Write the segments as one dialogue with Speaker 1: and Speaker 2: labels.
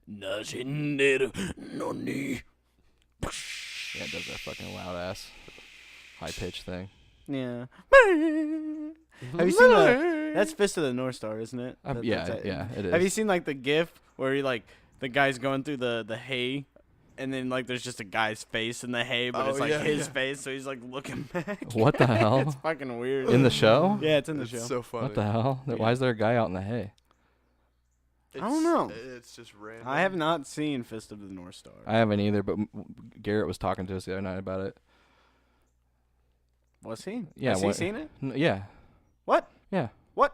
Speaker 1: Nashinderu noni.
Speaker 2: Yeah, it does that fucking loud ass, high pitched thing.
Speaker 1: Yeah. Have you seen that's Fist of the North Star, isn't it?
Speaker 2: Yeah, it is.
Speaker 1: Have you seen like the GIF where the guy's going through the hay, and then like there's just a guy's face in the hay, but it's like his face, so he's like looking back.
Speaker 2: What the hell?
Speaker 1: It's fucking weird.
Speaker 2: In the show?
Speaker 1: Yeah, it's in the show.
Speaker 3: It's so funny.
Speaker 2: What the hell? Why is there a guy out in the hay?
Speaker 1: I don't know.
Speaker 3: It's just random.
Speaker 1: I have not seen Fist of the North Star.
Speaker 2: I haven't either, but Garrett was talking to us the other night about it.
Speaker 1: Was he?
Speaker 2: Yeah.
Speaker 1: Has he seen it?
Speaker 2: Yeah.
Speaker 1: What?
Speaker 2: Yeah.
Speaker 1: What?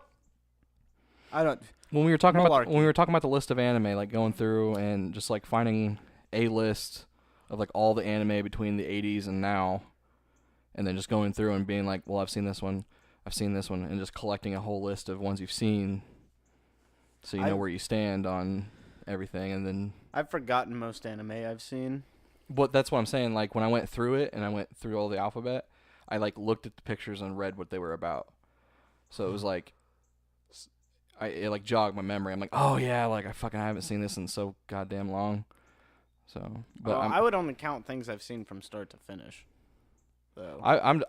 Speaker 1: I don't.
Speaker 2: When we were talking about the list of anime, like going through and just like finding a list of like all the anime between the 80s and now, and then just going through and being like, well, I've seen this one, and just collecting a whole list of ones you've seen, so you know where you stand on everything. And then
Speaker 1: I've forgotten most anime I've seen.
Speaker 2: But that's what I'm saying. Like when I went through it and I went through all the alphabet, I like looked at the pictures and read what they were about. So it was like, it like jogged my memory. I'm like, oh yeah, like I haven't seen this in so goddamn long. So, but
Speaker 1: I would only count things I've seen from start to finish. So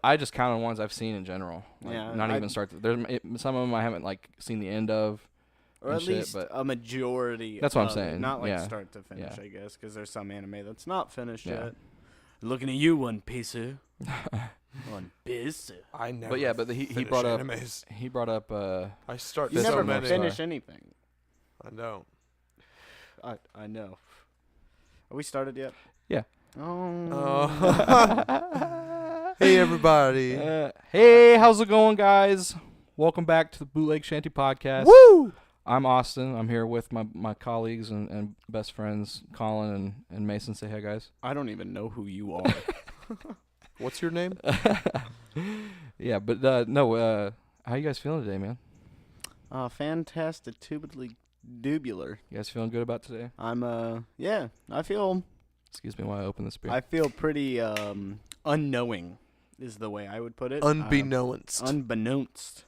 Speaker 2: I just counted ones I've seen in general. Like,
Speaker 1: yeah,
Speaker 2: not even start. Some of them I haven't like seen the end of.
Speaker 1: Or at least a majority.
Speaker 2: That's what I'm saying.
Speaker 1: Not like start to finish, I guess, because there's some anime that's not finished yet. Looking at you, One Piece. One Piece.
Speaker 3: I never.
Speaker 2: But yeah, but he brought up.
Speaker 3: Animes.
Speaker 2: He brought up.
Speaker 3: I start.
Speaker 1: You
Speaker 3: so
Speaker 1: never
Speaker 3: many.
Speaker 1: finish anything.
Speaker 3: I don't.
Speaker 1: I know. Are we started yet?
Speaker 2: Yeah.
Speaker 1: Oh.
Speaker 3: Hey everybody.
Speaker 2: Hey, how's it going, guys? Welcome back to the Bootleg Shanty podcast.
Speaker 1: Woo!
Speaker 2: I'm Austin. I'm here with my colleagues and best friends, Colin and Mason. Say hey, guys.
Speaker 1: I don't even know who you are.
Speaker 3: What's your name?
Speaker 2: Yeah, but no. How you guys feeling today, man?
Speaker 1: Fantastic, tubally dubular.
Speaker 2: You guys feeling good about today?
Speaker 1: I'm yeah. I feel.
Speaker 2: Excuse me while I open this beer.
Speaker 1: I feel pretty unknowing, is the way I would put it.
Speaker 3: Unbeknownst.
Speaker 1: Unbeknownst.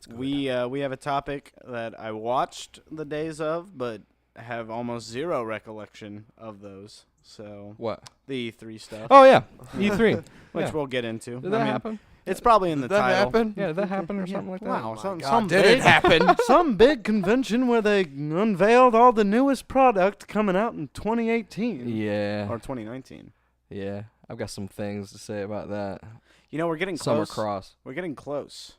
Speaker 1: We have a topic that I watched the days of, but have almost zero recollection of those. So
Speaker 2: what?
Speaker 1: The E3 stuff.
Speaker 2: Oh yeah, E3,
Speaker 1: which we'll get into.
Speaker 2: Did that happen?
Speaker 1: It's probably in the
Speaker 3: Did that
Speaker 1: title.
Speaker 3: happen?
Speaker 2: Yeah, did that happen or something like that?
Speaker 1: Wow,
Speaker 3: God, did it happen?
Speaker 1: Some big convention where they unveiled all the newest product coming out in 2018.
Speaker 2: Yeah.
Speaker 1: Or 2019.
Speaker 2: Yeah, I've got some things to say about that.
Speaker 1: You know, we're getting
Speaker 2: Summer
Speaker 1: close.
Speaker 2: Cross.
Speaker 1: We're getting close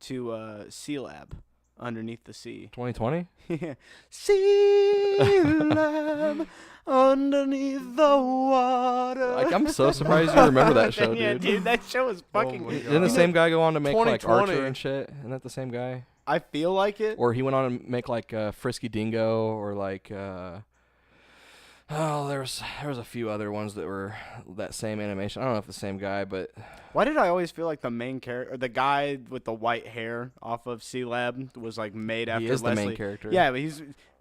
Speaker 1: to Sea Lab, Underneath the Sea.
Speaker 2: 2020?
Speaker 1: Yeah. Sea Lab, Underneath the Water.
Speaker 2: Like, I'm so surprised you remember that show, dude.
Speaker 1: Yeah, dude, that show is fucking
Speaker 3: my
Speaker 1: good.
Speaker 3: God.
Speaker 2: Didn't the same guy go on to make like
Speaker 3: 2020.
Speaker 2: Archer and shit? Isn't that the same guy?
Speaker 1: I feel like it.
Speaker 2: Or he went on to make like Frisky Dingo or like there was a few other ones that were that same animation. I don't know if the same guy, but
Speaker 1: Why did I always feel like the main character, or the guy with the white hair off of Sea Lab, was like made after
Speaker 2: he is
Speaker 1: Leslie?
Speaker 2: the main character.
Speaker 1: Yeah, but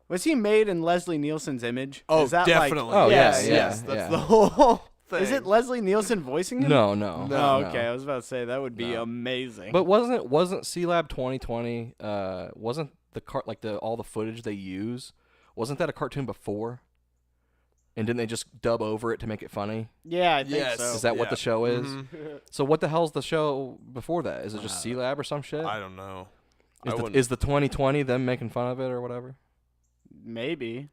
Speaker 1: was he made in Leslie Nielsen's image?
Speaker 3: Oh,
Speaker 1: is that
Speaker 3: definitely.
Speaker 2: Oh,
Speaker 1: yes,
Speaker 2: yeah,
Speaker 1: yes.
Speaker 3: That's
Speaker 2: yeah.
Speaker 3: the whole thing.
Speaker 1: Is it Leslie Nielsen voicing him?
Speaker 2: No.
Speaker 1: Oh, okay. I was about to say that would be amazing.
Speaker 2: But wasn't C Lab 2020? Wasn't the all the footage they use? Wasn't that a cartoon before? And didn't they just dub over it to make it funny?
Speaker 1: Yeah, I think
Speaker 3: Yes.
Speaker 1: so.
Speaker 2: Is that what the show is?
Speaker 3: Mhm.
Speaker 2: So what the hell's the show before that? Is it just C Lab or some shit?
Speaker 3: I don't know.
Speaker 2: Is the 2020 them making fun of it or whatever?
Speaker 1: Maybe.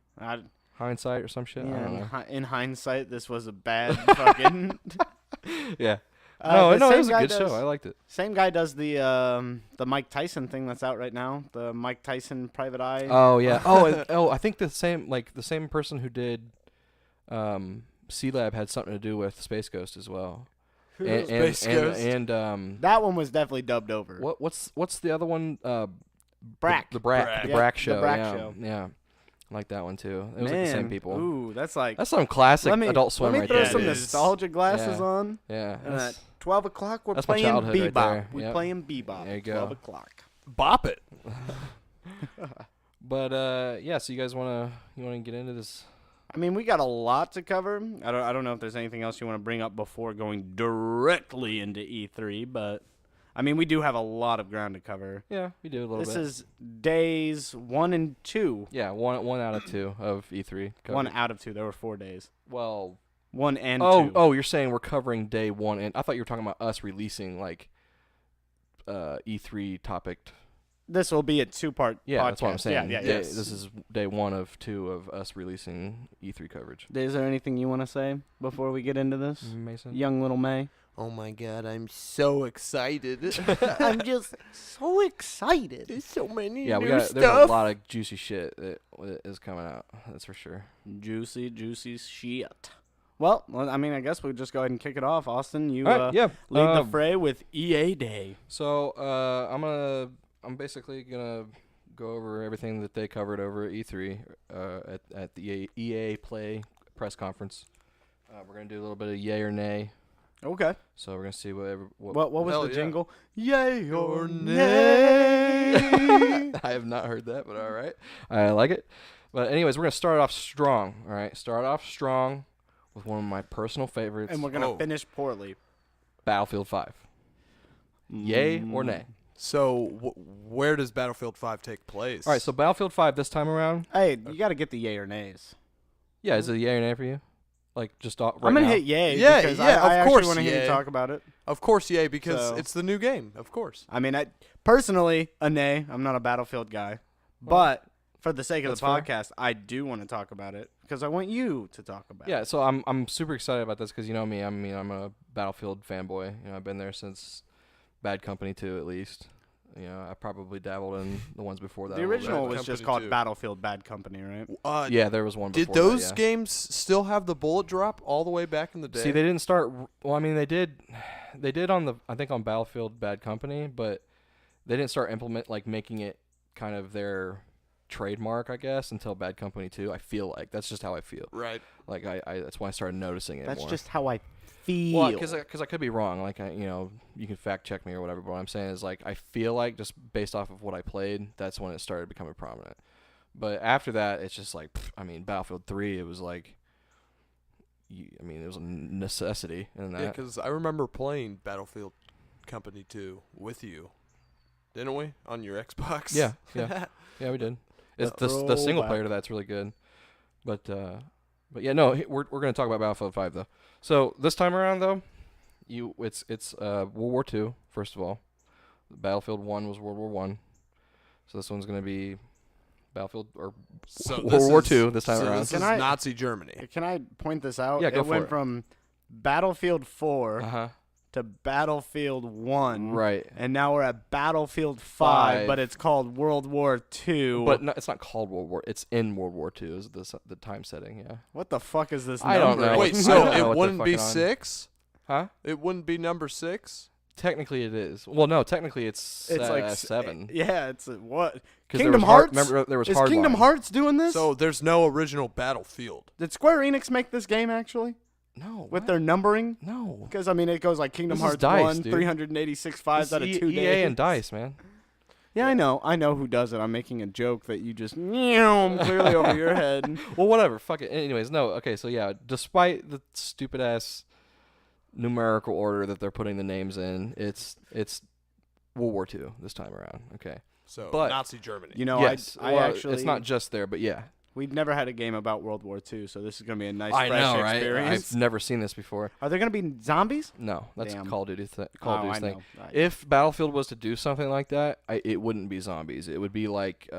Speaker 2: Hindsight or some shit? I don't know.
Speaker 1: In hindsight, this was a bad fucking.
Speaker 2: Yeah.
Speaker 1: The
Speaker 2: It
Speaker 1: same
Speaker 2: was a
Speaker 1: guy
Speaker 2: good
Speaker 1: does-
Speaker 2: show. I liked it.
Speaker 1: Same guy does the Mike Tyson thing that's out right now. The Mike Tyson Private Eye.
Speaker 2: Oh yeah. I think the same person who did C Lab had something to do with Space Ghost as well.
Speaker 3: Space Ghost?
Speaker 2: And
Speaker 1: that one was definitely dubbed over.
Speaker 2: what's the other one?
Speaker 1: Brack.
Speaker 2: The Brack
Speaker 1: Yeah,
Speaker 2: show.
Speaker 1: the Brack
Speaker 2: yeah.
Speaker 1: show.
Speaker 2: Yeah. I like that one too. It was like the same people.
Speaker 1: Ooh, that's like.
Speaker 2: That's some classic Adult Swim
Speaker 1: Let me
Speaker 2: right
Speaker 1: throw
Speaker 2: there.
Speaker 1: some
Speaker 3: It is.
Speaker 1: nostalgia glasses
Speaker 2: Yeah.
Speaker 1: on.
Speaker 2: Yeah.
Speaker 1: And
Speaker 2: that's-
Speaker 1: at 12 o'clock, we're
Speaker 2: that's my
Speaker 1: playing
Speaker 2: childhood right
Speaker 1: bebop.
Speaker 2: there.
Speaker 1: We're
Speaker 2: Yep.
Speaker 1: playing bebop.
Speaker 2: There you go.
Speaker 1: 12 o'clock.
Speaker 3: Bop it.
Speaker 2: But yeah, so you guys wanna get into this?
Speaker 1: I mean, we got a lot to cover. I don't know if there's anything else you want to bring up before going directly into E3, but I mean, we do have a lot of ground to cover.
Speaker 2: Yeah, we do a little
Speaker 1: This
Speaker 2: bit.
Speaker 1: is days 1 and 2.
Speaker 2: Yeah, one out of 2 of E3. Covered.
Speaker 1: 1 out of 2. There were 4 days.
Speaker 2: Well,
Speaker 1: 1 and 2.
Speaker 2: Oh, you're saying we're covering day 1, and I thought you were talking about us releasing like E3 topic.
Speaker 1: This will be a 2-part
Speaker 2: Yeah,
Speaker 1: podcast.
Speaker 2: that's what I'm saying.
Speaker 1: Yeah.
Speaker 2: This is day 1 of 2 of us releasing E3 coverage.
Speaker 1: Is there anything you want to say before we get into this?
Speaker 2: Mason?
Speaker 1: Young little May.
Speaker 3: Oh my God, I'm so excited.
Speaker 1: I'm just so excited.
Speaker 3: There's so many
Speaker 2: Yeah,
Speaker 3: new
Speaker 2: there's
Speaker 3: stuff.
Speaker 2: a lot of juicy shit that is coming out. That's for sure.
Speaker 1: Juicy shit. Well, I mean, I guess we'll just go ahead and kick it off. Austin, you
Speaker 2: All right, yeah.
Speaker 1: lead the fray with EA Day.
Speaker 2: So I'm basically gonna go over everything that they covered over at E3 at the EA Play press conference. We're gonna do a little bit of yay or nay.
Speaker 1: Okay.
Speaker 2: So we're gonna see what
Speaker 1: was
Speaker 3: Hell
Speaker 1: the
Speaker 3: yeah.
Speaker 1: jingle? Yay or
Speaker 3: nay.
Speaker 1: nay?
Speaker 2: I have not heard that, but all right. I like it. But anyways, we're going to start off strong, all right? Start off strong with one of my personal favorites,
Speaker 1: And we're going to finish poorly.
Speaker 2: Battlefield 5. Yay or nay?
Speaker 3: So, where does Battlefield 5 take place?
Speaker 2: All right, so Battlefield 5 this time around,
Speaker 1: Hey, you got to get the yay or nays.
Speaker 2: yeah, is it a yay or nay for you? Like, just right
Speaker 1: I'm going
Speaker 2: now?
Speaker 1: to hit yay
Speaker 3: Yeah,
Speaker 1: because
Speaker 3: yeah,
Speaker 1: I
Speaker 3: of course
Speaker 1: want to hear you
Speaker 3: yay.
Speaker 1: talk about it.
Speaker 3: Of course, yay, because
Speaker 1: So-
Speaker 3: it's the new game. Of course.
Speaker 1: I mean, personally, a nay. I'm not a Battlefield guy. But for the sake of the
Speaker 2: that's fair.
Speaker 1: podcast, I do want to talk about it because I want you to talk about it.
Speaker 2: Yeah, so I'm super excited about this because you know me. I'm a Battlefield fanboy. You know, I've been there since Bad Company 2 at least. You know, I probably dabbled in the ones before that.
Speaker 1: The
Speaker 2: a little bit.
Speaker 1: original
Speaker 3: Bad
Speaker 1: was just
Speaker 3: Company
Speaker 1: called
Speaker 3: too.
Speaker 1: Battlefield Bad Company, right?
Speaker 2: Yeah, there was one
Speaker 3: Did
Speaker 2: before
Speaker 3: those
Speaker 2: that, yeah.
Speaker 3: games still have the bullet drop all the way back in the day?
Speaker 2: See, they didn't start. Well, I mean, they did on I think on Battlefield Bad Company, but they didn't start making it kind of their trademark, I guess, until Bad Company 2. I feel like that's just how I feel.
Speaker 3: Right.
Speaker 2: Like I that's why I started noticing it.
Speaker 1: That's
Speaker 2: more.
Speaker 1: just how I feel.
Speaker 2: Well, because I could be wrong. Like you can fact check me or whatever. But what I'm saying is like I feel like just based off of what I played, that's when it started becoming prominent. But after that, it's just like I mean, Battlefield 3. It was like, it was a necessity in that.
Speaker 3: Yeah, because I remember playing Battlefield Company 2 with you. Didn't we? On your Xbox?
Speaker 2: Yeah, yeah, we did. It's the single
Speaker 1: throwback.
Speaker 2: player to that's really good. But yeah, no, we're going to talk about Battlefield 5 though. So this time around though, it's World War II first of all. Battlefield 1 was World War 1. So this one's going to be Battlefield or
Speaker 3: So
Speaker 2: World War II this time
Speaker 3: so
Speaker 2: around.
Speaker 3: This
Speaker 1: Can
Speaker 3: is
Speaker 1: I-
Speaker 3: Nazi Germany.
Speaker 1: Can I point this out?
Speaker 2: Yeah, go
Speaker 1: it
Speaker 2: for
Speaker 1: went
Speaker 2: it.
Speaker 1: from Battlefield 4
Speaker 2: Uh-huh.
Speaker 1: to Battlefield 1.
Speaker 2: Right.
Speaker 1: And now we're at Battlefield 5,
Speaker 2: Five.
Speaker 1: but it's called World War II.
Speaker 2: But no, it's not called World War. It's in World War II is the time setting, yeah.
Speaker 1: What the fuck is this
Speaker 2: I don't
Speaker 1: number?
Speaker 2: know.
Speaker 3: Wait,
Speaker 2: I
Speaker 3: so
Speaker 2: don't know
Speaker 3: it
Speaker 2: what they're
Speaker 3: wouldn't be
Speaker 2: fucking on.
Speaker 3: 6?
Speaker 2: Huh?
Speaker 3: It wouldn't be number 6?
Speaker 2: Technically it is. Well, no, technically it's
Speaker 1: It's like
Speaker 2: 7.
Speaker 1: Yeah, it's what?
Speaker 2: 'Cause
Speaker 1: Kingdom
Speaker 2: there was
Speaker 1: Hearts?
Speaker 2: remember there was
Speaker 1: Is
Speaker 2: Hardline.
Speaker 1: Kingdom Hearts doing this?
Speaker 3: So there's no original Battlefield.
Speaker 1: Did Square Enix make this game actually
Speaker 2: No.
Speaker 1: with
Speaker 2: what?
Speaker 1: their numbering?
Speaker 2: No.
Speaker 1: Because I mean, it goes like Kingdom
Speaker 2: This is
Speaker 1: Hearts
Speaker 2: DICE,
Speaker 1: 1,
Speaker 2: dude.
Speaker 1: 386 fives out of 2
Speaker 2: EA
Speaker 1: days.
Speaker 2: and DICE, man.
Speaker 1: Yeah, I know who does it. I'm making a joke that you just clearly over your head.
Speaker 2: Well, whatever. Fuck it. Anyways, no. Okay, so yeah, despite the stupid ass numerical order that they're putting the names in, it's World War II this time around. Okay.
Speaker 3: So
Speaker 2: But-
Speaker 3: Nazi Germany.
Speaker 1: You know,
Speaker 2: yes.
Speaker 1: I
Speaker 2: well,
Speaker 1: actually
Speaker 2: it's not just there, but yeah.
Speaker 1: We've never had a game about World War II, so this is gonna be a nice,
Speaker 2: I
Speaker 1: fresh
Speaker 2: know, right?
Speaker 1: experience.
Speaker 2: I've never seen this before.
Speaker 1: Are there gonna be zombies?
Speaker 2: No, that's
Speaker 1: Damn.
Speaker 2: Call of Duty. Call of Duty's
Speaker 1: I
Speaker 2: thing.
Speaker 1: know.
Speaker 2: If Battlefield was to do something like that, it wouldn't be zombies. It would be like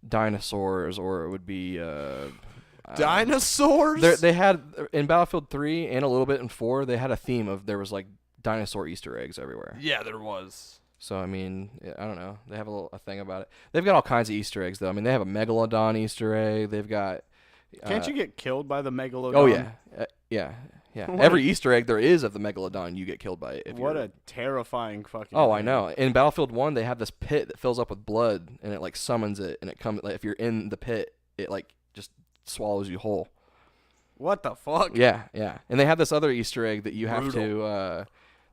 Speaker 2: dinosaurs, or it would be
Speaker 3: Dinosaurs?
Speaker 2: They had in Battlefield 3 and a little bit in 4. They had a theme of there was like dinosaur Easter eggs everywhere.
Speaker 3: Yeah, there was.
Speaker 2: So I mean, I don't know. They have a thing about it. They've got all kinds of Easter eggs though. I mean, they have a megalodon Easter egg. They've got.
Speaker 1: Can't you get killed by the megalodon?
Speaker 2: Oh yeah, yeah.
Speaker 1: What
Speaker 2: Every Easter egg there is of the megalodon, you get killed by it.
Speaker 1: What a terrifying fucking.
Speaker 2: Oh, I
Speaker 1: thing.
Speaker 2: know. In Battlefield 1, they have this pit that fills up with blood, and it like summons it, and it comes. Like, if you're in the pit, it like just swallows you whole.
Speaker 1: What the fuck?
Speaker 2: Yeah, yeah. And they have this other Easter egg that you have
Speaker 3: Brutal.
Speaker 2: to.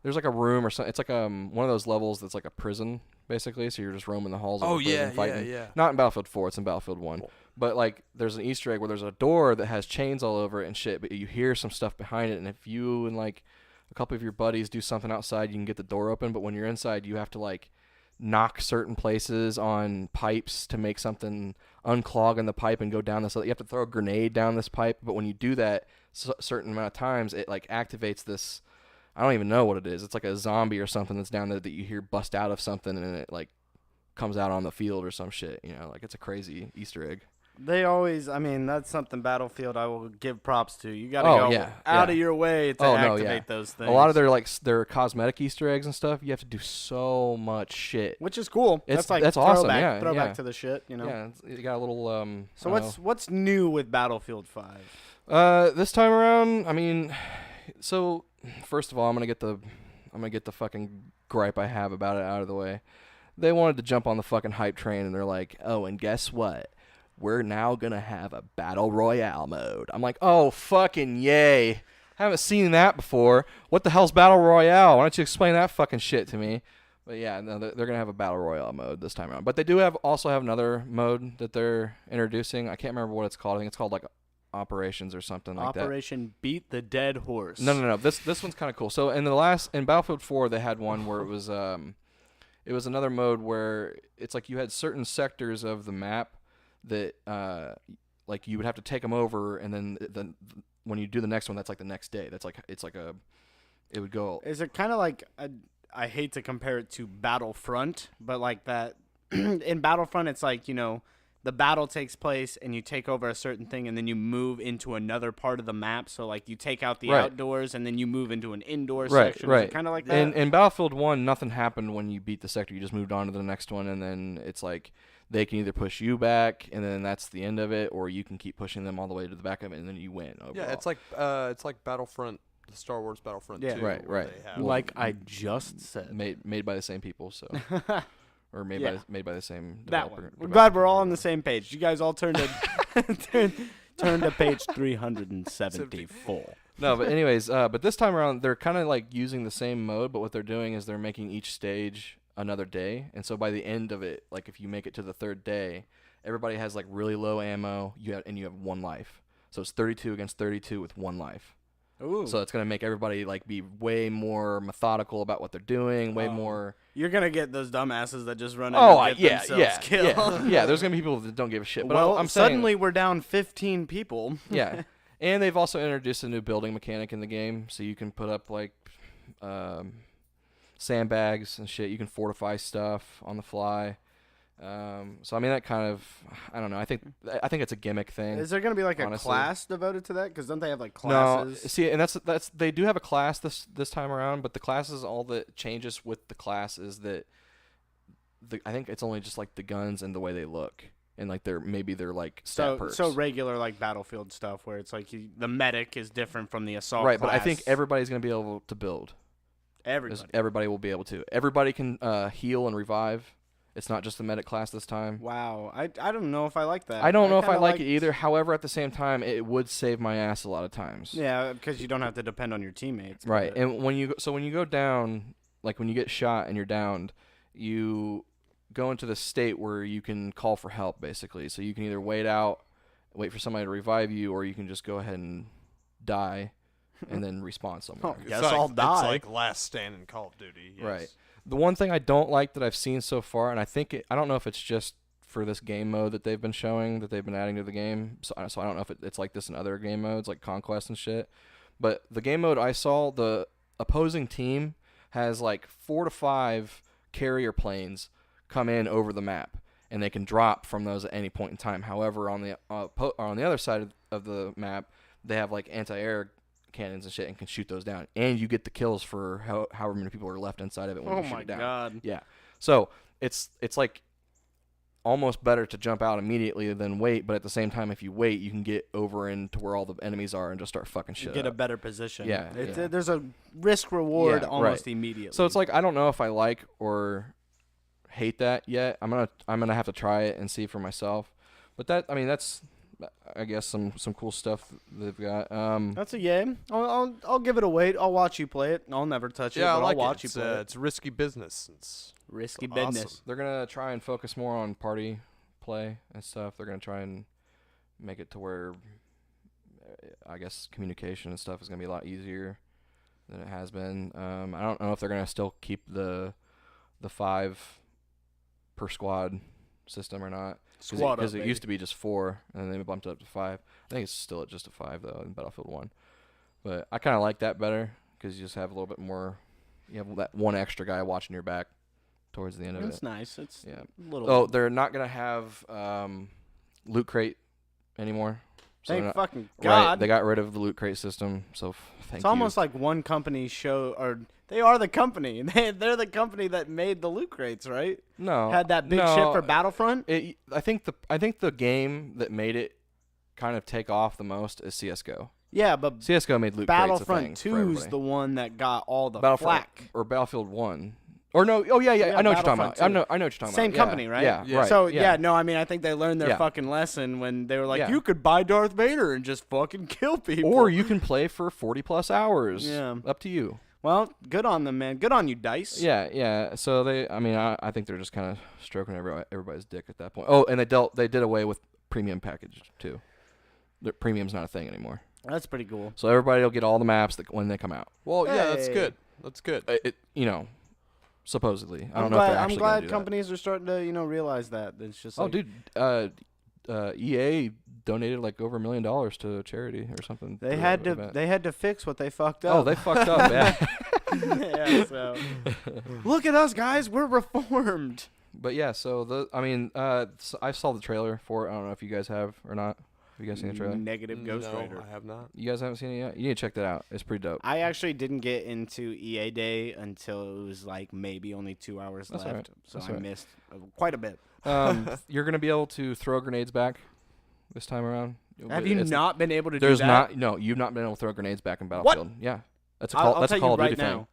Speaker 2: There's like a room or something. It's like one of those levels that's like a prison, basically. So you're just roaming the halls of
Speaker 3: Oh,
Speaker 2: the prison
Speaker 3: yeah,
Speaker 2: fighting.
Speaker 3: yeah.
Speaker 2: Not in Battlefield 4. It's in Battlefield 1. But like, there's an Easter egg where there's a door that has chains all over it and shit. But you hear some stuff behind it, and if you and like a couple of your buddies do something outside, you can get the door open. But when you're inside, you have to like knock certain places on pipes to make something unclog in the pipe and go down this. You have to throw a grenade down this pipe. But when you do that certain amount of times, it like activates this. I don't even know what it is. It's like a zombie or something that's down there that you hear bust out of something, and it like comes out on the field or some shit. You know, like it's a crazy Easter egg.
Speaker 1: They always, I mean, that's something Battlefield I will give props to. You got to go out of your way to activate those things.
Speaker 2: A lot of their cosmetic Easter eggs and stuff, you have to do so much shit.
Speaker 1: Which is cool. That's
Speaker 2: awesome.
Speaker 1: Throwback to the shit, you know.
Speaker 2: Yeah, you got a little
Speaker 1: So what's new with Battlefield 5?
Speaker 2: This time around, I mean, so first of all, I'm going to get the fucking gripe I have about it out of the way. They wanted to jump on the fucking hype train and they're like, "Oh, and guess what? We're now going to have a Battle Royale mode." I'm like, oh, fucking yay. Haven't seen that before. What the hell's Battle Royale? Why don't you explain that fucking shit to me? But yeah, no, they're going to have a Battle Royale mode this time around. But they do also have another mode that they're introducing. I can't remember what it's called. I think it's called like Operations or something like that.
Speaker 1: Operation Beat the Dead Horse.
Speaker 2: No. This one's kind of cool. So in Battlefield 4, they had one where it was another mode where it's like you had certain sectors of the map that like you would have to take them over, and then when you do the next one, that's like the next day. That's like it would go.
Speaker 1: Is it kind of like I hate to compare it to Battlefront, but like that in Battlefront, it's like, you know, the battle takes place and you take over a certain thing and then you move into another part of the map. So like you take out the outdoors and then you move into an indoor section.
Speaker 2: Right.
Speaker 1: Kind of like that.
Speaker 2: In Battlefield 1, nothing happened when you beat the sector. You just moved on to the next one, and then it's like they can either push you back, and then that's the end of it, or you can keep pushing them all the way to the back of it, and then you win overall.
Speaker 3: Yeah, it's like Battlefront, the Star Wars Battlefront 2.
Speaker 2: Right.
Speaker 1: Like I just said.
Speaker 2: Made by the same people, so or made by the same
Speaker 1: that
Speaker 2: developer.
Speaker 1: one. We're glad we're all on the same page. You guys all turned to turn to page 374.
Speaker 2: No, but anyways, but this time around they're kind of like using the same mode, but what they're doing is they're making each stage another day, and so by the end of it, like if you make it to the third day, everybody has like really low ammo. You have 1 life, so it's 32 against 32 with 1 life.
Speaker 1: Ooh.
Speaker 2: So it's gonna make everybody like be way more methodical about what they're doing, way more.
Speaker 1: You're gonna get those dumbasses that just run in and get themselves killed.
Speaker 2: Yeah. There's gonna be people that don't give a shit. But
Speaker 1: well,
Speaker 2: I'm
Speaker 1: suddenly
Speaker 2: saying,
Speaker 1: we're down 15 people.
Speaker 2: Yeah, and they've also introduced a new building mechanic in the game, so you can put up like sandbags and shit. You can fortify stuff on the fly. So I mean that kind of, I don't know. I think it's a gimmick thing.
Speaker 1: Is there going to be like
Speaker 2: honestly.
Speaker 1: A class devoted to that? Because don't they have like classes?
Speaker 2: No, see, and that's they do have a class this time around, but the classes, all that changes with the class is that I think it's only just like the guns and the way they look, and like they're like stat perks.
Speaker 1: So regular like Battlefield stuff where it's like the medic is different from the assault
Speaker 2: right,
Speaker 1: class.
Speaker 2: but I think everybody's going to be able to build. Everybody will be able to. Everybody can heal and revive. It's not just the medic class this time.
Speaker 1: Wow. I don't know if I like that.
Speaker 2: I don't know if I like it either. However, at the same time, it would save my ass a lot of times.
Speaker 1: Yeah, because you don't have to depend on your teammates.
Speaker 2: Right. And when you go down, like when you get shot and you're downed, you go into the state where you can call for help, basically. So you can either wait for somebody to revive you, or you can just go ahead and die and then respawn somewhere.
Speaker 1: Guess I'll die.
Speaker 3: It's like Last Stand in Call of Duty. Yes.
Speaker 2: Right. The one thing I don't like that I've seen so far, and I don't know if it's just for this game mode that they've been showing, that they've been adding to the game, so I don't know if it's like this in other game modes, like Conquest and shit, but the game mode I saw, the opposing team has like 4 to 5 carrier planes come in over the map, and they can drop from those at any point in time. However, on the other side of the map, they have like anti-air cannons and shit and can shoot those down, and you get the kills for however many people are left inside of it when you shoot it down.
Speaker 1: God.
Speaker 2: Yeah, so it's like almost better to jump out immediately than wait, but at the same time, if you wait, you can get over into where all the enemies are and just start fucking shit
Speaker 1: get
Speaker 2: up.
Speaker 1: a better position.
Speaker 2: Yeah,
Speaker 1: there's a risk reward almost immediately.
Speaker 2: So it's like I don't know if I like or hate that yet. I'm gonna have to try it and see for myself. But that's I guess some cool stuff they've got.
Speaker 1: That's a yay. I'll give it a wait. I'll watch you play it. I'll never touch it, but I'll watch you play it.
Speaker 3: It's risky business. It's
Speaker 1: risky
Speaker 3: awesome.
Speaker 1: business.
Speaker 2: They're gonna try and focus more on party play and stuff. They're gonna try and make it to where I guess communication and stuff is gonna be a lot easier. than it has been. I don't know if they're gonna still keep the 5 per squad system or not. Because it used to be just 4, and then they bumped it up to 5. I think it's still at just a 5 though in Battlefield 1. But I kind of like that better because you just have a little bit more. You have that one extra guy watching your back towards the end of it.
Speaker 1: It's nice. It's
Speaker 2: yeah.
Speaker 1: A little.
Speaker 2: Oh, they're not gonna have loot crate anymore. So
Speaker 1: thank fucking God.
Speaker 2: Right, they got rid of the loot crate system. So thank you.
Speaker 1: It's almost like one company or they are the company. They're the company that made the loot crates, right?
Speaker 2: No,
Speaker 1: had that big ship for Battlefront.
Speaker 2: I think the game that made it kind of take off the most is CS:GO.
Speaker 1: Yeah, but
Speaker 2: CS:GO made loot
Speaker 1: Battlefront
Speaker 2: crates a thing
Speaker 1: 2's the one that got all the
Speaker 2: Battlefront
Speaker 1: flack.
Speaker 2: or Battlefield 1. Or no, I know what you're talking about. I know what you're talking
Speaker 1: Same
Speaker 2: about.
Speaker 1: company, right?
Speaker 2: Yeah, right.
Speaker 1: So no, I mean I think they learned their fucking lesson when they were like, you could buy Darth Vader and just fucking kill people,
Speaker 2: or you can play for 40+ hours.
Speaker 1: Yeah,
Speaker 2: up to you.
Speaker 1: Well, good on them, man. Good on you, DICE.
Speaker 2: Yeah. So I think they're just kind of stroking everybody's dick at that point. Oh, and they did away with premium package too. The premium's not a thing anymore.
Speaker 1: That's pretty cool.
Speaker 2: So everybody will get all the maps when they come out.
Speaker 3: Well, yeah, that's good. That's good.
Speaker 2: Supposedly. I don't know if they're actually
Speaker 1: I'm glad companies are starting to, realize that. It's just like,
Speaker 2: EA donated like over $1 million to charity or something.
Speaker 1: They had to fix what they fucked up.
Speaker 2: Oh, they fucked up, yeah.
Speaker 1: Yeah, so look at us, guys. We're reformed.
Speaker 2: But yeah, so I saw the trailer for it. I don't know if you guys have or not. Have you guys seen the trailer?
Speaker 1: Negative Ghost Rider.
Speaker 3: No, I have not.
Speaker 2: You guys haven't seen it yet? You need to check that out. It's pretty dope.
Speaker 1: I actually didn't get into EA Day until it was like maybe only 2 hours left.
Speaker 2: Right.
Speaker 1: So I missed quite a bit.
Speaker 2: You're going to be able to throw grenades back this time around.
Speaker 1: Have you not been able to do that?
Speaker 2: You've not been able to throw grenades back in Battlefield. What? Yeah. That's a Call of Duty thing.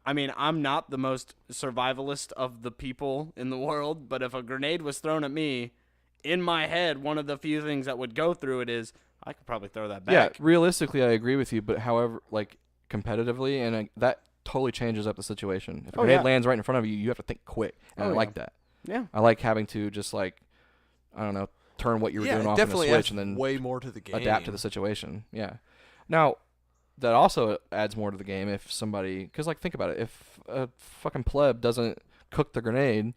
Speaker 1: I mean, I'm not the most survivalist of the people in the world, but if a grenade was thrown at me, in my head, one of the few things that would go through it is I could probably throw that back.
Speaker 2: Yeah, realistically, I agree with you, but however, like competitively, and that totally changes up the situation. If a grenade lands right in front of you, you have to think quick, and I like that.
Speaker 1: Yeah,
Speaker 2: I like having to just like, I don't know, turn what you were doing off in a switch and then
Speaker 3: way more to the game.
Speaker 2: Adapt to the situation. Yeah. Now, that also adds more to the game if somebody, because like think about it, if a fucking pleb doesn't cook the grenade,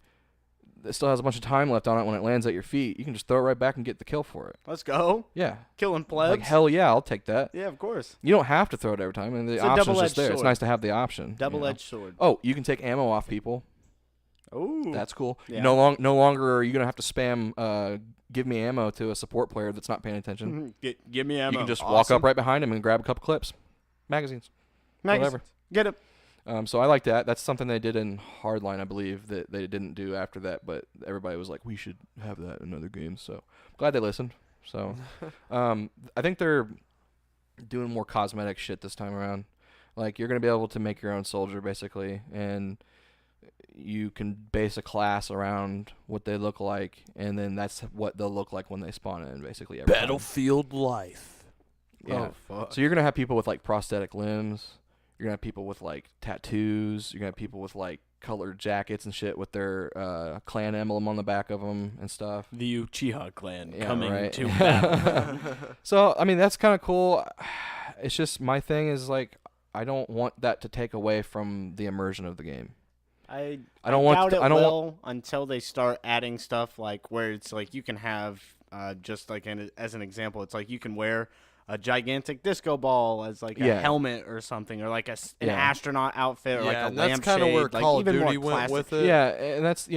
Speaker 2: it still has a bunch of time left on it when it lands at your feet. You can just throw it right back and get the kill for it.
Speaker 1: Let's go.
Speaker 2: Yeah.
Speaker 1: Killing plebs.
Speaker 2: Like, hell yeah, I'll take that.
Speaker 1: Yeah, of course.
Speaker 2: You don't have to throw it every time. I mean, the option's just there. It's nice to have the option.
Speaker 1: Double-edged sword.
Speaker 2: Oh, you can take ammo off people.
Speaker 1: Oh.
Speaker 2: That's cool.
Speaker 1: Yeah.
Speaker 2: No longer are you going to have to spam give me ammo to a support player that's not paying attention.
Speaker 1: Give me ammo.
Speaker 2: You can just walk up right behind him and grab a couple clips. Magazines. Whatever.
Speaker 1: Get it.
Speaker 2: So I like that. That's something they did in Hardline, I believe, that they didn't do after that. But everybody was like, we should have that in other games. So glad they listened. So I think they're doing more cosmetic shit this time around. Like, you're going to be able to make your own soldier, basically. And you can base a class around what they look like. And then that's what they'll look like when they spawn in, basically.
Speaker 3: Battlefield life.
Speaker 2: Yeah.
Speaker 1: Oh, fuck.
Speaker 2: So you're going to have people with, like, prosthetic limbs. You're going to have people with, like, tattoos. You're going to have people with, like, colored jackets and shit with their clan emblem on the back of them and stuff.
Speaker 1: The Uchiha clan coming
Speaker 2: right.
Speaker 1: to battle.
Speaker 2: So, I mean, that's kind of cool. It's just my thing is, like, I don't want that to take away from the immersion of the game.
Speaker 1: I
Speaker 2: don't want
Speaker 1: doubt it will until they start adding stuff, like, where it's, like, you can have, just, like, as an example, it's, like, you can wear a gigantic disco ball as like a helmet or something, or like an astronaut outfit, or like a lampshade.
Speaker 3: That's kind of where Call of Duty went with it.
Speaker 2: Yeah, and that's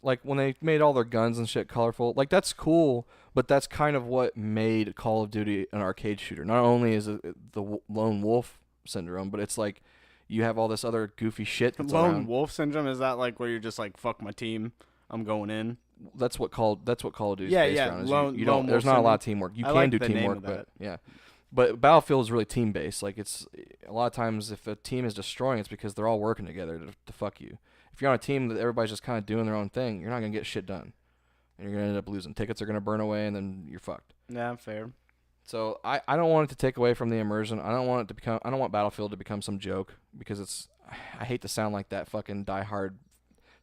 Speaker 2: like when they made all their guns and shit colorful. Like, that's cool, but that's kind of what made Call of Duty an arcade shooter. Not only is it the lone wolf syndrome, but it's like you have all this other goofy shit that's
Speaker 1: lone wolf syndrome. Is that like where you're just like, fuck my team, I'm going in?
Speaker 2: That's what Call of Duty is based around. Is you don't. There's not a lot of teamwork. You can do teamwork, but But Battlefield is really team based. Like, it's a lot of times if a team is destroying, it's because they're all working together to fuck you. If you're on a team that everybody's just kind of doing their own thing, you're not gonna get shit done, and you're gonna end up losing. Tickets are gonna burn away, and then you're fucked.
Speaker 1: Yeah, fair.
Speaker 2: So I don't want it to take away from the immersion. I don't want Battlefield to become some joke, because I hate to sound like that fucking diehard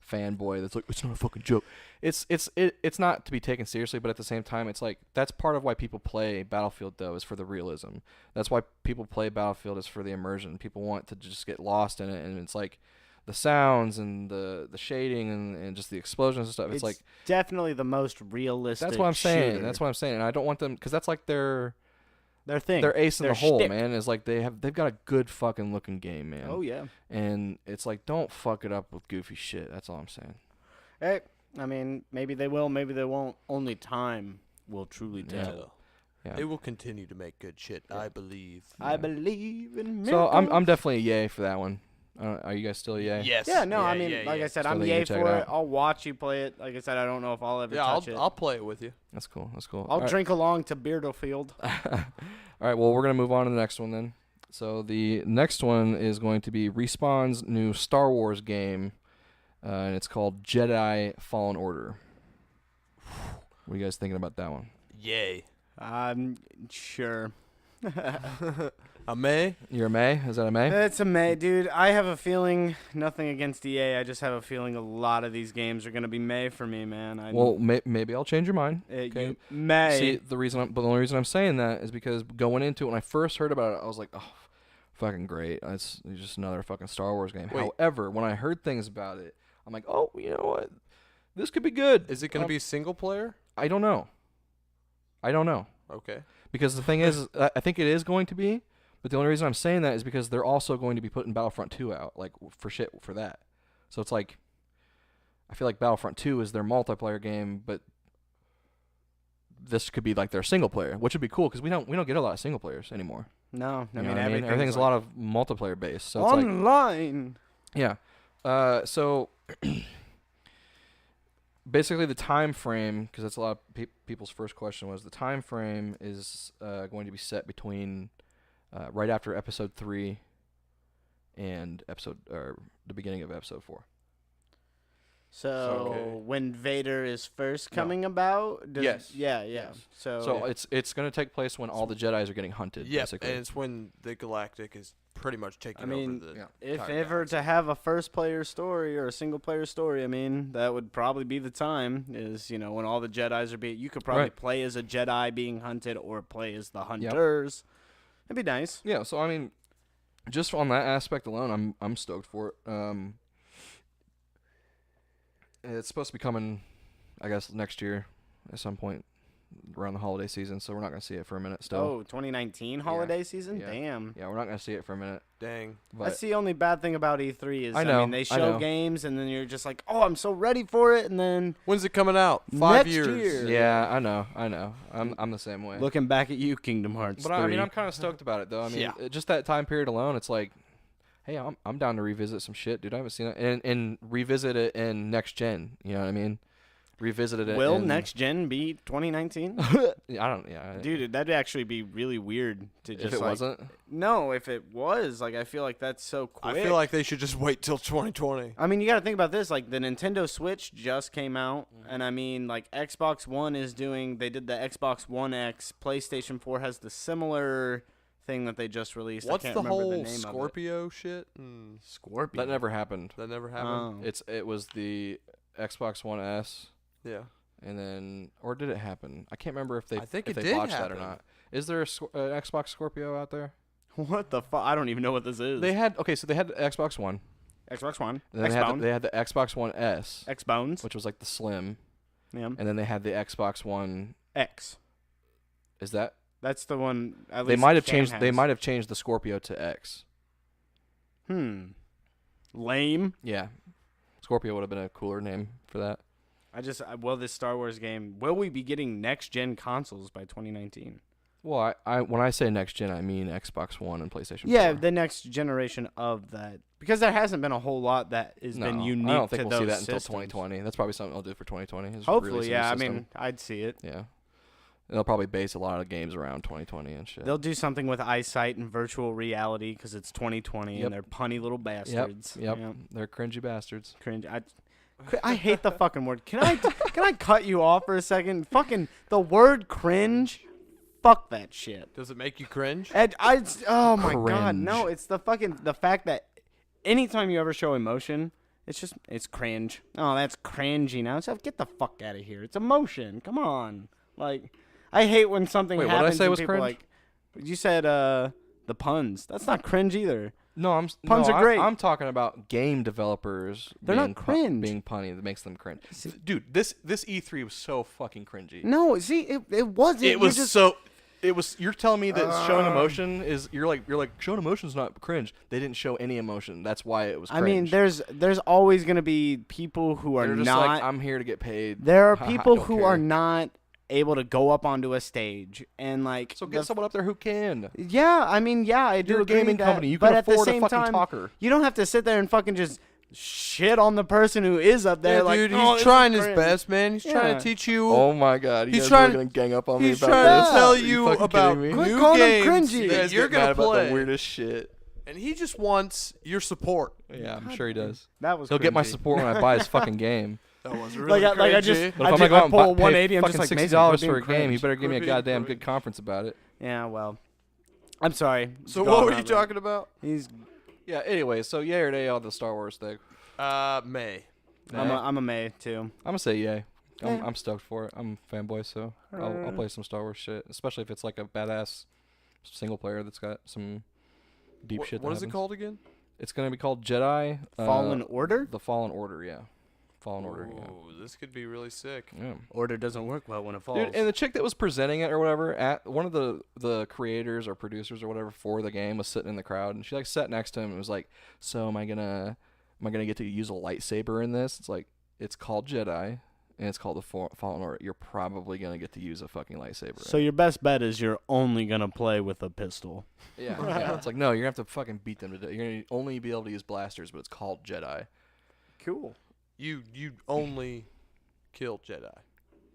Speaker 2: fanboy that's like, it's not a fucking joke. It's not to be taken seriously, but at the same time, it's like that's part of why people play Battlefield though, is for the realism. That's why people play Battlefield, is for the immersion. People want to just get lost in it, and it's like the sounds and the shading and just the explosions and stuff. It's like
Speaker 1: definitely the most realistic.
Speaker 2: That's what I'm saying.
Speaker 1: shooter.
Speaker 2: That's what I'm saying. And I don't want them, because that's like their
Speaker 1: thing.
Speaker 2: Their ace in the hole,
Speaker 1: shtick.
Speaker 2: man. Is like they've got a good fucking looking game, man.
Speaker 1: Oh yeah.
Speaker 2: And it's like, don't fuck it up with goofy shit. That's all I'm saying.
Speaker 1: Hey, I mean, maybe they will, maybe they won't. Only time will truly tell.
Speaker 2: Yeah.
Speaker 3: They will continue to make good shit, I believe.
Speaker 1: I believe in
Speaker 2: So
Speaker 1: miracles.
Speaker 2: I'm definitely a yay for that one. Are you guys still a yay?
Speaker 3: Yes.
Speaker 1: Yeah, no,
Speaker 3: Yeah,
Speaker 1: I mean,
Speaker 3: yeah,
Speaker 1: like
Speaker 3: yeah.
Speaker 1: I said,
Speaker 2: Still
Speaker 1: I'm
Speaker 2: think you
Speaker 1: yay
Speaker 2: check it
Speaker 1: for it.
Speaker 2: out.
Speaker 1: I'll watch you play it. Like I said, I don't know if I'll ever touch it.
Speaker 3: I'll play it with you.
Speaker 2: That's cool. That's cool.
Speaker 1: I'll
Speaker 2: All right.
Speaker 1: drink along to Beardofield.
Speaker 2: All right, well, we're going to move on to the next one then. So the next one is going to be Respawn's new Star Wars game, and it's called Jedi Fallen Order. What are you guys thinking about that one?
Speaker 3: Yay.
Speaker 1: I'm sure.
Speaker 3: A May?
Speaker 2: You're a May? Is that a May?
Speaker 1: It's a May, dude. I have a feeling, nothing against EA, I just have a feeling a lot of these games are going to be May for me, man.
Speaker 2: Well, maybe I'll change your mind. Okay.
Speaker 1: You may.
Speaker 2: See, the only reason I'm saying that is because going into it, when I first heard about it, I was like, oh, fucking great. It's just another fucking Star Wars game.
Speaker 3: Wait.
Speaker 2: However, when I heard things about it, I'm like, oh, you know what? This could be good.
Speaker 3: Is it going to be single player?
Speaker 2: I don't know.
Speaker 3: Okay.
Speaker 2: Because the thing is, I think it is going to be, but the only reason I'm saying that is because they're also going to be putting Battlefront 2 out, like, for that. So it's like, I feel like Battlefront 2 is their multiplayer game, but this could be like their single player, which would be cool because we don't get a lot of single players anymore.
Speaker 1: No,
Speaker 2: You know what I mean, everything's a lot of multiplayer based. So it's like,
Speaker 1: online.
Speaker 2: yeah. So basically, the time frame, because that's a lot of people's first question was, the time frame is going to be set between right after Episode 3 and the beginning of Episode 4.
Speaker 1: So
Speaker 3: Okay.
Speaker 1: when Vader is first coming about?
Speaker 2: Yes.
Speaker 1: Yeah.
Speaker 2: Yes.
Speaker 1: So
Speaker 2: it's going to take place when all the Jedis are getting hunted.
Speaker 3: Yep,
Speaker 2: basically.
Speaker 3: and it's when the Galactic is pretty much taking
Speaker 1: I mean,
Speaker 3: over the
Speaker 1: if
Speaker 3: entire
Speaker 1: ever
Speaker 3: galaxy.
Speaker 1: to have a first-player story or a single-player story, I mean, that would probably be the time. Is when all the Jedi's are being. You could probably
Speaker 2: Right.
Speaker 1: play as a Jedi being hunted, or play as the hunters. It'd be nice.
Speaker 2: Yeah, so I mean, just on that aspect alone, I'm stoked for it. It's supposed to be coming, I guess, next year at some point around the holiday season, so we're not going to see it for a minute still.
Speaker 1: Oh, 2019 holiday season?
Speaker 2: Yeah.
Speaker 1: Damn.
Speaker 2: Yeah, we're not going to see it for a minute.
Speaker 3: Dang.
Speaker 2: But
Speaker 1: That's the only bad thing about E3 is,
Speaker 2: I know,
Speaker 1: mean, they
Speaker 2: I
Speaker 1: show
Speaker 2: know.
Speaker 1: games, and then you're just like, oh, I'm so ready for it, and then
Speaker 3: When's it coming out? 5
Speaker 1: Next
Speaker 3: years.
Speaker 1: year.
Speaker 2: yeah, I know. I'm the same way.
Speaker 1: looking back at you, Kingdom Hearts
Speaker 2: But
Speaker 1: 3.
Speaker 2: I mean, I'm kind of stoked about it though. I mean,
Speaker 3: Yeah.
Speaker 2: just that time period alone, it's like, hey, I'm down to revisit some shit, dude. I haven't seen it, and revisit it in next gen. You know what I mean? Revisited it.
Speaker 1: Will
Speaker 2: in,
Speaker 1: next gen be 2019?
Speaker 2: I don't. Yeah,
Speaker 1: Dude, that'd actually be really weird to just
Speaker 2: if it
Speaker 1: like,
Speaker 2: wasn't,
Speaker 1: No, if it was, like, I feel like that's so quick.
Speaker 3: I feel like they should just wait till 2020.
Speaker 1: I mean, you got to think about this. Like, the Nintendo Switch just came out, and I mean, like, Xbox One is doing. They did the Xbox One X. PlayStation 4 has the similar thing that they just released.
Speaker 3: What's
Speaker 1: I can't
Speaker 3: the
Speaker 1: remember
Speaker 3: whole
Speaker 1: the name
Speaker 3: Scorpio shit?
Speaker 1: of it. Scorpio.
Speaker 2: that never happened.
Speaker 3: That never happened.
Speaker 1: Oh.
Speaker 2: It was the Xbox One S,
Speaker 3: Yeah.
Speaker 2: and then, or did it happen? I can't remember if they
Speaker 3: I think
Speaker 2: if
Speaker 3: it
Speaker 2: they
Speaker 3: did
Speaker 2: botched that or
Speaker 3: happen.
Speaker 2: not. Is there an Xbox Scorpio out there?
Speaker 1: What the fuck? I don't even know what this is.
Speaker 2: They had so they had the Xbox One.
Speaker 1: Xbox One.
Speaker 2: And then
Speaker 1: X-Bone.
Speaker 2: they had the Xbox One S,
Speaker 1: X-Bones.
Speaker 2: which was like the slim,
Speaker 1: Yeah.
Speaker 2: and then they had the Xbox One.
Speaker 1: X.
Speaker 2: Is that
Speaker 1: That's the one. At
Speaker 2: they
Speaker 1: least
Speaker 2: might have
Speaker 1: Cam
Speaker 2: changed? They
Speaker 1: has.
Speaker 2: might have changed the Scorpio to X.
Speaker 1: Lame.
Speaker 2: Yeah, Scorpio would have been a cooler name for that.
Speaker 1: Will this Star Wars game, will we be getting next-gen consoles by 2019?
Speaker 2: Well, I when I say next gen, I mean Xbox One and PlayStation.
Speaker 1: Yeah,
Speaker 2: 4.
Speaker 1: the next generation of that. Because there hasn't been a whole lot that has been unique
Speaker 2: I don't think
Speaker 1: to
Speaker 2: we'll see
Speaker 1: those
Speaker 2: that until
Speaker 1: systems.
Speaker 2: 2020. That's probably something they'll do for 2020. is
Speaker 1: Hopefully,
Speaker 2: release a new
Speaker 1: yeah. I
Speaker 2: system.
Speaker 1: mean, I'd see it.
Speaker 2: Yeah. They'll probably base a lot of games around 2020 and shit.
Speaker 1: They'll do something with eyesight and virtual reality because it's 2020
Speaker 2: Yep.
Speaker 1: and they're punny little bastards.
Speaker 2: Yep. They're cringy bastards.
Speaker 1: Cringe. I hate the fucking word. Can I cut you off for a second? Fucking the word cringe. Fuck that shit.
Speaker 3: Does it make you cringe?
Speaker 1: Oh my god,
Speaker 2: Cringe.
Speaker 1: no! It's the fact that anytime you ever show emotion, it's cringe. Oh, that's cringy now. So get the fuck out of here. It's emotion. Come on. Like, I hate when something
Speaker 2: Wait,
Speaker 1: happens.
Speaker 2: what did I say
Speaker 1: and
Speaker 2: was
Speaker 1: people
Speaker 2: cringe?
Speaker 1: Like, you said the puns. That's not cringe either.
Speaker 2: No,
Speaker 1: Puns are great.
Speaker 2: I'm talking about game developers.
Speaker 1: They're not cringe.
Speaker 2: Being punny that makes them cringe. Dude, this E3 was so fucking cringy.
Speaker 1: No, see, it wasn't.
Speaker 2: It was so. It was. You're telling me that showing emotion is. You're like showing emotion's not cringe. They didn't show any emotion. That's why it was cringe.
Speaker 1: I mean, there's always gonna be people who are
Speaker 2: They're just
Speaker 1: not.
Speaker 2: like, I'm here to get paid.
Speaker 1: There are
Speaker 2: I
Speaker 1: people
Speaker 2: don't
Speaker 1: who
Speaker 2: care.
Speaker 1: are not able to go up onto a stage and like.
Speaker 2: So get someone up there who can.
Speaker 1: Yeah, I mean, yeah, I do
Speaker 2: You're a
Speaker 1: agree
Speaker 2: gaming
Speaker 1: that,
Speaker 2: company. You
Speaker 1: but
Speaker 2: can
Speaker 1: at the
Speaker 2: afford a
Speaker 1: same
Speaker 2: fucking
Speaker 1: time,
Speaker 2: talker.
Speaker 1: You don't have to sit there and fucking just shit on the person who is up there.
Speaker 3: Yeah,
Speaker 1: like,
Speaker 3: dude,
Speaker 1: "Oh,
Speaker 3: he's
Speaker 1: this
Speaker 3: trying
Speaker 1: is
Speaker 3: his
Speaker 1: cringe."
Speaker 3: best, man. He's trying
Speaker 1: Yeah.
Speaker 3: to teach you.
Speaker 2: Oh my god, you
Speaker 3: He's
Speaker 2: guys
Speaker 3: trying-
Speaker 2: are gonna gang up on me
Speaker 3: He's
Speaker 2: about
Speaker 3: trying
Speaker 2: this.
Speaker 3: to tell
Speaker 2: Are
Speaker 3: you
Speaker 2: fucking
Speaker 3: about
Speaker 2: kidding me?
Speaker 1: Quit
Speaker 3: new
Speaker 1: calling him
Speaker 3: games
Speaker 1: cringy.
Speaker 2: You
Speaker 3: that
Speaker 2: guys
Speaker 3: you're
Speaker 2: get mad
Speaker 3: gonna
Speaker 2: about
Speaker 3: play.
Speaker 2: the weirdest shit.
Speaker 3: And he just wants your support.
Speaker 2: Yeah, I'm sure he does.
Speaker 1: That was.
Speaker 2: He'll get my
Speaker 1: cringy.
Speaker 2: support when I buy his fucking game.
Speaker 3: That was really
Speaker 1: Like I just,
Speaker 3: cringy.
Speaker 2: But
Speaker 1: I
Speaker 2: if I'm
Speaker 1: just
Speaker 2: gonna go out and
Speaker 1: pull a
Speaker 2: pay
Speaker 1: 180. I'm
Speaker 2: fucking
Speaker 1: just like
Speaker 2: $60
Speaker 1: Mason,
Speaker 2: for a game, he
Speaker 1: cringe.
Speaker 2: better give me a
Speaker 3: Quit being
Speaker 2: goddamn
Speaker 3: cringe.
Speaker 2: good conference about it.
Speaker 1: Yeah, well, I'm sorry.
Speaker 3: So
Speaker 1: Go
Speaker 3: what
Speaker 1: on
Speaker 3: were you
Speaker 1: about that.
Speaker 3: talking about?
Speaker 1: He's.
Speaker 2: Yeah. Anyway, so yay or nay on the Star Wars thing?
Speaker 3: May.
Speaker 1: I'm a May too.
Speaker 2: I'm gonna say yay.
Speaker 1: Yeah.
Speaker 2: I'm stoked for it. I'm a fanboy, so I'll play some Star Wars shit, especially if it's like a badass single player that's got some deep shit.
Speaker 3: What
Speaker 2: that
Speaker 3: is it
Speaker 2: happens.
Speaker 3: called again?
Speaker 2: It's gonna be called Jedi
Speaker 1: Fallen Order.
Speaker 2: The Fallen Order, yeah. Fallen Order, yeah.
Speaker 3: Ooh, this could be really sick.
Speaker 2: Yeah.
Speaker 1: Order doesn't work well when it falls.
Speaker 2: Dude, and the chick that was presenting it or whatever, at one of the creators or producers or whatever for the game was sitting in the crowd, and she like sat next to him and was like, "So am I gonna get to use a lightsaber in this?" It's like, it's called Jedi and it's called the Fallen Order. You're probably gonna get to use a fucking lightsaber.
Speaker 1: So your best bet is you're only gonna play with a pistol.
Speaker 2: yeah, yeah. It's like, no, you're gonna have to fucking beat them to death. You're gonna only be able to use blasters, but it's called Jedi.
Speaker 1: Cool.
Speaker 3: You only kill Jedi.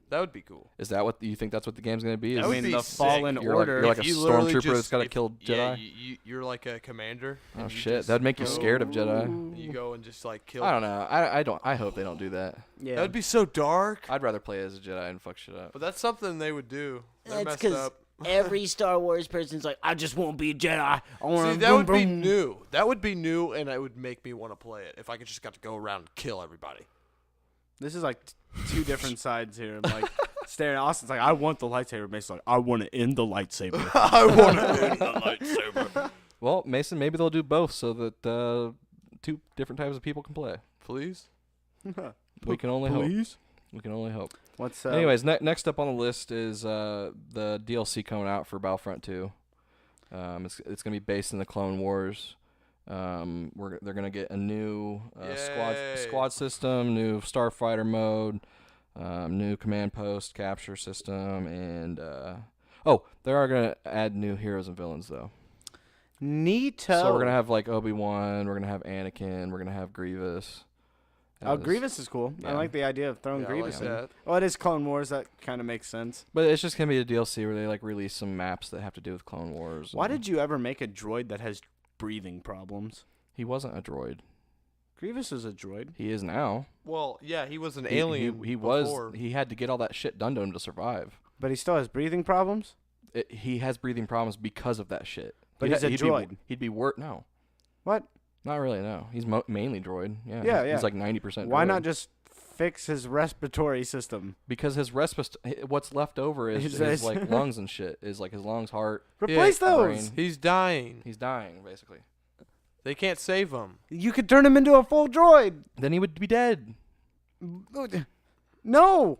Speaker 3: That would be cool.
Speaker 2: Is that what you think? That's what the game's gonna be?
Speaker 3: That
Speaker 2: Is
Speaker 3: would
Speaker 1: I
Speaker 3: be
Speaker 1: mean, the
Speaker 3: sick.
Speaker 1: Fallen
Speaker 2: you're
Speaker 1: Order.
Speaker 2: like a
Speaker 3: If you literally
Speaker 2: stormtrooper
Speaker 3: just-
Speaker 2: that's gotta
Speaker 3: if-
Speaker 2: kill
Speaker 3: Yeah,
Speaker 2: Jedi?
Speaker 3: you're like a commander.
Speaker 2: Oh
Speaker 3: and you
Speaker 2: shit,
Speaker 3: just
Speaker 2: that'd make you
Speaker 3: go-
Speaker 2: scared of Jedi.
Speaker 3: You go and just like kill.
Speaker 2: I don't know. I don't. I hope they don't do that.
Speaker 1: Yeah.
Speaker 3: That would be so dark.
Speaker 2: I'd rather play as a Jedi and fuck shit up.
Speaker 3: But that's something they would do. They're
Speaker 1: That's
Speaker 3: messed up.
Speaker 1: every Star Wars person's like, I just won't be a Jedi. I want
Speaker 3: See, that would be new. That would be new, and it would make me want to play it if I could just got to go around and kill everybody.
Speaker 1: This is like two different sides here. Like staring at Austin's like, I want the lightsaber. Mason's like, I want to end the lightsaber.
Speaker 3: I want to end the lightsaber.
Speaker 2: Well, Mason, maybe they'll do both so that two different types of people can play.
Speaker 3: Please.
Speaker 2: We can only hope. We can only hope.
Speaker 1: What's
Speaker 2: Anyways, next up on the list is the DLC coming out for Battlefront 2. It's gonna be based in the Clone Wars. They're gonna get a new
Speaker 3: Yay.
Speaker 2: squad system, new starfighter mode, new command post capture system, and they are gonna add new heroes and villains though.
Speaker 1: Neato.
Speaker 2: So we're gonna have like Obi-Wan, we're gonna have Anakin, we're gonna have Grievous.
Speaker 1: Oh, Grievous is cool. I
Speaker 2: yeah.
Speaker 1: like the idea of throwing
Speaker 3: Yeah, I
Speaker 1: Grievous
Speaker 3: like
Speaker 1: in.
Speaker 3: that.
Speaker 1: Well, it is Clone Wars. That kind of makes sense.
Speaker 2: But it's just gonna be a DLC where they like release some maps that have to do with Clone Wars.
Speaker 1: Why did you ever make a droid that has breathing problems?
Speaker 2: He wasn't a droid.
Speaker 1: Grievous is a droid.
Speaker 2: He is now.
Speaker 3: Well, yeah, he was an
Speaker 2: He-
Speaker 3: alien.
Speaker 2: He
Speaker 3: before.
Speaker 2: was. He had to get all that shit done to him to survive.
Speaker 1: But he still has breathing problems?
Speaker 2: He has breathing problems because of that shit.
Speaker 1: But he's a droid.
Speaker 2: He'd be no.
Speaker 1: What?
Speaker 2: Not really. No. He's mainly droid. Yeah.
Speaker 1: Yeah,
Speaker 2: He's
Speaker 1: yeah.
Speaker 2: like 90%.
Speaker 1: Why
Speaker 2: droid.
Speaker 1: not just fix his respiratory system?
Speaker 2: Because his what's left over is
Speaker 1: His-
Speaker 2: his like lungs and shit. Is like his lungs, heart.
Speaker 1: Replace those.
Speaker 2: brain.
Speaker 3: He's dying.
Speaker 2: He's dying basically.
Speaker 3: They can't save him.
Speaker 1: You could turn him into a full droid.
Speaker 2: Then he would be dead.
Speaker 1: No.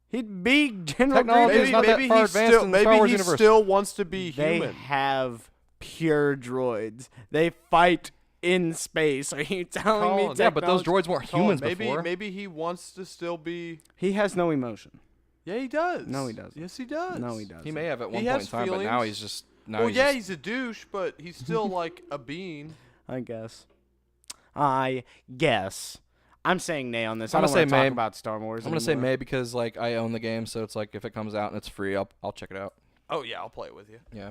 Speaker 1: He'd be General
Speaker 2: Technology
Speaker 1: Grievous.
Speaker 2: is not that far advanced in the Star Wars
Speaker 3: he
Speaker 2: universe.
Speaker 3: still wants to be
Speaker 1: They
Speaker 3: human.
Speaker 1: have pure droids. They fight in space. Are you telling me?
Speaker 3: Colin.
Speaker 2: Yeah, but those
Speaker 1: technology-
Speaker 2: droids weren't
Speaker 3: Colin,
Speaker 2: humans
Speaker 3: maybe
Speaker 2: before.
Speaker 3: maybe he wants to still be.
Speaker 1: He has no emotion.
Speaker 3: Yeah, he does.
Speaker 1: No, he doesn't.
Speaker 3: Yes, he does.
Speaker 1: No, he does.
Speaker 2: He may have at one
Speaker 3: He
Speaker 2: point in
Speaker 3: has
Speaker 2: time, but now
Speaker 3: feelings.
Speaker 2: he's just. Now
Speaker 3: Well,
Speaker 2: he's
Speaker 3: yeah,
Speaker 2: just,
Speaker 3: he's a douche, but he's still like a being.
Speaker 1: I guess. I'm saying nay on this.
Speaker 2: I'm
Speaker 1: I don't
Speaker 2: gonna
Speaker 1: want
Speaker 2: say
Speaker 1: to talk
Speaker 2: May.
Speaker 1: about Star Wars.
Speaker 2: I'm gonna say
Speaker 1: anymore.
Speaker 2: May because like I own the game, so it's like if it comes out and it's free, I'll check it out.
Speaker 3: Oh yeah, I'll play it with you.
Speaker 2: Yeah,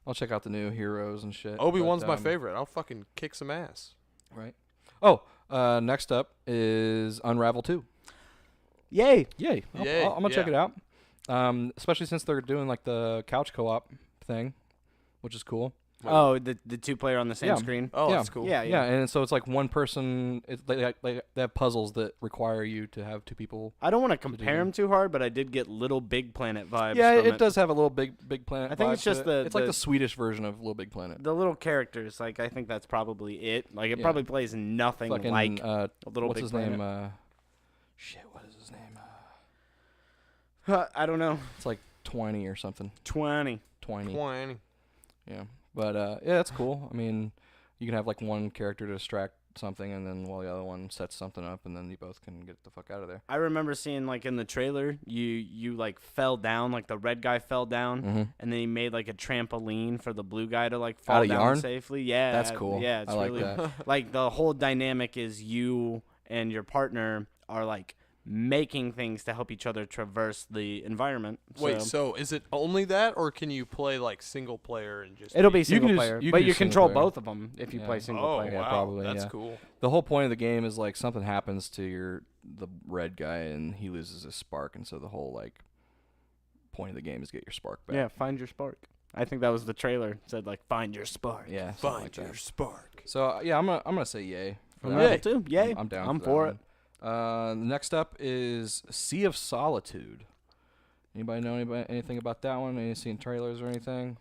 Speaker 2: I'll check out the new heroes and shit.
Speaker 3: Obi-Wan's
Speaker 2: but,
Speaker 3: my favorite. I'll fucking kick some ass.
Speaker 2: Right. Oh, next up is Unravel 2.
Speaker 1: Yay.
Speaker 2: Yay!
Speaker 3: Yay,
Speaker 2: I'm gonna check
Speaker 3: yeah.
Speaker 2: it out. Especially since they're doing like the couch co-op thing, which is cool.
Speaker 1: Oh, the 2-player on the same
Speaker 2: Yeah.
Speaker 1: screen.
Speaker 3: Oh,
Speaker 2: Yeah.
Speaker 3: that's cool.
Speaker 1: Yeah,
Speaker 2: Yeah, and so it's like one person. They have puzzles that require you to have 2 people.
Speaker 1: I don't want to compare them too hard, but I did get Little Big Planet vibes.
Speaker 2: Yeah,
Speaker 1: from
Speaker 2: it does have a little Big Planet.
Speaker 1: I think
Speaker 2: vibe
Speaker 1: it's just
Speaker 2: to it.
Speaker 1: the-
Speaker 2: It's like
Speaker 1: the-
Speaker 2: the Swedish version of Little Big Planet.
Speaker 1: The little characters, like I think that's probably it. Like it
Speaker 2: Yeah.
Speaker 1: probably plays nothing
Speaker 2: Fucking,
Speaker 1: like a Little
Speaker 2: what's
Speaker 1: Big
Speaker 2: his
Speaker 1: Planet.
Speaker 2: name? Shit, what is his name?
Speaker 1: I don't know.
Speaker 2: It's like 20 or something.
Speaker 1: 20.
Speaker 2: 20.
Speaker 3: 20.
Speaker 2: Yeah, but yeah, that's cool. I mean, you can have like one character to distract something, and then while the other one sets something up, and then you both can get the fuck out of there.
Speaker 1: I remember seeing like in the trailer, you like fell down, like the red guy fell down,
Speaker 2: Mm-hmm.
Speaker 1: and then he made like a trampoline for the blue guy to like fall
Speaker 2: Out of
Speaker 1: down
Speaker 2: yarn?
Speaker 1: safely. Yeah,
Speaker 2: That's cool.
Speaker 1: Yeah, it's
Speaker 2: I like
Speaker 1: really
Speaker 2: that.
Speaker 1: like the whole dynamic is you and your partner are like making things to help each other traverse the environment.
Speaker 3: Wait, so is it only that, or can you play like single player and just?
Speaker 1: It'll be
Speaker 2: You can
Speaker 1: single
Speaker 2: do s-
Speaker 1: player,
Speaker 2: you
Speaker 1: but
Speaker 2: can
Speaker 1: you
Speaker 2: do single
Speaker 1: control
Speaker 2: player.
Speaker 1: both of them if you
Speaker 2: Yeah.
Speaker 1: play single
Speaker 3: Oh
Speaker 1: player.
Speaker 2: Yeah,
Speaker 3: wow,
Speaker 2: probably,
Speaker 3: that's
Speaker 2: yeah.
Speaker 3: cool.
Speaker 2: The whole point of the game is like something happens to the red guy, and he loses his spark, and so the whole like point of the game is get your spark back.
Speaker 1: Yeah, find your spark. I think that was the trailer. It said like find your spark.
Speaker 2: Yeah, something
Speaker 3: Find
Speaker 2: like
Speaker 3: your
Speaker 2: that.
Speaker 3: spark.
Speaker 2: So yeah, I'm gonna say yay. For
Speaker 1: I'm
Speaker 2: that.
Speaker 1: able to. Yay.
Speaker 2: I'm down.
Speaker 1: I'm
Speaker 2: for,
Speaker 1: for
Speaker 2: that
Speaker 1: it.
Speaker 2: one. Next up is Sea of Solitude. Anybody know anything about that one? Any seen trailers or anything?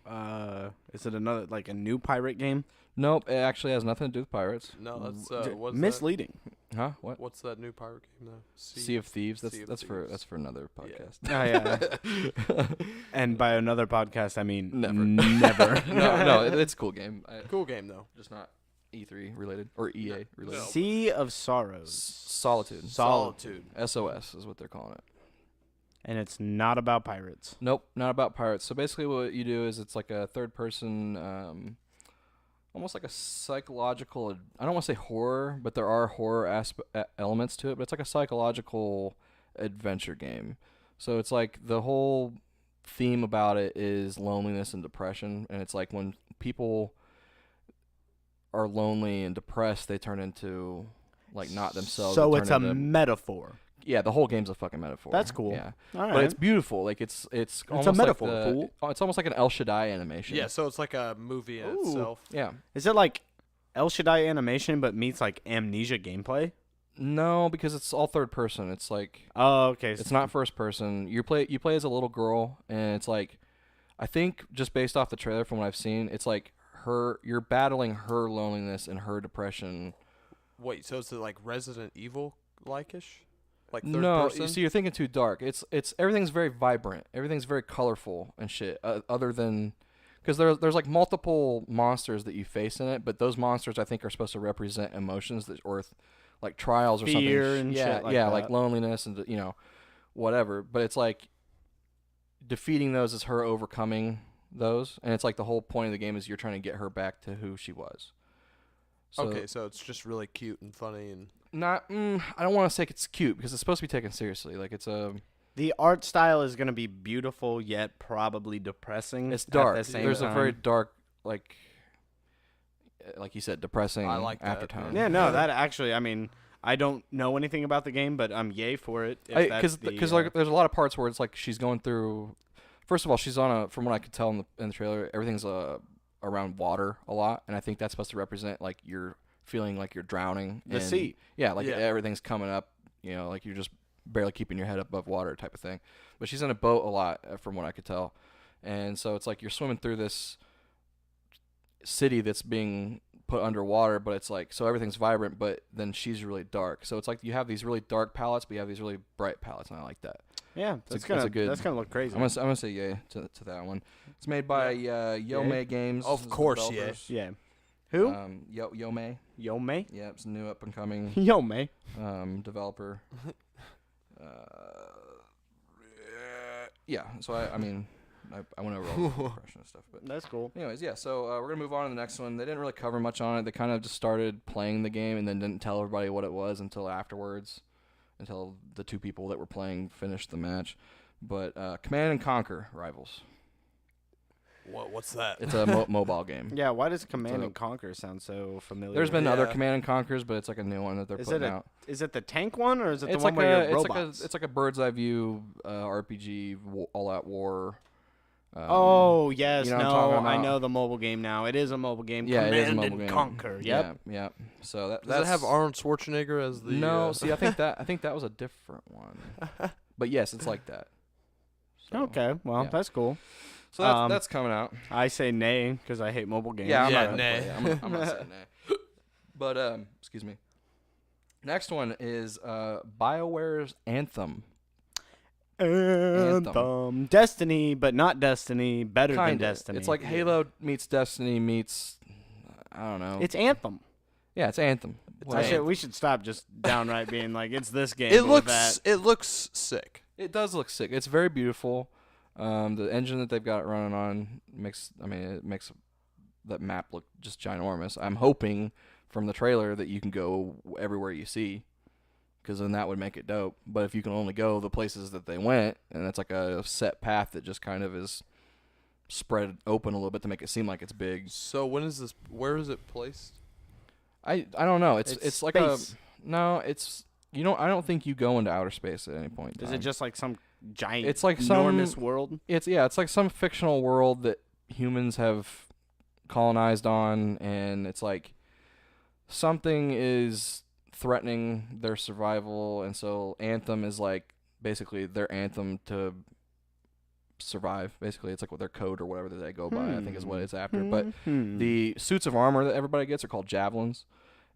Speaker 1: Is it another like a new pirate game?
Speaker 2: Nope. It actually has nothing to do with pirates.
Speaker 3: No, that's
Speaker 1: D-
Speaker 3: what's
Speaker 1: misleading.
Speaker 2: Huh? What?
Speaker 3: What's that new pirate game though?
Speaker 2: Sea of Thieves.
Speaker 3: Sea of
Speaker 2: That's
Speaker 3: Thieves.
Speaker 2: for another podcast.
Speaker 1: Oh yeah. And by another podcast, I mean
Speaker 2: Never.
Speaker 1: never.
Speaker 2: no, it's a cool game.
Speaker 3: Cool game though.
Speaker 2: Just not E3 related or EA related.
Speaker 3: No.
Speaker 1: Sea of Sorrows.
Speaker 2: Solitude.
Speaker 3: Solitude.
Speaker 2: SOS is what they're calling it.
Speaker 1: And it's not about pirates.
Speaker 2: Nope, not about pirates. So basically, what you do is it's like a third-person, almost like a psychological. I don't want to say horror, but there are horror elements to it. But it's like a psychological adventure game. So it's like the whole theme about it is loneliness and depression, and it's like when people are lonely and depressed, they turn into like not themselves.
Speaker 1: So
Speaker 2: they
Speaker 1: it's
Speaker 2: turn
Speaker 1: a
Speaker 2: into-
Speaker 1: metaphor.
Speaker 2: yeah, the whole game's a fucking metaphor.
Speaker 1: That's cool.
Speaker 2: Yeah.
Speaker 1: All right.
Speaker 2: But it's beautiful. Like it's almost
Speaker 1: a metaphor,
Speaker 2: Like
Speaker 1: fool.
Speaker 2: it's almost like an El Shaddai animation.
Speaker 3: Yeah, so it's like a movie in
Speaker 1: Ooh.
Speaker 3: itself.
Speaker 2: Yeah.
Speaker 1: Is it like El Shaddai animation but meets like Amnesia gameplay?
Speaker 2: No, because it's all third person. It's like
Speaker 1: Oh, okay.
Speaker 2: it's not first person. You play as a little girl, and it's like I think just based off the trailer from what I've seen, it's like you're battling her loneliness and her depression.
Speaker 3: Wait, so is it like Resident Evil like-ish? Like third
Speaker 2: No,
Speaker 3: person?
Speaker 2: you see, you're thinking too dark. It's everything's very vibrant. Everything's very colorful and shit. Other than because there's like multiple monsters that you face in it, but those monsters I think are supposed to represent emotions or like trials or something.
Speaker 1: Fear and
Speaker 2: yeah,
Speaker 1: shit like
Speaker 2: yeah,
Speaker 1: that.
Speaker 2: like loneliness and whatever. But it's like defeating those is her overcoming those, and it's like the whole point of the game is you're trying to get her back to who she was. So
Speaker 3: Okay, so it's just really cute and funny and
Speaker 2: not. I don't want to say it's cute because it's supposed to be taken seriously. Like it's a.
Speaker 1: The art style is going to be beautiful yet probably depressing.
Speaker 2: It's
Speaker 1: at
Speaker 2: dark.
Speaker 1: the same
Speaker 2: There's a very
Speaker 1: time.
Speaker 2: dark, like you said, depressing
Speaker 3: I like that,
Speaker 2: aftertone.
Speaker 1: Yeah, no, that actually, I mean, I don't know anything about the game, but I'm yay for it.
Speaker 2: Because like there's a lot of parts where it's like she's going through. First of all, she's on from what I could tell in the trailer, everything's around water a lot, and I think that's supposed to represent like you're feeling like you're drowning.
Speaker 1: The
Speaker 2: and,
Speaker 1: sea.
Speaker 2: Yeah, like
Speaker 3: Yeah.
Speaker 2: everything's coming up. Like you're just barely keeping your head above water type of thing. But she's in a boat a lot, from what I could tell, and so it's like you're swimming through this city that's being put underwater, but it's like so everything's vibrant, but then she's really dark. So it's like you have these really dark palettes, but you have these really bright palettes, and I like that.
Speaker 1: yeah,
Speaker 2: it's
Speaker 1: that's
Speaker 2: a good-
Speaker 1: gonna look crazy.
Speaker 2: I'm gonna say yay to that one. It's made by Yomei Games.
Speaker 3: Of
Speaker 2: is the
Speaker 3: course,
Speaker 2: developers.
Speaker 1: yeah. Who?
Speaker 2: Yomei.
Speaker 1: Yomei?
Speaker 2: Yeah, it's a new up and coming
Speaker 1: Yomei.
Speaker 2: developer. Yeah. So I mean, I went over all the impression and stuff, but.
Speaker 1: That's cool.
Speaker 2: Anyways, yeah, so we're going to move on to the next one. They didn't really cover much on it. They kind of just started playing the game and then didn't tell everybody what it was until afterwards, until the two people that were playing finished the match. But Command and Conquer Rivals.
Speaker 3: what's that?
Speaker 2: It's a mobile game.
Speaker 1: Yeah, why does Command
Speaker 2: So-
Speaker 1: and Conquer sound so familiar?
Speaker 2: There's been other
Speaker 3: Yeah.
Speaker 2: Command and Conquers, but it's like a new one that they're
Speaker 1: Is
Speaker 2: putting
Speaker 1: it
Speaker 2: out.
Speaker 1: Is it the tank one or is it the
Speaker 2: It's
Speaker 1: one
Speaker 2: like
Speaker 1: where
Speaker 2: a
Speaker 1: you're
Speaker 2: it's
Speaker 1: robots?
Speaker 2: like a bird's eye view RPG all out war.
Speaker 1: Oh yes,
Speaker 2: you know what I'm talking
Speaker 1: I
Speaker 2: about?
Speaker 1: know the mobile game now. It is a mobile game.
Speaker 2: Yeah,
Speaker 1: Command
Speaker 2: it is a mobile
Speaker 1: and
Speaker 2: game.
Speaker 1: Conquer. Yep.
Speaker 2: Yeah. So
Speaker 3: Does
Speaker 2: that's
Speaker 3: it have Arnold Schwarzenegger as the?
Speaker 2: No, see, I think that was a different one. But yes, it's like that. So,
Speaker 1: Okay, well
Speaker 2: yeah.
Speaker 1: that's cool.
Speaker 2: So that's coming out.
Speaker 1: I say nay because I hate mobile games.
Speaker 2: Yeah, I'm
Speaker 3: Yeah,
Speaker 2: not gonna
Speaker 3: nah.
Speaker 2: play it. I'm not saying nay. But excuse me. Next one is BioWare's Anthem.
Speaker 1: Anthem. Destiny, but not Destiny. Better than
Speaker 2: Kinda.
Speaker 1: Destiny.
Speaker 2: It's like Halo meets Destiny meets I don't know.
Speaker 1: It's Anthem.
Speaker 2: Yeah, it's Anthem.
Speaker 1: We should stop just downright being like it's this game.
Speaker 3: It
Speaker 1: but with that.
Speaker 3: looks sick.
Speaker 2: It does look sick. It's very beautiful. The engine that they've got it running on makes that map look just ginormous. I'm hoping from the trailer that you can go everywhere you see, because then that would make it dope. But if you can only go the places that they went, and it's like a set path that just kind of is spread open a little bit to make it seem like it's big.
Speaker 3: So when is this? Where is it placed?
Speaker 2: I don't know. It's like
Speaker 1: space.
Speaker 2: I don't think you go into outer space at any point.
Speaker 1: Is it just like some giant,
Speaker 2: It's like
Speaker 1: enormous world?
Speaker 2: It's like some fictional world that humans have colonized on, and it's like something is threatening their survival, and so Anthem is like basically their anthem to survive. Basically, it's like what their code or whatever that they go by, I think is what it's after. But the suits of armor that everybody gets are called javelins,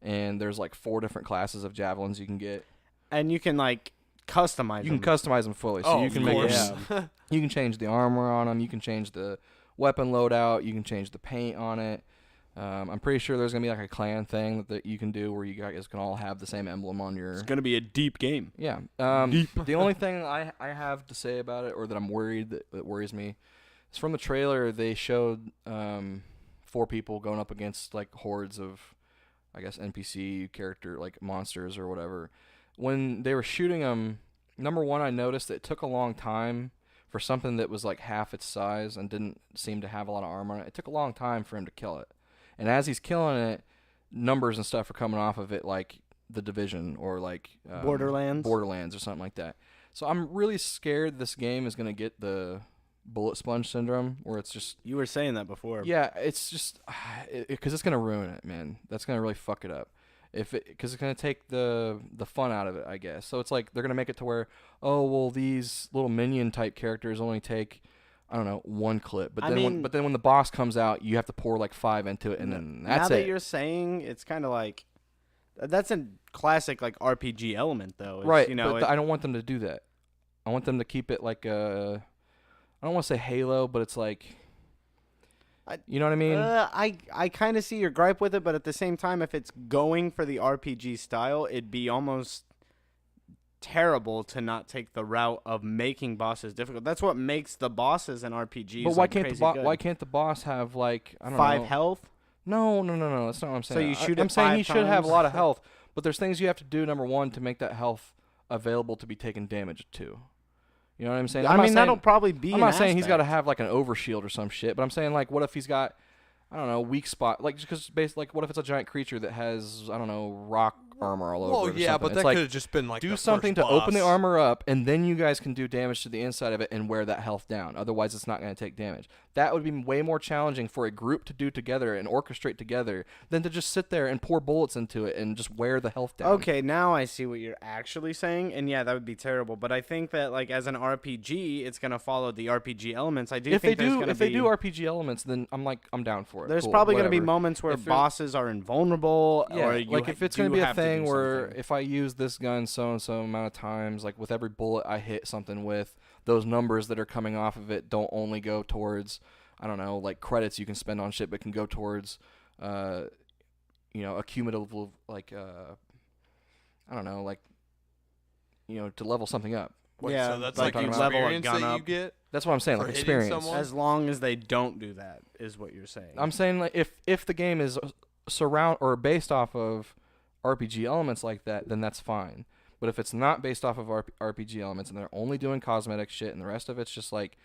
Speaker 2: and there's like 4 different classes of javelins you can get.
Speaker 1: And you can like customize
Speaker 2: You
Speaker 1: them.
Speaker 2: can customize them fully, so you can make
Speaker 1: course.
Speaker 2: them. You can change the armor on them. You can change the weapon loadout. You can change the paint on it. I'm pretty sure there's gonna be like a clan thing that you can do where you guys can all have the same emblem on your.
Speaker 1: It's gonna be a deep game.
Speaker 2: Yeah. The only thing I have to say about it, or that I'm worried that worries me, is from the trailer they showed 4 people going up against like hordes of, I guess, NPC character like monsters or whatever. When they were shooting them, number one, I noticed that it took a long time for something that was like half its size and didn't seem to have a lot of armor on it. It took a long time for him to kill it. And as he's killing it, numbers and stuff are coming off of it like The Division or like Borderlands or something like that. So I'm really scared this game is going to get the bullet sponge syndrome where it's just...
Speaker 1: You were saying that before.
Speaker 2: Yeah, it's just... Because it's going to ruin it, man. That's going to really fuck it up. Because it's going to take the fun out of it, I guess. So it's like they're going to make it to where, oh, well, these little minion type characters only take... I don't know, 1 clip. But then when the boss comes out, you have to pour like 5 into it, and then that's it.
Speaker 1: Now that you're saying, it's kind of like that's a classic like RPG element, though.
Speaker 2: Right, but I don't want them to do that. I want them to keep it like I don't want to say Halo, but it's like, you know what I mean?
Speaker 1: I kind of see your gripe with it, but at the same time, if it's going for the RPG style, it'd be almost terrible to not take the route of making bosses difficult. That's what makes the bosses in RPGs.
Speaker 2: But why can't the boss have like, I don't know,
Speaker 1: 5 health?
Speaker 2: No. That's not what I'm saying.
Speaker 1: So you shoot
Speaker 2: I'm
Speaker 1: it
Speaker 2: saying
Speaker 1: 5
Speaker 2: he should have a
Speaker 1: times?
Speaker 2: lot of health, but there's things you have to do. Number one, to make that health available to be taken damage to. You know what I'm saying?
Speaker 1: I mean, that'll probably be.
Speaker 2: I'm not saying he's got to have like an overshield or some shit, but I'm saying like, what if he's got, I don't know, weak spot, like just because like, what if it's a giant creature that has, I don't know, rock armor all over it or
Speaker 3: yeah,
Speaker 2: something?
Speaker 3: but that could have just been like
Speaker 2: do
Speaker 3: the
Speaker 2: something
Speaker 3: first
Speaker 2: to open the
Speaker 3: boss.
Speaker 2: armor up, and then you guys can do damage to the inside of it and wear that health down. Otherwise, it's not going to take damage. That would be way more challenging for a group to do together and orchestrate together than to just sit there and pour bullets into it and just wear the health down.
Speaker 1: Okay, now I see what you're actually saying, and yeah, that would be terrible. But I think that like as an RPG, it's gonna follow the RPG elements. I do
Speaker 2: If
Speaker 1: think
Speaker 2: they do RPG elements, then I'm down for it.
Speaker 1: There's
Speaker 2: Cool,
Speaker 1: probably gonna be
Speaker 2: whatever.
Speaker 1: moments where
Speaker 2: If there's-
Speaker 1: bosses are invulnerable,
Speaker 2: Yeah,
Speaker 1: or you
Speaker 2: like if it's gonna be a thing
Speaker 1: do
Speaker 2: where
Speaker 1: something.
Speaker 2: if I use this gun so and so amount of times, like with every bullet I hit something with, those numbers that are coming off of it don't only go towards, I don't know, like credits you can spend on shit, but can go towards, a cumulative, like, I don't know, like, to level something up.
Speaker 3: Wait,
Speaker 1: Yeah,
Speaker 3: so that's
Speaker 1: like
Speaker 3: like
Speaker 1: you
Speaker 3: the
Speaker 1: level a
Speaker 3: experience
Speaker 1: gun
Speaker 3: that you
Speaker 1: up.
Speaker 3: get.
Speaker 2: That's what I'm saying,
Speaker 3: For
Speaker 2: like
Speaker 3: hitting
Speaker 2: experience.
Speaker 3: someone?
Speaker 1: As long as they don't do that, is what you're saying.
Speaker 2: I'm saying like if the game is surround or based off of RPG elements like that, then that's fine. But if it's not based off of RPG elements and they're only doing cosmetic shit and the rest of it's just like,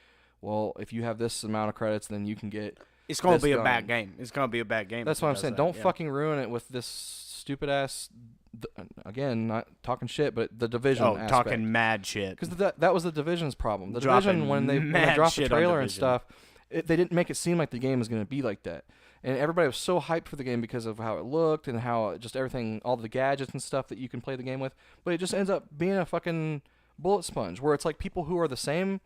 Speaker 2: well, if you have this amount of credits, then you can get.
Speaker 1: It's gonna
Speaker 2: this
Speaker 1: be a
Speaker 2: gun.
Speaker 1: bad game. It's gonna be a bad game.
Speaker 2: That's
Speaker 1: if
Speaker 2: what
Speaker 1: it
Speaker 2: I'm
Speaker 1: does
Speaker 2: saying.
Speaker 1: that,
Speaker 2: Don't
Speaker 1: yeah.
Speaker 2: fucking ruin it with this stupid ass. Again, not talking shit, but the Division.
Speaker 1: Oh,
Speaker 2: aspect.
Speaker 1: talking mad shit.
Speaker 2: Because that was the Division's problem. The
Speaker 1: Dropping
Speaker 2: Division, when they
Speaker 1: mad
Speaker 2: dropped the
Speaker 1: shit on
Speaker 2: trailer and
Speaker 1: Division.
Speaker 2: stuff, they didn't make it seem like the game was going to be like that. And everybody was so hyped for the game because of how it looked and how just everything, all the gadgets and stuff that you can play the game with. But it just ends up being a fucking bullet sponge where it's like people who are the same.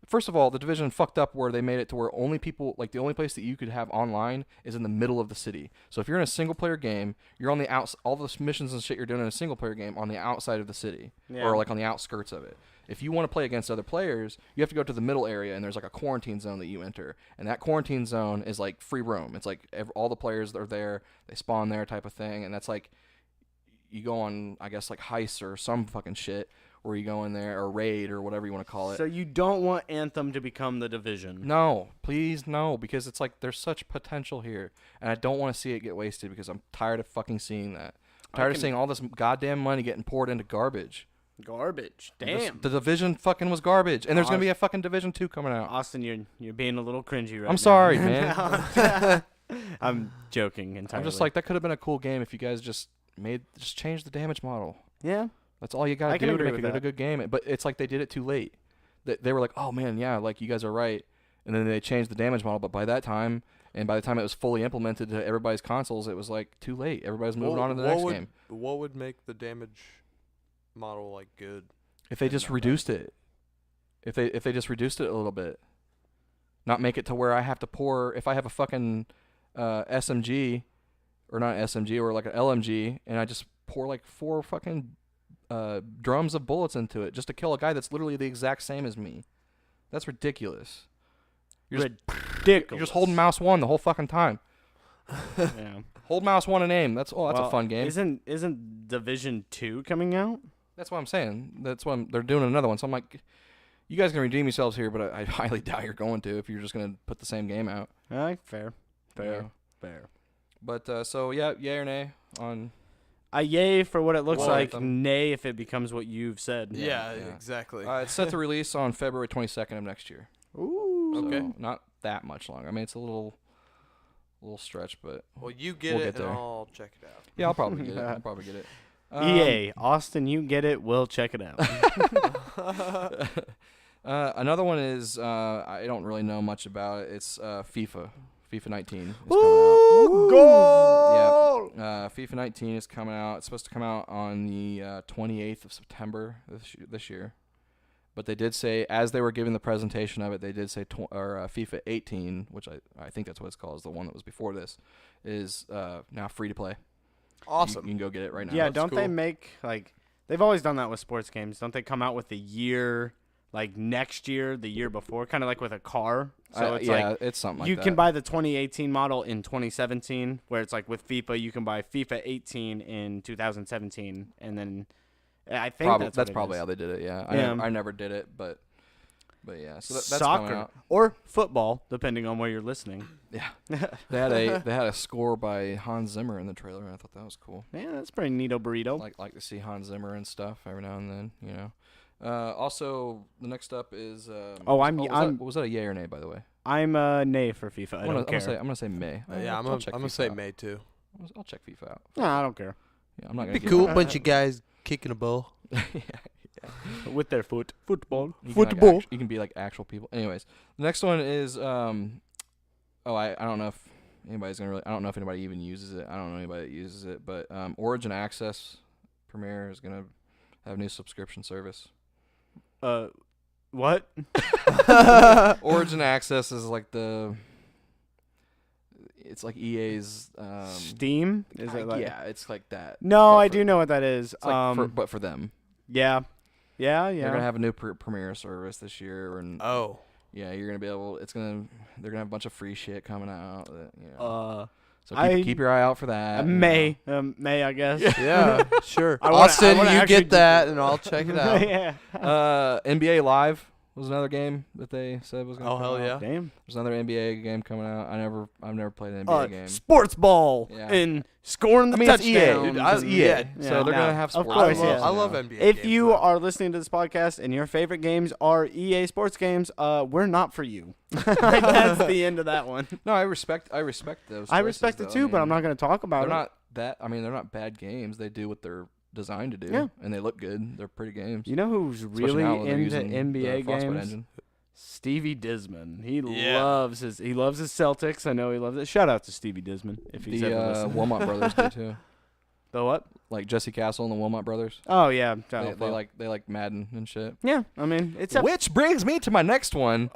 Speaker 2: First of all, the Division fucked up where they made it to where only people, like the only place that you could have online is in the middle of the city. So if you're in a single player game, you're on the outs. All the missions and shit you're doing in a single player game on the outside of the city or like on the outskirts of it. If you want to play against other players, you have to go to the middle area, and there's like a quarantine zone that you enter. And that quarantine zone is like free roam. It's like all the players that are there, they spawn there type of thing. And that's like, you go on, I guess, like heists or some fucking shit where you go in there, or raid or whatever you want to call it.
Speaker 1: So you don't want Anthem to become the Division?
Speaker 2: No, please no, because it's like there's such potential here. And I don't want to see it get wasted because I'm tired of fucking seeing that. I'm tired of seeing all this goddamn money getting poured into garbage.
Speaker 1: Garbage. Damn.
Speaker 2: The Division fucking was garbage, and there's gonna be a fucking Division 2 coming out.
Speaker 1: Austin, you're being a little cringy right now.
Speaker 2: I'm sorry, man.
Speaker 1: I'm joking entirely.
Speaker 2: I'm just like, that could have been a cool game if you guys just change the damage model.
Speaker 1: Yeah.
Speaker 2: That's all you gotta do to make it a good game. But it's like they did it too late. They were like, oh man, yeah, like you guys are right, and then they changed the damage model. But by that time, and by the time it was fully implemented to everybody's consoles, it was like too late. Everybody's moving on to the next game.
Speaker 3: What would make the damage model like good?
Speaker 2: If they just reduced it. If they just reduced it a little bit. Not make it to where I have to pour, if I have a fucking SMG, or not SMG, or like an LMG, and I just pour like 4 fucking drums of bullets into it just to kill a guy that's literally the exact same as me. That's ridiculous. You're just holding mouse 1 the whole fucking time.
Speaker 1: Yeah.
Speaker 2: Hold mouse 1 and aim. That's a fun game.
Speaker 1: Isn't Division 2 coming out?
Speaker 2: That's what I'm saying. They're doing another one. So I'm like, you guys can redeem yourselves here, but I highly doubt you're going to if you're just going to put the same game out.
Speaker 1: Fair.
Speaker 2: But so yeah, yay or nay on
Speaker 1: A yay for what it looks like,
Speaker 2: Anthem.
Speaker 1: nay if it becomes what you've said.
Speaker 3: Yeah, exactly.
Speaker 2: It's set to release on February 22nd of next year.
Speaker 1: Ooh.
Speaker 2: So
Speaker 3: Okay.
Speaker 2: not that much longer. I mean, it's a little stretch, but
Speaker 3: Well, you get
Speaker 2: We'll
Speaker 3: it,
Speaker 2: get there.
Speaker 3: and I'll check it out.
Speaker 2: yeah, I'll probably get it.
Speaker 1: EA, Austin, you get it. We'll check it out.
Speaker 2: Another one is I don't really know much about it. It's FIFA 19 is coming out.
Speaker 1: Ooh, goal!
Speaker 2: Yeah, FIFA 19 is coming out. It's supposed to come out on the 28th of September this year. But they did say, as they were giving the presentation of it, they did say FIFA 18, which I think that's what it's called, is the one that was before this, is now free to play.
Speaker 3: Awesome.
Speaker 2: You can go get it right now.
Speaker 1: Yeah,
Speaker 3: That's
Speaker 1: don't they
Speaker 3: cool.
Speaker 1: make, like, they've always done that with sports games. Don't they come out with the year, like, next year, the year before, kind of like with a car? So it's like,
Speaker 2: it's something like
Speaker 1: you
Speaker 2: that.
Speaker 1: can buy the 2018 model in 2017, where it's like with FIFA, you can buy FIFA 18 in 2017, and then I think
Speaker 2: that's probably how they did it. Yeah, I never did it, but yeah. So that's coming
Speaker 1: soccer
Speaker 2: out.
Speaker 1: or football, depending on where you're listening.
Speaker 2: Yeah, they had a score by Hans Zimmer in the trailer, and I thought that was cool.
Speaker 1: Yeah, that's pretty neato burrito.
Speaker 2: Like to see Hans Zimmer and stuff every now and then, you know. Also, the next up is. Was that a yay or nay, by the way?
Speaker 1: I'm nay for FIFA. I don't care.
Speaker 2: I'm gonna say May.
Speaker 3: Yeah, I'm gonna say May too.
Speaker 2: I'll check FIFA out.
Speaker 1: No, I don't care.
Speaker 2: Yeah, I'm not gonna.
Speaker 3: Be
Speaker 2: get
Speaker 3: cool,
Speaker 2: it.
Speaker 3: bunch of guys kicking a ball.
Speaker 1: With their football.
Speaker 2: You can be like actual people. Anyways, the next one is I don't know if anybody's gonna really. I don't know if anybody even uses it. I don't know anybody that uses it, but Origin Access Premier is gonna have a new subscription service.
Speaker 1: What?
Speaker 2: Origin Access is like it's like EA's
Speaker 1: Steam? Is it like?
Speaker 2: Yeah, it's like that.
Speaker 1: No, I do know what that is.
Speaker 2: It's like but for them.
Speaker 1: Yeah.
Speaker 2: They're gonna have a new Premiere service this year, and yeah, you're gonna be able. They're gonna have a bunch of free shit coming out. So keep your eye out for that.
Speaker 1: May, I guess.
Speaker 3: Yeah, sure.
Speaker 1: Austin,
Speaker 3: you get that, and I'll check it out.
Speaker 1: Yeah.
Speaker 2: NBA Live was another game that they said was gonna.
Speaker 3: Oh hell yeah!
Speaker 1: Damn.
Speaker 2: There's another NBA game coming out. I've never played an NBA game.
Speaker 1: Sports ball
Speaker 2: Yeah.
Speaker 1: and scoring the
Speaker 2: It's EA.
Speaker 1: touchdown.
Speaker 2: Dude, it's EA.
Speaker 1: Yeah,
Speaker 2: So they're gonna have
Speaker 1: of
Speaker 2: sports.
Speaker 1: course,
Speaker 2: games,
Speaker 1: yeah.
Speaker 3: I love NBA.
Speaker 1: If
Speaker 3: games,
Speaker 1: you
Speaker 3: though.
Speaker 1: are listening to this podcast and your favorite games are EA sports games, we're not for you. That's the end of that one.
Speaker 2: No, I respect those.
Speaker 1: I respect it
Speaker 2: choices,
Speaker 1: too,
Speaker 2: though.
Speaker 1: but I'm not going to talk about
Speaker 2: They're
Speaker 1: it.
Speaker 2: not. that. I mean, they're not bad games. They do what they're designed to do,
Speaker 1: Yeah.
Speaker 2: and they look good. They're pretty games.
Speaker 1: You know who's
Speaker 2: Especially
Speaker 1: really
Speaker 2: now that they're
Speaker 1: into
Speaker 2: using the
Speaker 1: NBA
Speaker 2: Frostbite
Speaker 1: games?
Speaker 2: engine.
Speaker 1: Stevie Disman. He
Speaker 3: Yeah.
Speaker 1: loves his Celtics. I know he loves it. Shout out to Stevie Disman if he's
Speaker 2: The
Speaker 1: ever listening.
Speaker 2: Wilmot brothers do too.
Speaker 1: The what?
Speaker 2: Like Jesse Castle and the Wilmot brothers.
Speaker 1: Oh yeah,
Speaker 2: They like Madden and shit.
Speaker 1: Yeah, I mean it's a
Speaker 2: Which brings me to my next one.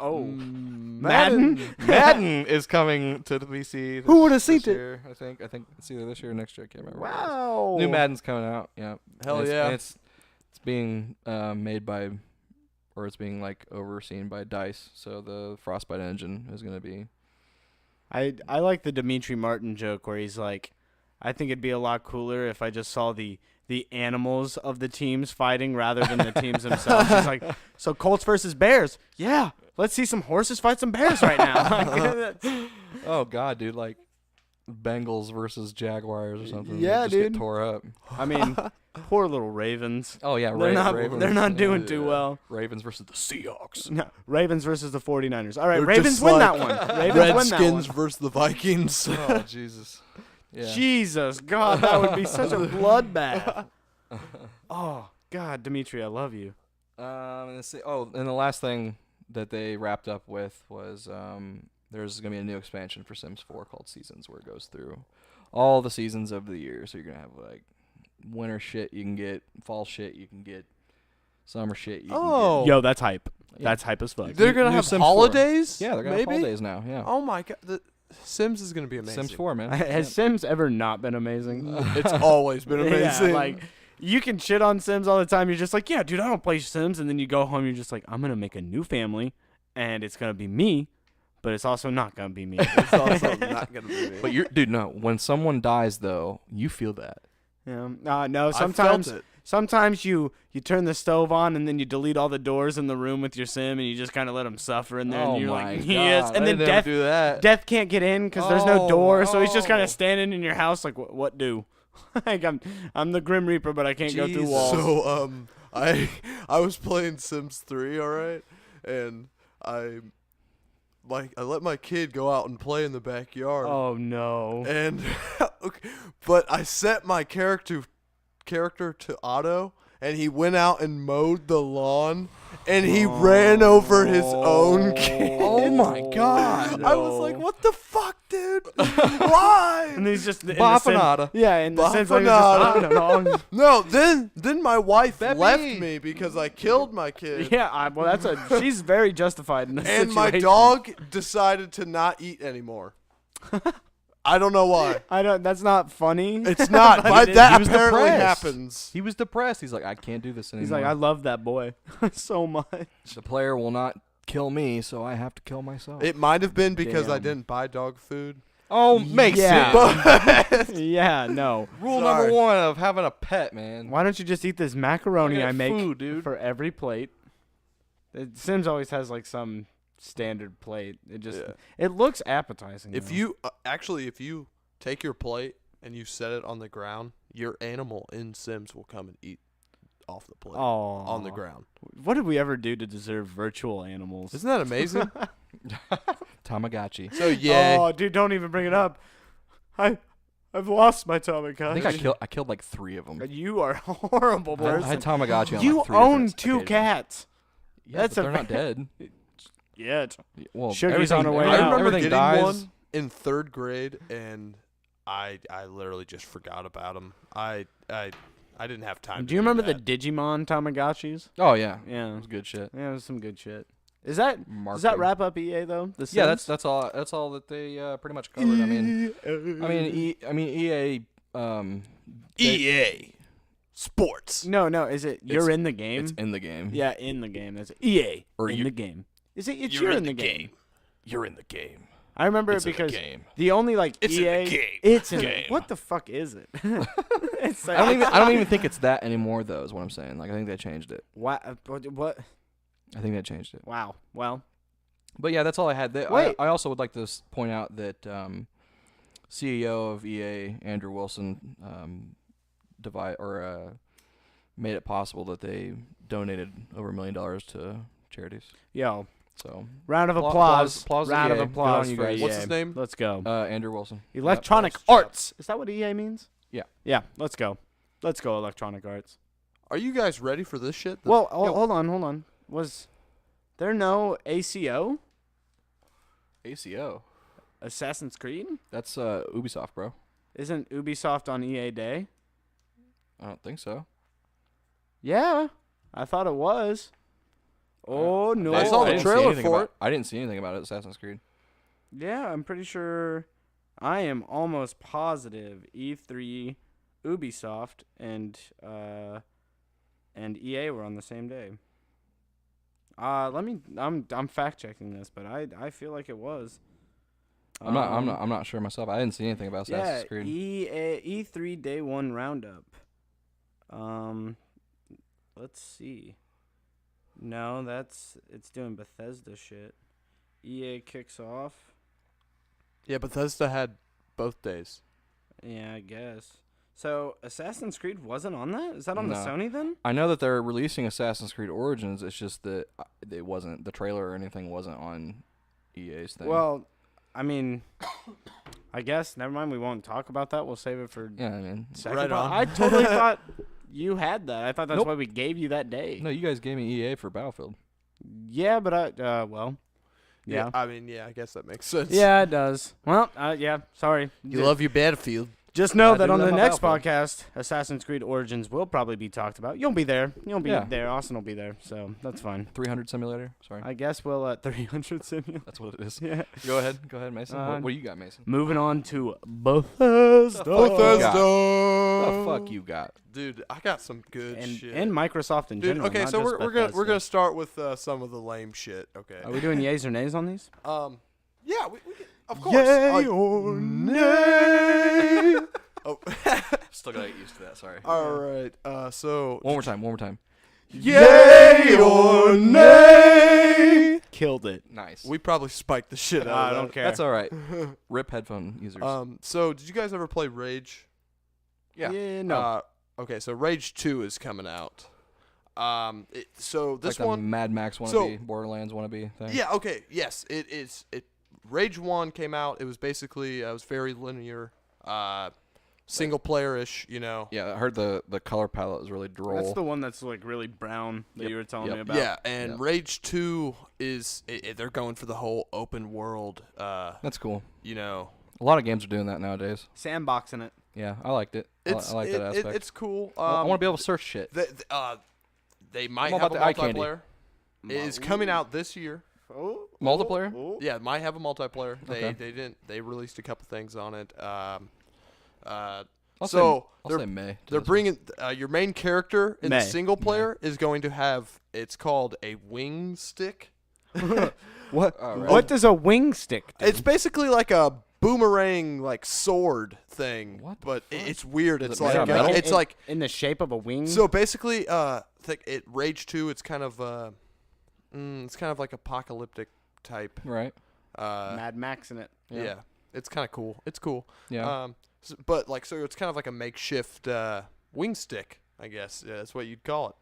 Speaker 1: Madden.
Speaker 2: Madden is coming to the PC.
Speaker 1: Who would have seen
Speaker 2: this
Speaker 1: it?
Speaker 2: year, I think it's either this year or next year. I can't remember.
Speaker 1: Wow.
Speaker 2: New Madden's coming out. Yeah.
Speaker 3: Hell
Speaker 2: And
Speaker 3: yeah.
Speaker 2: and it's being made by, or it's being like overseen by DICE. So the Frostbite engine is gonna be.
Speaker 1: I like the Dimitri Martin joke where he's like, I think it'd be a lot cooler if I just saw the animals of the teams fighting rather than the teams themselves. He's like, so Colts versus Bears. Yeah, let's see some horses fight some bears right now. Like,
Speaker 2: Oh God, dude! Like Bengals versus Jaguars or something.
Speaker 1: Yeah,
Speaker 2: just
Speaker 1: dude.
Speaker 2: Get tore up.
Speaker 1: I mean, poor little Ravens.
Speaker 2: Oh yeah,
Speaker 1: They're not doing too well.
Speaker 2: Ravens versus the Seahawks.
Speaker 1: No, Ravens versus the 49ers. All right,
Speaker 3: They're
Speaker 1: Ravens
Speaker 3: just
Speaker 1: win
Speaker 3: like
Speaker 1: that one. Ravens win that
Speaker 3: Redskins
Speaker 1: one.
Speaker 3: versus the Vikings.
Speaker 2: Oh Jesus. Yeah.
Speaker 1: Jesus, God, that would be such a bloodbath. Oh, God, Dimitri, I love you.
Speaker 2: Let's see. Oh, and the last thing that they wrapped up with was there's gonna be a new expansion for Sims 4 called Seasons, where it goes through all the seasons of the year. So you're gonna have like winter shit you can get, fall shit you can get, summer shit you can
Speaker 1: Yo, that's hype.
Speaker 2: Yeah.
Speaker 1: That's hype as fuck.
Speaker 3: They're gonna
Speaker 2: New
Speaker 3: have
Speaker 2: Sims 4.
Speaker 3: holidays.
Speaker 2: get. Yeah, they're gonna
Speaker 3: maybe?
Speaker 2: have holidays now. Yeah.
Speaker 3: Oh my god, the Sims is gonna be amazing.
Speaker 2: Sims 4, man.
Speaker 1: Has Sims ever not been amazing?
Speaker 3: It's always been amazing.
Speaker 1: Yeah, like, you can shit on Sims all the time. You're just like, yeah, dude, I don't play Sims. And then you go home, you're just like, I'm going to make a new family, and it's going to be me, but it's also not going to be me.
Speaker 3: It's also not gonna be me.
Speaker 2: But dude, no. When someone dies, though, you feel that.
Speaker 1: Yeah. No,
Speaker 3: I
Speaker 1: sometimes
Speaker 3: felt it.
Speaker 1: sometimes you turn the stove on, and then you delete all the doors in the room with your Sim, and you just kind of let him suffer in there.
Speaker 2: Oh
Speaker 1: and you're
Speaker 2: my
Speaker 1: like,
Speaker 2: God.
Speaker 1: yes. And
Speaker 2: I
Speaker 1: then
Speaker 2: didn't ever do that.
Speaker 1: Death can't get in because there's no
Speaker 2: Oh,
Speaker 1: door, so he's just kind
Speaker 2: oh.
Speaker 1: of standing in your house like, what do? Like I'm the Grim Reaper, but I can't go through
Speaker 2: Jeez.
Speaker 1: walls.
Speaker 3: So I was playing Sims 3, all right, and I let my kid go out and play in the backyard.
Speaker 1: Oh no.
Speaker 3: And okay, but I set my character to auto, and he went out and mowed the lawn, and he ran over his own kid.
Speaker 2: Oh my God.
Speaker 3: I was like, what the fuck, dude? Why?
Speaker 1: And he's just in the
Speaker 2: Bafanada.
Speaker 1: Yeah, in the sense like, it's just, I don't know.
Speaker 3: No, then my wife
Speaker 2: Baby.
Speaker 3: left me because I killed my kid.
Speaker 1: Yeah, well, she's very justified in this
Speaker 3: And my
Speaker 1: situation.
Speaker 3: dog decided to not eat anymore. I don't know why.
Speaker 1: That's not funny.
Speaker 3: It's not.
Speaker 1: But it is.
Speaker 3: That
Speaker 2: He was
Speaker 3: apparently
Speaker 2: depressed.
Speaker 3: happens.
Speaker 2: He was depressed. He's like, I can't do this anymore.
Speaker 1: He's like, I love that boy so much.
Speaker 2: The player will not kill me, so I have to kill myself.
Speaker 3: It might have been because I
Speaker 1: Damn.
Speaker 3: didn't buy dog food.
Speaker 2: Oh, makes
Speaker 1: Yeah.
Speaker 2: sense.
Speaker 1: Yeah, no.
Speaker 2: Rule
Speaker 3: Sorry.
Speaker 2: number 1 of having a pet, man.
Speaker 1: Why don't you just eat this macaroni
Speaker 2: I
Speaker 1: I
Speaker 2: got
Speaker 1: make
Speaker 2: food, dude.
Speaker 1: for every plate? Sims always has like some standard plate. It looks appetizing.
Speaker 3: If
Speaker 1: though.
Speaker 3: you if you take your plate and you set it on the ground, your animal in Sims will come and eat off the plate on the ground.
Speaker 1: What did we ever do to deserve virtual animals?
Speaker 3: Isn't that amazing?
Speaker 2: Tamagotchi.
Speaker 3: So yeah.
Speaker 1: Oh, dude, don't even bring it up. I've lost my Tamagotchi.
Speaker 2: I think I killed like 3 of them.
Speaker 1: You are a horrible
Speaker 2: I
Speaker 1: person.
Speaker 2: had Tamagotchi on
Speaker 1: You
Speaker 2: like 3
Speaker 1: own
Speaker 2: different
Speaker 1: 2
Speaker 2: occasions.
Speaker 1: cats.
Speaker 2: Yeah,
Speaker 1: That's
Speaker 2: but
Speaker 1: a
Speaker 2: they're not dead.
Speaker 1: Yet.
Speaker 2: Well,
Speaker 1: Sugar's
Speaker 2: everything-
Speaker 1: on her way
Speaker 3: I
Speaker 1: out.
Speaker 3: remember
Speaker 2: everything
Speaker 3: getting
Speaker 2: dies.
Speaker 3: one in 3rd grade, and I literally just forgot about them. I didn't have time.
Speaker 1: Do you remember the
Speaker 3: that.
Speaker 1: Digimon Tamagotchis?
Speaker 2: Oh yeah, it
Speaker 1: Yeah.
Speaker 2: was good shit.
Speaker 1: Yeah, it was some good shit. Does that
Speaker 2: Marketing.
Speaker 1: wrap up EA though? The
Speaker 2: Yeah,
Speaker 1: Sims?
Speaker 2: that's all that they pretty much covered. I mean EA.
Speaker 3: EA Sports.
Speaker 1: No, is it you're in the game?
Speaker 2: It's in the game.
Speaker 1: Yeah, in the game. That's EA
Speaker 2: Or
Speaker 1: in
Speaker 2: you-
Speaker 1: the game. Is it? It's you're in the game.
Speaker 2: You're in the game.
Speaker 1: I remember
Speaker 2: It's
Speaker 1: it
Speaker 2: in the
Speaker 1: because
Speaker 2: game.
Speaker 1: the only like
Speaker 3: It's in
Speaker 1: EA.
Speaker 3: the game.
Speaker 1: It's in
Speaker 2: Game.
Speaker 1: What the fuck is it? It's like,
Speaker 2: I don't even think it's that anymore though. Is what I'm saying. Like I think they changed it.
Speaker 1: What? What?
Speaker 2: I think they changed it.
Speaker 1: Wow. Well.
Speaker 2: But yeah, that's all I had.
Speaker 1: Wait.
Speaker 2: I also would like to point out that CEO of EA, Andrew Wilson, made it possible that they donated over $1 million to charities.
Speaker 1: Yo.
Speaker 2: So
Speaker 1: Round of
Speaker 2: Appla-
Speaker 1: applause.
Speaker 2: applause to
Speaker 1: Round of
Speaker 2: EA. Good
Speaker 1: applause
Speaker 2: on you
Speaker 1: for
Speaker 2: guys.
Speaker 1: EA.
Speaker 3: What's his name?
Speaker 1: Let's go.
Speaker 2: Andrew Wilson.
Speaker 1: Electronic
Speaker 3: Yep.
Speaker 1: Arts. Is that what EA means? Yeah, let's go. Let's go, Electronic Arts.
Speaker 3: Are you guys ready for this shit?
Speaker 1: Well, hold on. Was there no ACO?
Speaker 2: ACO.
Speaker 1: Assassin's Creed?
Speaker 2: That's Ubisoft, bro.
Speaker 1: Isn't Ubisoft on EA Day?
Speaker 2: I don't think so.
Speaker 1: Yeah, I thought it was. Oh, no.
Speaker 3: I saw the
Speaker 2: didn't see
Speaker 3: trailer
Speaker 2: anything
Speaker 3: for
Speaker 2: about- I didn't see anything about it, Assassin's Creed.
Speaker 1: Yeah, I'm pretty sure. I am almost positive E3, Ubisoft, and EA were on the same day. I'm fact checking this, but I feel like it was.
Speaker 2: I'm not sure myself. I didn't see anything about Assassin's Creed.
Speaker 1: E3 Day 1 roundup. Let's see. No, it's doing Bethesda shit. EA kicks off.
Speaker 3: Yeah, Bethesda had both days.
Speaker 1: Yeah, I guess. So Assassin's Creed wasn't on that? Is that on the
Speaker 2: No.
Speaker 1: Sony then?
Speaker 2: I know that they're releasing Assassin's Creed Origins. It's just that it wasn't, the trailer or anything wasn't on EA's thing.
Speaker 1: Well, I mean, I guess never mind. We won't talk about that. We'll save it for
Speaker 2: yeah, I mean,
Speaker 1: second.
Speaker 3: Right
Speaker 1: part.
Speaker 3: on.
Speaker 1: I totally thought you had that. I thought that's
Speaker 2: Nope.
Speaker 1: why we gave you that day.
Speaker 2: no, you guys gave me EA for Battlefield.
Speaker 1: Yeah, but well, yeah.
Speaker 3: I mean, yeah, I guess that makes sense.
Speaker 1: Yeah, it does. Well, yeah, sorry.
Speaker 3: You love your Battlefield.
Speaker 1: Just know
Speaker 2: I
Speaker 1: that
Speaker 2: do
Speaker 1: on the
Speaker 2: love my
Speaker 1: next
Speaker 2: Battlefield.
Speaker 1: podcast, Assassin's Creed Origins will probably be talked about. You'll be there. You'll be
Speaker 2: Yeah.
Speaker 1: there. Austin will be there, so that's fine.
Speaker 2: 300 Simulator. Sorry,
Speaker 1: I guess we'll 300 simulate.
Speaker 2: that's what it is.
Speaker 1: Yeah.
Speaker 2: Go ahead, Mason. What do you got, Mason?
Speaker 1: Moving on to Bethesda.
Speaker 3: Bethesda.
Speaker 2: What the fuck you got?
Speaker 3: Dude, I got some good
Speaker 1: and
Speaker 3: shit.
Speaker 1: Microsoft in
Speaker 3: Dude,
Speaker 1: general.
Speaker 3: okay,
Speaker 1: not
Speaker 3: so
Speaker 1: just
Speaker 3: we're gonna
Speaker 1: Bethesda.
Speaker 3: start with some of the lame shit. Okay.
Speaker 1: Are we doing yays or nays on these?
Speaker 3: Yeah, we can, of course.
Speaker 1: Yay or nay?
Speaker 3: Oh.
Speaker 2: Still gotta get used to that. Sorry.
Speaker 3: All right. So.
Speaker 2: One more time.
Speaker 3: Yay or nay?
Speaker 1: Killed it.
Speaker 2: Nice.
Speaker 3: We probably spiked the shit out
Speaker 1: I
Speaker 3: of
Speaker 1: don't
Speaker 3: that.
Speaker 1: care.
Speaker 2: That's all right. Rip headphone users.
Speaker 3: So did you guys ever play Rage?
Speaker 2: yeah.
Speaker 1: No.
Speaker 3: Okay, so Rage 2 is coming out. So this
Speaker 2: like
Speaker 3: one.
Speaker 2: a Mad Max wannabe, Borderlands wannabe thing.
Speaker 3: Yeah. Okay. Yes, it is. Rage 1 came out. It was basically it was very linear, single player ish. You know.
Speaker 2: Yeah, I heard the color palette was really droll.
Speaker 1: That's the one that's like really brown that you were telling me about.
Speaker 3: Yeah, and
Speaker 2: Yep.
Speaker 3: Rage 2 is they're going for the whole open world.
Speaker 2: That's cool.
Speaker 3: You know.
Speaker 2: A lot of games are doing that nowadays.
Speaker 1: Sandboxing it.
Speaker 2: Yeah, I liked it. I like that aspect.
Speaker 3: It's cool.
Speaker 2: I want to be able to search shit.
Speaker 3: They might
Speaker 2: I'm all
Speaker 3: have a
Speaker 2: about the eye candy.
Speaker 3: multiplayer. It is coming out this year.
Speaker 1: Oh,
Speaker 2: Multiplayer?
Speaker 1: oh.
Speaker 3: Yeah, it might have a multiplayer.
Speaker 2: Okay.
Speaker 3: They released a couple things on it.
Speaker 2: I'll
Speaker 3: So
Speaker 2: say
Speaker 3: they're
Speaker 2: May.
Speaker 3: they're bringing your main character in
Speaker 1: May.
Speaker 3: the single player is going to have it's called a wing stick.
Speaker 1: What?
Speaker 2: All right.
Speaker 1: What does a wing stick do?
Speaker 3: It's basically like a boomerang like sword thing.
Speaker 2: What the
Speaker 3: But
Speaker 2: fuck?
Speaker 3: it's weird.
Speaker 2: Is
Speaker 3: It's
Speaker 2: it made
Speaker 3: like
Speaker 2: out of metal?
Speaker 3: it's like
Speaker 1: in the shape of a wing.
Speaker 3: so basically Rage 2 it's kind of it's kind of like apocalyptic type.
Speaker 2: Right.
Speaker 1: Mad Max in it.
Speaker 3: Yeah. It's kind of cool. It's cool.
Speaker 2: Yeah.
Speaker 3: But like so it's kind of like a makeshift wing stick, I guess. Yeah, that's what you'd call it.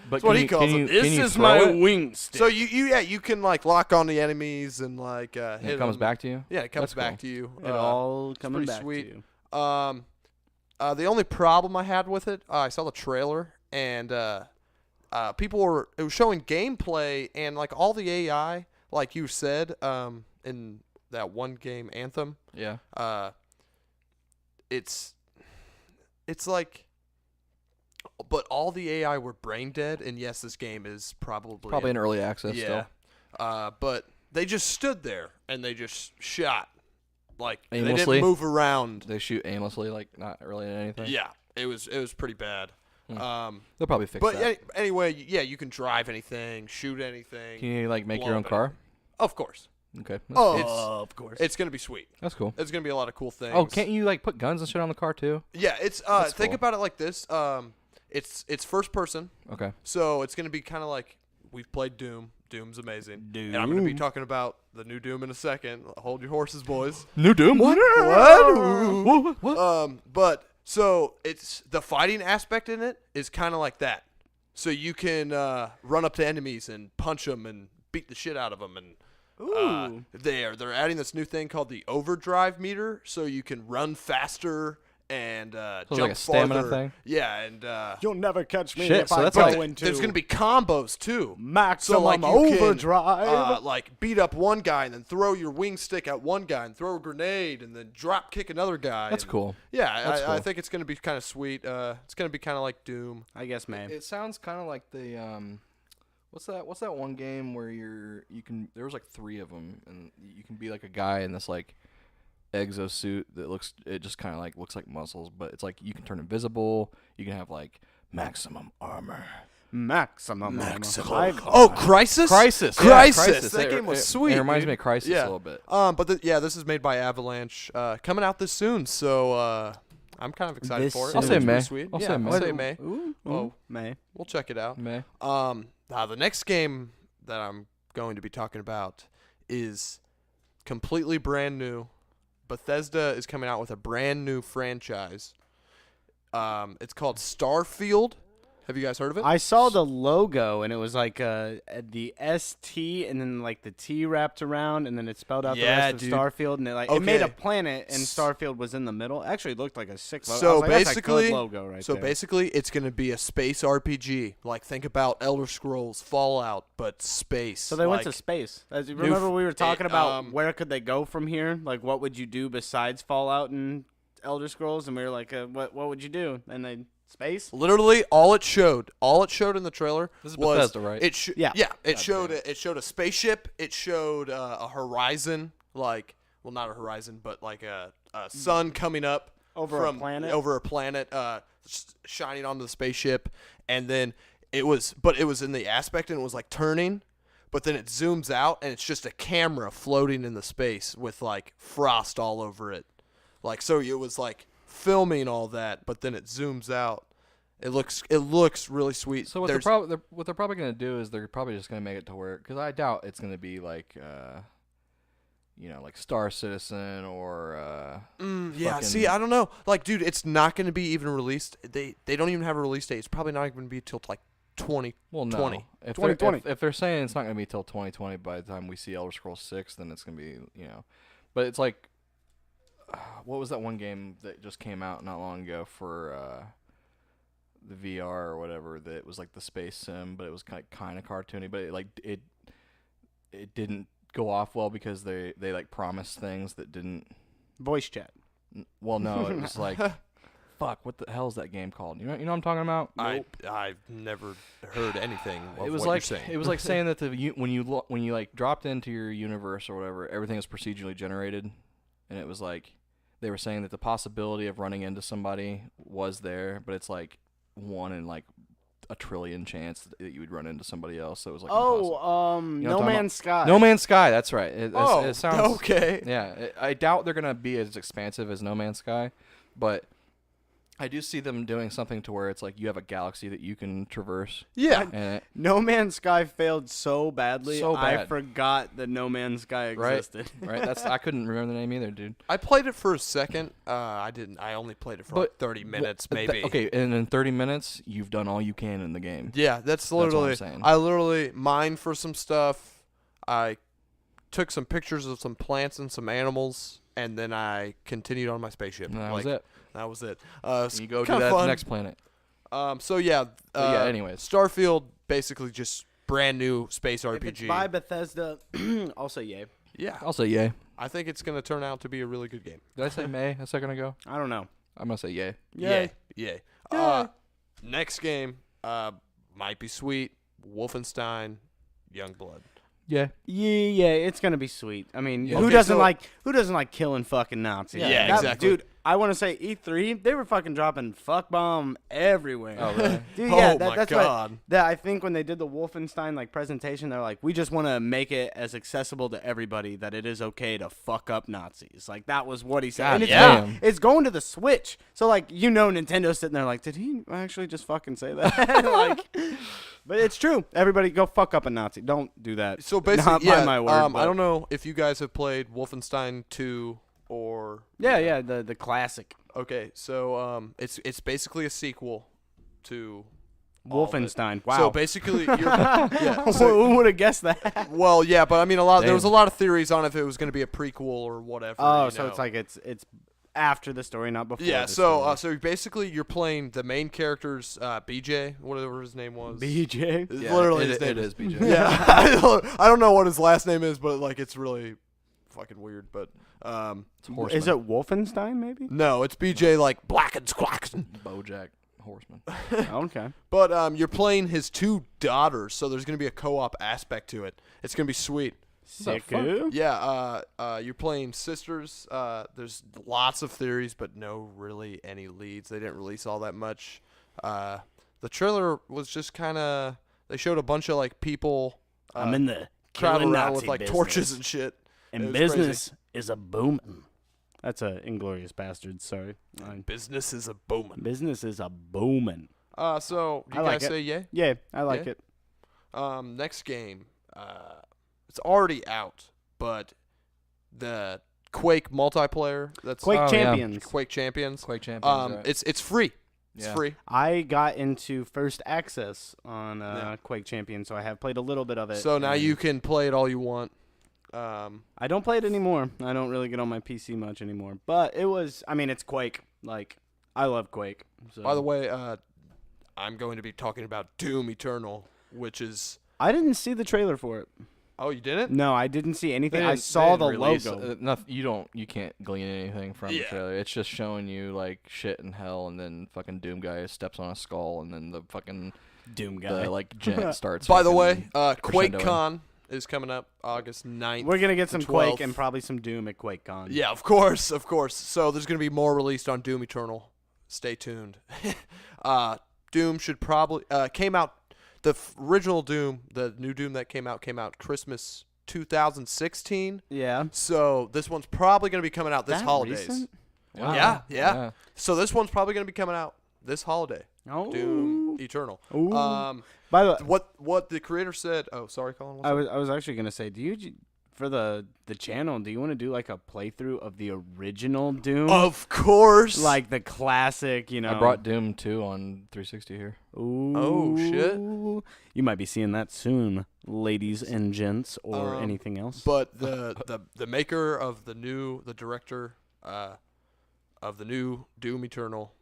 Speaker 2: But
Speaker 3: what
Speaker 2: can
Speaker 3: he
Speaker 2: you-
Speaker 3: calls
Speaker 2: can
Speaker 3: it.
Speaker 2: you-
Speaker 1: This
Speaker 2: can you
Speaker 1: is
Speaker 2: throw
Speaker 1: my
Speaker 2: it?
Speaker 1: wing stick.
Speaker 3: So you can like lock on the enemies and like hit
Speaker 2: And it comes
Speaker 3: 'em.
Speaker 2: back to you?
Speaker 3: Yeah, it comes
Speaker 2: That's
Speaker 3: back
Speaker 2: cool.
Speaker 3: to you.
Speaker 1: it all coming
Speaker 3: pretty
Speaker 1: back
Speaker 3: sweet.
Speaker 1: to you.
Speaker 3: The only problem I had with it, I saw the trailer and it was showing gameplay and like all the AI, like you said, in that one game Anthem,
Speaker 2: Yeah.
Speaker 3: it's like, but all the AI were brain dead, and yes, this game is probably
Speaker 2: In early access
Speaker 3: yeah,
Speaker 2: still.
Speaker 3: but they just stood there and they just shot, like they
Speaker 2: Aimlessly?
Speaker 3: didn't move around.
Speaker 2: They shoot aimlessly, like not really in anything.
Speaker 3: Yeah, it was pretty bad.
Speaker 2: They'll probably fix
Speaker 3: But
Speaker 2: that.
Speaker 3: anyway, yeah, you can drive anything, shoot anything.
Speaker 2: Can you like make
Speaker 3: blow
Speaker 2: your own
Speaker 3: up
Speaker 2: car?
Speaker 3: Of course.
Speaker 2: Okay. That's
Speaker 3: Oh,
Speaker 2: cool.
Speaker 3: of course. It's gonna be sweet.
Speaker 2: That's cool.
Speaker 3: It's gonna be a lot of cool things.
Speaker 2: Oh, can't you like put guns and shit on the car too?
Speaker 3: Yeah, it's
Speaker 2: That's
Speaker 3: think
Speaker 2: cool.
Speaker 3: about it like this. It's first person,
Speaker 2: Okay.
Speaker 3: so it's gonna be kind of like we've played Doom. Doom's amazing. And I'm gonna be talking about the new Doom in a second. Hold your horses, boys.
Speaker 2: New Doom? What?
Speaker 3: What? But so it's the fighting aspect in it is kind of like that. So you can run up to enemies and punch them and beat the shit out of them. And they're adding this new thing called the overdrive meter, so you can run faster and
Speaker 2: it's
Speaker 3: jump
Speaker 2: like a stamina
Speaker 3: farther.
Speaker 2: thing?
Speaker 3: Yeah, and
Speaker 1: You'll never catch me
Speaker 2: Shit,
Speaker 1: if
Speaker 2: so
Speaker 1: I
Speaker 2: that's
Speaker 1: go
Speaker 2: like-
Speaker 1: into
Speaker 3: there's gonna be combos too.
Speaker 1: maximum
Speaker 3: So like you can,
Speaker 1: overdrive.
Speaker 3: like beat up one guy and then throw your wing stick at one guy and throw a grenade and then drop kick another guy.
Speaker 2: That's
Speaker 3: and-
Speaker 2: cool.
Speaker 3: Yeah,
Speaker 2: That's
Speaker 3: I
Speaker 2: cool.
Speaker 3: think it's gonna be kind of sweet. It's gonna be kind of like Doom.
Speaker 1: I guess, man.
Speaker 2: It sounds kind of like the what's that one game where you can there was like 3 of them and you can be like a guy in this like exosuit that it just kind of like looks like muscles, but it's like you can turn invisible, you can have like maximum armor.
Speaker 1: Maximum.
Speaker 3: Oh, Crisis!
Speaker 2: Crisis.
Speaker 3: Crisis! That game was sweet.
Speaker 2: It reminds
Speaker 3: dude.
Speaker 2: me of Crisis
Speaker 3: Yeah.
Speaker 2: a little bit.
Speaker 3: But this is made by Avalanche, coming out this soon. So I'm kind of excited
Speaker 1: This
Speaker 3: for it.
Speaker 1: soon.
Speaker 2: I'll say
Speaker 3: It's pretty
Speaker 2: May.
Speaker 3: Sweet.
Speaker 2: I'll
Speaker 3: yeah,
Speaker 2: say May.
Speaker 3: I'll say May.
Speaker 1: Ooh,
Speaker 3: Oh.
Speaker 1: May.
Speaker 3: We'll check it out.
Speaker 2: May.
Speaker 3: The next game that I'm going to be talking about is completely brand new. Bethesda is coming out with a brand new franchise. It's called Starfield. Have you guys heard of it?
Speaker 1: I saw the logo and it was like the ST and then like the T wrapped around and then it spelled out
Speaker 3: Yeah,
Speaker 1: the rest
Speaker 3: dude.
Speaker 1: of Starfield and it made a
Speaker 3: Okay.
Speaker 1: planet and Starfield was in the middle. Actually, it looked like a sick logo. I
Speaker 3: So
Speaker 1: was like, that's a
Speaker 3: basically,
Speaker 1: good logo right there.
Speaker 3: basically, it's going to be a space RPG. Like think about Elder Scrolls, Fallout, but space.
Speaker 1: So they went to
Speaker 3: Like,
Speaker 1: space. As you remember, we were talking about
Speaker 3: um,
Speaker 1: where could they go from here? Like, what would you do besides Fallout and Elder Scrolls? And we were like, what would you do? And they space.
Speaker 3: literally all it showed in the trailer
Speaker 2: This is
Speaker 3: was
Speaker 2: Bethesda, right?
Speaker 1: Yeah.
Speaker 3: It showed a spaceship. It showed a horizon, not a horizon, but like a sun coming up
Speaker 1: Over a planet?
Speaker 3: shining onto the spaceship, and then it was in the aspect and it was like turning, but then it zooms out and it's just a camera floating in the space with like frost all over it, like so it was like filming all that, but then it zooms out. It looks really sweet.
Speaker 2: So what they're probably going to do is they're probably just going to make it to where, because I doubt it's going to be like like Star Citizen or
Speaker 3: yeah,
Speaker 2: fucking-
Speaker 3: see, I don't know. Like, dude, it's not going to be even released. They don't even have a release date. It's probably not even going to be till like 2020.
Speaker 2: well, no.
Speaker 3: 20.
Speaker 2: If
Speaker 1: 2020.
Speaker 2: if they're saying it's not going to be till 2020 by the time we see Elder Scrolls 6, then it's going to be, but it's like what was that one game that just came out not long ago for the VR or whatever, that was like the space sim, but it was kind of cartoony, but it didn't go off well because they like promised things that didn't.
Speaker 1: Voice chat.
Speaker 2: Well, no, it was like, fuck, what the hell is that game called? You know what I'm talking about?
Speaker 3: I've never heard anything of
Speaker 2: It was
Speaker 3: what
Speaker 2: like
Speaker 3: you're saying.
Speaker 2: it was like saying that when you like dropped into your universe or whatever, everything was procedurally generated, and it was like they were saying that the possibility of running into somebody was there, but it's like 1 in like a trillion chance that you would run into somebody else. So it was like impossible.
Speaker 1: No
Speaker 2: what I'm talking
Speaker 1: Man's Sky.
Speaker 2: No Man's Sky. That's right. It sounds
Speaker 3: okay.
Speaker 2: Yeah, I doubt they're gonna be as expansive as No Man's Sky, but I do see them doing something to where it's like you have a galaxy that you can traverse.
Speaker 3: Yeah.
Speaker 2: And
Speaker 1: No Man's Sky failed so badly.
Speaker 2: So
Speaker 1: I
Speaker 2: bad.
Speaker 1: forgot that No Man's Sky
Speaker 2: Right.
Speaker 1: existed.
Speaker 2: right. I couldn't remember the name either, dude.
Speaker 3: I played it for a second. I didn't. I only played it for like 30 minutes, maybe.
Speaker 2: Okay, and in 30 minutes, you've done all you can in the game.
Speaker 3: Yeah, that's
Speaker 2: what
Speaker 3: literally.
Speaker 2: I'm saying.
Speaker 3: I literally mined for some stuff. I took some pictures of some plants and some animals, and then I continued on my spaceship.
Speaker 2: And that was it.
Speaker 3: That was it.
Speaker 2: And you go do
Speaker 3: kinda
Speaker 2: that at the
Speaker 3: fun.
Speaker 2: next planet.
Speaker 3: So yeah.
Speaker 2: But yeah, anyways.
Speaker 3: Starfield basically just brand new space
Speaker 1: If
Speaker 3: RPG.
Speaker 1: it's by Bethesda, I'll say yay.
Speaker 3: Yeah,
Speaker 2: I'll say yay.
Speaker 3: I think it's gonna turn out to be a really good game.
Speaker 2: Did I say May a second ago?
Speaker 1: I don't know.
Speaker 2: I'm gonna say yay.
Speaker 3: Yay. Next game might be sweet. Wolfenstein Youngblood.
Speaker 2: Yeah.
Speaker 1: Yeah, it's gonna be sweet. I mean,
Speaker 2: Yeah.
Speaker 1: who
Speaker 3: Okay,
Speaker 1: doesn't
Speaker 3: so-
Speaker 1: like killing fucking Nazis?
Speaker 3: Yeah,
Speaker 1: That-
Speaker 3: exactly.
Speaker 1: Dude, I want to say E3, they were fucking dropping fuck bomb everywhere.
Speaker 2: Oh, really?
Speaker 1: Dude,
Speaker 3: Oh
Speaker 1: yeah,
Speaker 3: my
Speaker 1: that's
Speaker 3: God.
Speaker 1: What, that I think when they did the Wolfenstein like presentation, they're like, we just want to make it as accessible to everybody that it is okay to fuck up Nazis. Like that was what he said.
Speaker 2: God
Speaker 1: And it's,
Speaker 2: damn.
Speaker 1: it's going to the Switch, so like Nintendo's sitting there like, did he actually just fucking say that? Like, but it's true. Everybody go fuck up a Nazi. Don't do that.
Speaker 3: So basically,
Speaker 1: Not
Speaker 3: yeah.
Speaker 1: by my word.
Speaker 3: I
Speaker 1: but-
Speaker 3: don't know if you guys have played Wolfenstein 2 or.
Speaker 1: Yeah, the classic
Speaker 3: Okay, so it's basically a sequel to all of it.
Speaker 1: Wolfenstein. Wow.
Speaker 3: So basically, you're, yeah. So,
Speaker 1: Who would have guessed that?
Speaker 3: well, yeah, but I mean, there was a
Speaker 2: Damn.
Speaker 3: lot of theories on if it was going to be a prequel or whatever.
Speaker 1: Oh,
Speaker 3: you
Speaker 1: so
Speaker 3: know.
Speaker 1: it's like it's after the story, not before.
Speaker 3: Yeah,
Speaker 1: the
Speaker 3: so
Speaker 1: story.
Speaker 3: basically you're playing the main character's BJ, whatever his name was.
Speaker 1: BJ.
Speaker 3: It's
Speaker 2: Yeah,
Speaker 3: literally
Speaker 2: it,
Speaker 3: his name.
Speaker 2: it is BJ.
Speaker 3: Yeah, I don't know what his last name is, but like it's really fucking weird. But
Speaker 2: It's Horseman.
Speaker 1: Is it Wolfenstein? Maybe.
Speaker 3: no, it's BJ like Black and Squaxon.
Speaker 2: BoJack Horseman?
Speaker 1: Okay.
Speaker 3: But you're playing his 2 daughters, so there's gonna be a co-op aspect to it. It's gonna be sweet.
Speaker 1: Sick.
Speaker 3: Yeah, you're playing sisters. There's lots of theories, but no really any leads. They didn't release all that much. The trailer was just kind of. They showed a bunch of like people.
Speaker 1: I'm in the
Speaker 3: crowding
Speaker 1: killing
Speaker 3: around
Speaker 1: Nazi
Speaker 3: with like
Speaker 1: business.
Speaker 3: torches and shit.
Speaker 1: And
Speaker 3: It was
Speaker 1: business is a booming. That's a Inglorious Bastards. Sorry.
Speaker 3: Business is a booming.
Speaker 1: Business is a booming.
Speaker 3: So do
Speaker 1: I
Speaker 3: you
Speaker 1: like
Speaker 3: guys
Speaker 1: it.
Speaker 3: say yay?
Speaker 1: Yeah, I like
Speaker 3: Yeah?
Speaker 1: it.
Speaker 3: Next game. It's already out, but the Quake multiplayer. That's
Speaker 1: Quake
Speaker 2: Oh, yeah.
Speaker 1: Champions.
Speaker 3: Quake Champions.
Speaker 2: Quake Champions. Right?
Speaker 3: It's free. It's
Speaker 2: Yeah.
Speaker 3: free.
Speaker 1: I got into first access on
Speaker 3: Yeah.
Speaker 1: Quake Champions, so I have played a little bit of it.
Speaker 3: So now
Speaker 1: and
Speaker 3: you can play it all you want.
Speaker 1: I don't play it anymore. I don't really get on my PC much anymore. But it was. I mean, it's Quake. Like, I love Quake. So.
Speaker 3: By the way, I'm going to be talking about Doom Eternal, which is.
Speaker 1: I didn't see the trailer for it.
Speaker 3: Oh, you didn't?
Speaker 1: No, I didn't see anything.
Speaker 2: They
Speaker 1: I
Speaker 2: didn't-
Speaker 1: saw
Speaker 2: they
Speaker 1: the
Speaker 2: didn't release,
Speaker 1: logo.
Speaker 2: You can't glean anything from the
Speaker 3: Yeah.
Speaker 2: trailer. It's just showing you like shit in hell, and then fucking Doom guy steps on a skull, and then the fucking
Speaker 1: Doom guy.
Speaker 2: the like jet starts.
Speaker 3: By the
Speaker 2: fucking
Speaker 3: way,
Speaker 2: crescendoing.
Speaker 3: QuakeCon is coming up August 9th.
Speaker 1: We're gonna get some
Speaker 3: the
Speaker 1: Quake
Speaker 3: 12th.
Speaker 1: and probably some Doom at QuakeCon.
Speaker 3: Yeah, of course. So there's going to be more released on Doom Eternal. Stay tuned. Doom should probably came out. The original Doom, the new Doom that came out Christmas 2016.
Speaker 1: Yeah.
Speaker 3: So this one's probably going to be coming out this
Speaker 1: That
Speaker 3: holidays.
Speaker 1: recent?
Speaker 3: Yeah. So this one's probably going to be coming out this holiday.
Speaker 1: Oh.
Speaker 3: Doom Eternal.
Speaker 1: Ooh. By the way,
Speaker 3: What the creator said? Oh, sorry, Colin. what's
Speaker 1: I
Speaker 3: up?
Speaker 1: was actually gonna say, do you for the channel? Do you want to do like a playthrough of the original Doom?
Speaker 3: Of course.
Speaker 1: Like the classic, you know.
Speaker 2: I brought Doom 2 on 360 here.
Speaker 1: Ooh.
Speaker 3: Oh, shit.
Speaker 1: You might be seeing that soon, ladies and gents, or anything else.
Speaker 3: But the maker of the director of the new Doom Eternal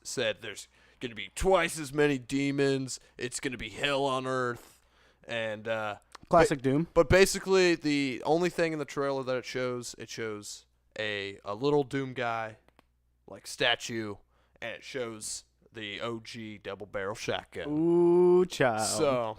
Speaker 3: said there's gonna be twice as many demons. It's gonna be hell on earth, and
Speaker 1: Classic Doom.
Speaker 3: but basically the only thing in the trailer that it shows a little Doom guy, like statue, and it shows the OG double barrel shotgun.
Speaker 1: Ooh, child.
Speaker 3: So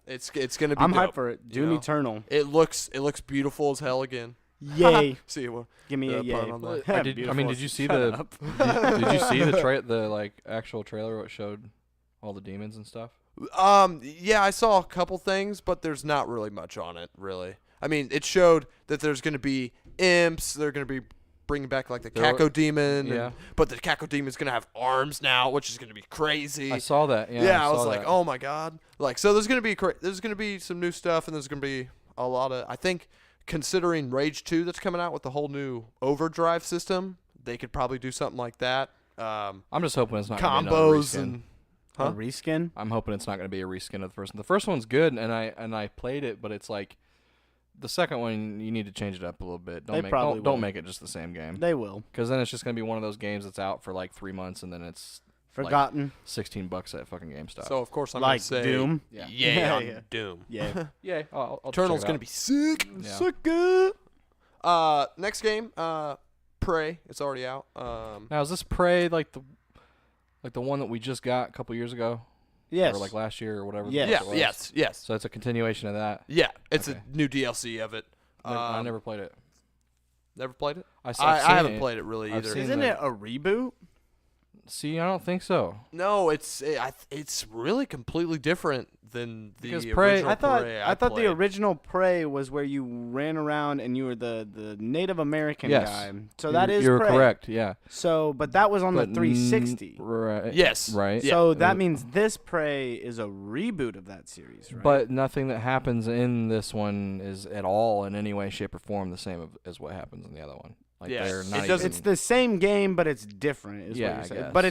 Speaker 3: it's gonna be.
Speaker 1: I'm
Speaker 3: dope,
Speaker 1: hyped for it.
Speaker 3: you
Speaker 1: Doom
Speaker 3: know?
Speaker 1: Eternal.
Speaker 3: It looks beautiful as hell again.
Speaker 1: Yay.
Speaker 3: See what?
Speaker 1: Give me a
Speaker 3: The pun
Speaker 1: yay.
Speaker 3: on that.
Speaker 2: Did you see
Speaker 1: Shut
Speaker 2: the
Speaker 1: up.
Speaker 2: did you see the like actual trailer where it showed all the demons and stuff?
Speaker 3: Yeah, I saw a couple things, but there's not really much on it, really. I mean, it showed that there's going to be imps. They're going to be bringing back like the Caco demon.
Speaker 2: Yeah.
Speaker 3: But the Caco demon's going to have arms now, which is going to be crazy.
Speaker 2: I saw that. Yeah,
Speaker 3: Yeah, I
Speaker 2: saw
Speaker 3: was like,
Speaker 2: that.
Speaker 3: oh my god. Like, so there's going to be some new stuff, and there's going to be a lot of. I think, considering Rage 2 that's coming out with the whole new overdrive system, they could probably do something like that.
Speaker 2: I'm just hoping it's not gonna be another
Speaker 3: Combos
Speaker 2: reskin.
Speaker 3: and.
Speaker 1: A reskin?
Speaker 2: I'm hoping it's not going to be a reskin of the first one. The first one's good, and I played it, but it's like the second one you need to change it up a little bit.
Speaker 1: They probably will.
Speaker 2: Don't make it just the same game,
Speaker 1: They will.
Speaker 2: because then it's just going to be one of those games that's out for like 3 months, and then it's
Speaker 1: Forgotten.
Speaker 2: $16 at fucking GameStop.
Speaker 3: So of course I'm
Speaker 1: Like
Speaker 3: gonna say
Speaker 1: Doom.
Speaker 2: Yeah.
Speaker 3: Yay
Speaker 1: Yeah,
Speaker 3: on
Speaker 1: yeah.
Speaker 3: Doom.
Speaker 1: Yeah.
Speaker 2: yeah, I'll
Speaker 3: Eternal's
Speaker 2: check it
Speaker 3: gonna
Speaker 2: out.
Speaker 3: be sick.
Speaker 2: Yeah.
Speaker 3: Sick. Next game, Prey. It's already out.
Speaker 2: Now is this Prey like the one that we just got a couple years ago,
Speaker 1: Yes.
Speaker 2: or like last year or whatever? the
Speaker 1: Yes.
Speaker 2: fuck
Speaker 3: Yeah.
Speaker 2: it was?
Speaker 3: Yes.
Speaker 2: So it's a continuation of that.
Speaker 3: Yeah. It's
Speaker 2: Okay.
Speaker 3: a new DLC of it.
Speaker 2: I never played it.
Speaker 3: Never played it.
Speaker 2: I
Speaker 3: haven't played it really
Speaker 2: I've
Speaker 3: either.
Speaker 2: seen
Speaker 1: Isn't
Speaker 2: the-
Speaker 1: it a reboot?
Speaker 2: See, I don't think so.
Speaker 3: No, it's really completely different than the
Speaker 2: Because Prey-
Speaker 3: original
Speaker 1: I thought
Speaker 3: Prey
Speaker 1: I thought the
Speaker 3: played.
Speaker 1: original Prey was where you ran around and you were the Native American
Speaker 2: Yes.
Speaker 1: guy. So that is
Speaker 2: You're
Speaker 1: Prey.
Speaker 2: correct. Yeah.
Speaker 1: So, but that was on
Speaker 2: But
Speaker 1: the 360.
Speaker 2: Right.
Speaker 3: Yes.
Speaker 2: Right.
Speaker 3: Yeah.
Speaker 1: So that means this Prey is a reboot of that series, right?
Speaker 2: But nothing that happens in this one is at all in any way, shape, or form the same as what happens in the other one. Like
Speaker 3: Yes.
Speaker 2: they're
Speaker 3: It
Speaker 2: not
Speaker 3: doesn't-
Speaker 1: it's the same game, but it's different. Is
Speaker 2: Yeah,
Speaker 1: what
Speaker 2: I
Speaker 1: you're saying.
Speaker 2: guess.
Speaker 1: But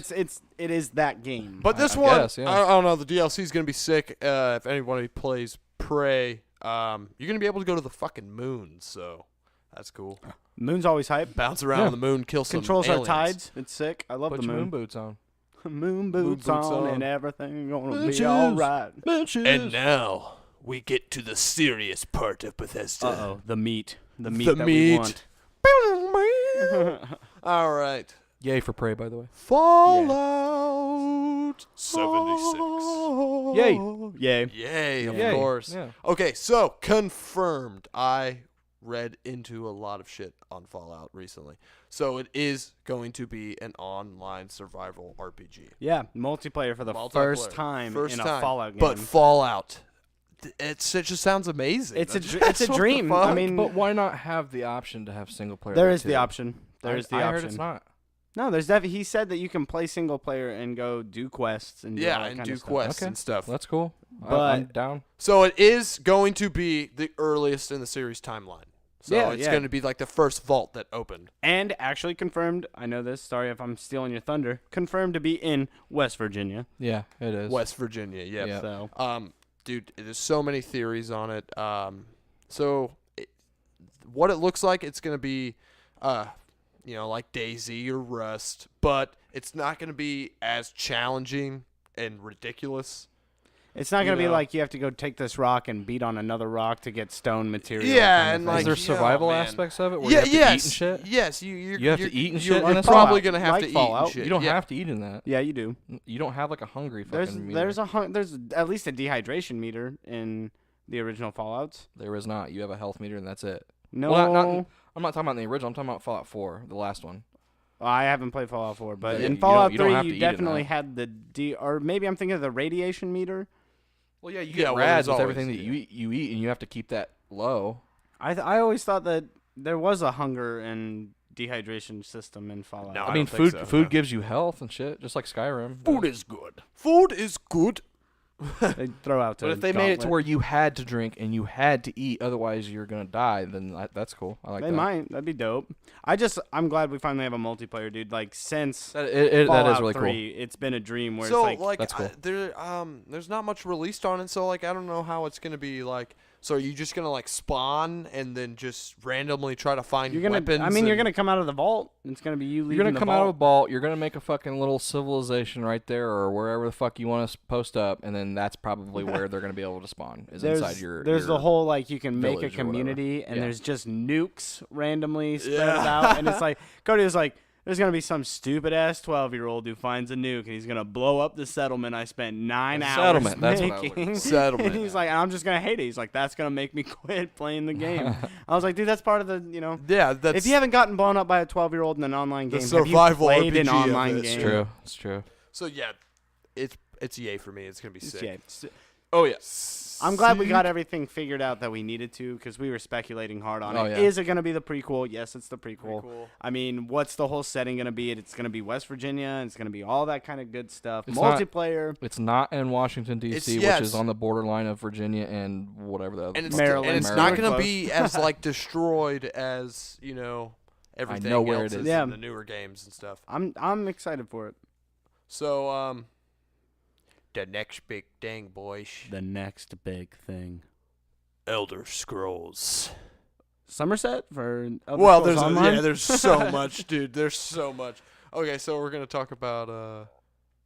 Speaker 1: it is that game.
Speaker 3: But this
Speaker 2: I
Speaker 3: one,
Speaker 2: guess, yeah.
Speaker 3: I don't know. The DLC is gonna be sick. If anybody plays Prey, you're gonna be able to go to the fucking moon. So That's cool.
Speaker 1: Moon's always hype.
Speaker 3: Bounce around on the moon, kill some
Speaker 1: Controls
Speaker 3: aliens.
Speaker 1: our tides. It's sick. I love
Speaker 2: Put
Speaker 1: the
Speaker 2: your
Speaker 1: moon.
Speaker 2: moon boots on.
Speaker 1: Moon boots on and everything gonna
Speaker 2: Bitches.
Speaker 1: be all right.
Speaker 3: And now we get to the serious part of Bethesda.
Speaker 1: Uh-oh, the meat. The meat
Speaker 3: The
Speaker 1: that
Speaker 3: meat.
Speaker 1: we want.
Speaker 3: All right.
Speaker 2: Yay for Prey, by the way.
Speaker 3: Fallout 76.
Speaker 2: Yay.
Speaker 1: Yay.
Speaker 3: Yay, of
Speaker 2: Yay.
Speaker 3: course.
Speaker 2: Yeah.
Speaker 3: Okay, so confirmed. I read into a lot of shit on Fallout recently. So it is going to be an online survival RPG.
Speaker 1: Yeah, multiplayer for the first time in a Fallout game.
Speaker 3: But Fallout, it just sounds amazing.
Speaker 1: It's a
Speaker 3: That's what the
Speaker 1: dream.
Speaker 3: fuck?
Speaker 1: I mean,
Speaker 2: But why not have the option to have single player?
Speaker 1: there
Speaker 2: there
Speaker 1: is the
Speaker 2: too?
Speaker 1: option. There is the
Speaker 2: I
Speaker 1: option.
Speaker 2: heard it's not.
Speaker 1: No, there's definitely. He said that you can play single player and go do quests and do all
Speaker 3: yeah,
Speaker 1: that
Speaker 3: and
Speaker 1: kind
Speaker 3: do
Speaker 1: of stuff.
Speaker 3: quests
Speaker 2: Okay.
Speaker 3: and stuff.
Speaker 2: That's cool.
Speaker 1: But-
Speaker 2: I'm down.
Speaker 3: So it is going to be the earliest in the series timeline. So
Speaker 1: Yeah,
Speaker 3: it's
Speaker 1: yeah.
Speaker 3: going to be like the first vault that opened.
Speaker 1: And actually confirmed. I know this. Sorry if I'm stealing your thunder. Confirmed to be in West Virginia.
Speaker 2: Yeah, it is.
Speaker 3: West Virginia, yep.
Speaker 2: Yeah.
Speaker 1: So
Speaker 3: Dude, there's so many theories on it. What it looks like, it's going to be, like DayZ or Rust, but it's not going to be as challenging and ridiculous.
Speaker 1: it's not gonna
Speaker 3: you
Speaker 1: be
Speaker 3: know.
Speaker 1: like you have to go take this rock and beat on another rock to get stone material.
Speaker 3: Yeah,
Speaker 1: kind
Speaker 3: and
Speaker 1: of
Speaker 3: like
Speaker 1: thing.
Speaker 2: Is there survival
Speaker 3: man.
Speaker 2: aspects of it where
Speaker 3: Yeah,
Speaker 2: you have to
Speaker 3: yes,
Speaker 2: eat and shit?
Speaker 3: yes.
Speaker 2: You have to eat and
Speaker 3: you're
Speaker 2: shit in this
Speaker 3: probably
Speaker 1: Fallout,
Speaker 3: going to have
Speaker 1: like
Speaker 3: to eat
Speaker 1: Fallout.
Speaker 3: and shit.
Speaker 2: You don't
Speaker 3: yeah.
Speaker 2: have to eat in that.
Speaker 1: Yeah, you do.
Speaker 2: You don't have like a hungry
Speaker 1: There's
Speaker 2: fucking meter.
Speaker 1: there's at least a dehydration meter in the original Fallouts.
Speaker 2: There is not. You have a health meter and that's it.
Speaker 1: No,
Speaker 2: Well, not I'm not talking about the original. I'm talking about Fallout 4, the last one.
Speaker 1: I haven't played Fallout 4, but
Speaker 2: Yeah,
Speaker 1: in
Speaker 2: you
Speaker 1: Fallout
Speaker 2: don't
Speaker 1: 3,
Speaker 2: have to
Speaker 1: you
Speaker 2: eat in
Speaker 1: definitely
Speaker 2: that.
Speaker 1: had or maybe I'm thinking of the radiation meter.
Speaker 2: Well, yeah, you
Speaker 3: Yeah,
Speaker 2: get
Speaker 3: well,
Speaker 2: rads
Speaker 3: there's
Speaker 2: with everything
Speaker 3: always-
Speaker 2: that you eat, and you have to keep that low.
Speaker 1: I always thought that there was a hunger and dehydration system in Fallout.
Speaker 3: No,
Speaker 2: I
Speaker 3: I
Speaker 2: mean,
Speaker 3: don't think
Speaker 2: food
Speaker 3: so, no.
Speaker 2: gives you health and shit, just like Skyrim.
Speaker 3: is good. Food is good.
Speaker 1: They throw out to
Speaker 2: But if they made it to
Speaker 1: gauntlet.
Speaker 2: where you had to drink and you had to eat, otherwise you're gonna die, then that's cool. I like
Speaker 1: they
Speaker 2: that.
Speaker 1: might. That'd be dope. I'm glad we finally have a multiplayer, dude. Like since
Speaker 2: That is
Speaker 1: Fallout
Speaker 2: really
Speaker 1: 3, it's been a dream where
Speaker 3: So
Speaker 1: it's like
Speaker 2: That's cool.
Speaker 3: there's not much released on it, so like I don't know how it's gonna be like. So are you just gonna like spawn and then just randomly try to find
Speaker 1: you're gonna.
Speaker 3: weapons?
Speaker 1: I mean, you're
Speaker 3: and-
Speaker 1: gonna come out of the vault. It's gonna be you leaving
Speaker 2: You're gonna
Speaker 1: the
Speaker 2: come
Speaker 1: vault.
Speaker 2: out of a vault. You're gonna make a fucking little civilization right there, or wherever the fuck you want to post up, and then that's probably where they're gonna be able to spawn. Is inside your.
Speaker 1: There's the whole like you can make a
Speaker 2: village or whatever.
Speaker 1: community and
Speaker 2: Yeah.
Speaker 1: there's just nukes randomly spread
Speaker 3: Yeah.
Speaker 1: out, and it's like Cody was like, there's gonna be some stupid ass 12-year-old who finds a nuke and he's gonna blow up the settlement I spent 9
Speaker 2: The
Speaker 1: hours
Speaker 2: settlement, that's what I was
Speaker 1: making.
Speaker 2: looking
Speaker 3: Settlement.
Speaker 1: And he's like, I'm just gonna hate it. He's like, that's gonna make me quit playing the game. I was like, dude, that's part of the
Speaker 3: Yeah, that's
Speaker 1: If you haven't gotten blown up by a 12-year-old in an online
Speaker 3: The
Speaker 1: game,
Speaker 3: survival
Speaker 1: have you played an
Speaker 3: RPG of
Speaker 1: online
Speaker 3: it.
Speaker 1: game?
Speaker 2: It's true. It's true.
Speaker 3: So yeah, it's yay for me. It's gonna be sick.
Speaker 1: Yeah.
Speaker 3: Oh yeah.
Speaker 1: I'm glad we got everything figured out that we needed to because we were speculating hard on
Speaker 2: Oh,
Speaker 1: it.
Speaker 2: yeah.
Speaker 1: Is it going to be the prequel? Yes, it's the prequel.
Speaker 3: Prequel.
Speaker 1: I mean, what's the whole setting going to be? It's going to be West Virginia. And it's going to be all that kind of good stuff.
Speaker 2: It's not-
Speaker 1: Multiplayer.
Speaker 2: It's not in Washington D.C.,
Speaker 3: It's- yeah,
Speaker 2: which is
Speaker 3: it's-
Speaker 2: on the borderline of Virginia and whatever the other.
Speaker 3: And it's
Speaker 1: Maryland.
Speaker 3: and it's
Speaker 1: Maryland.
Speaker 3: not gonna
Speaker 1: Close.
Speaker 3: be as like destroyed as everything
Speaker 2: know where
Speaker 3: else
Speaker 2: it is.
Speaker 3: is
Speaker 1: Yeah.
Speaker 3: in the newer games and stuff.
Speaker 1: I'm excited for it.
Speaker 3: So the next big thing, boys.
Speaker 1: The next big thing.
Speaker 3: Elder Scrolls.
Speaker 1: Somerset for Elder
Speaker 3: Well,
Speaker 1: Scrolls Online?
Speaker 3: there's so much, dude. There's so much. Okay, so we're gonna talk about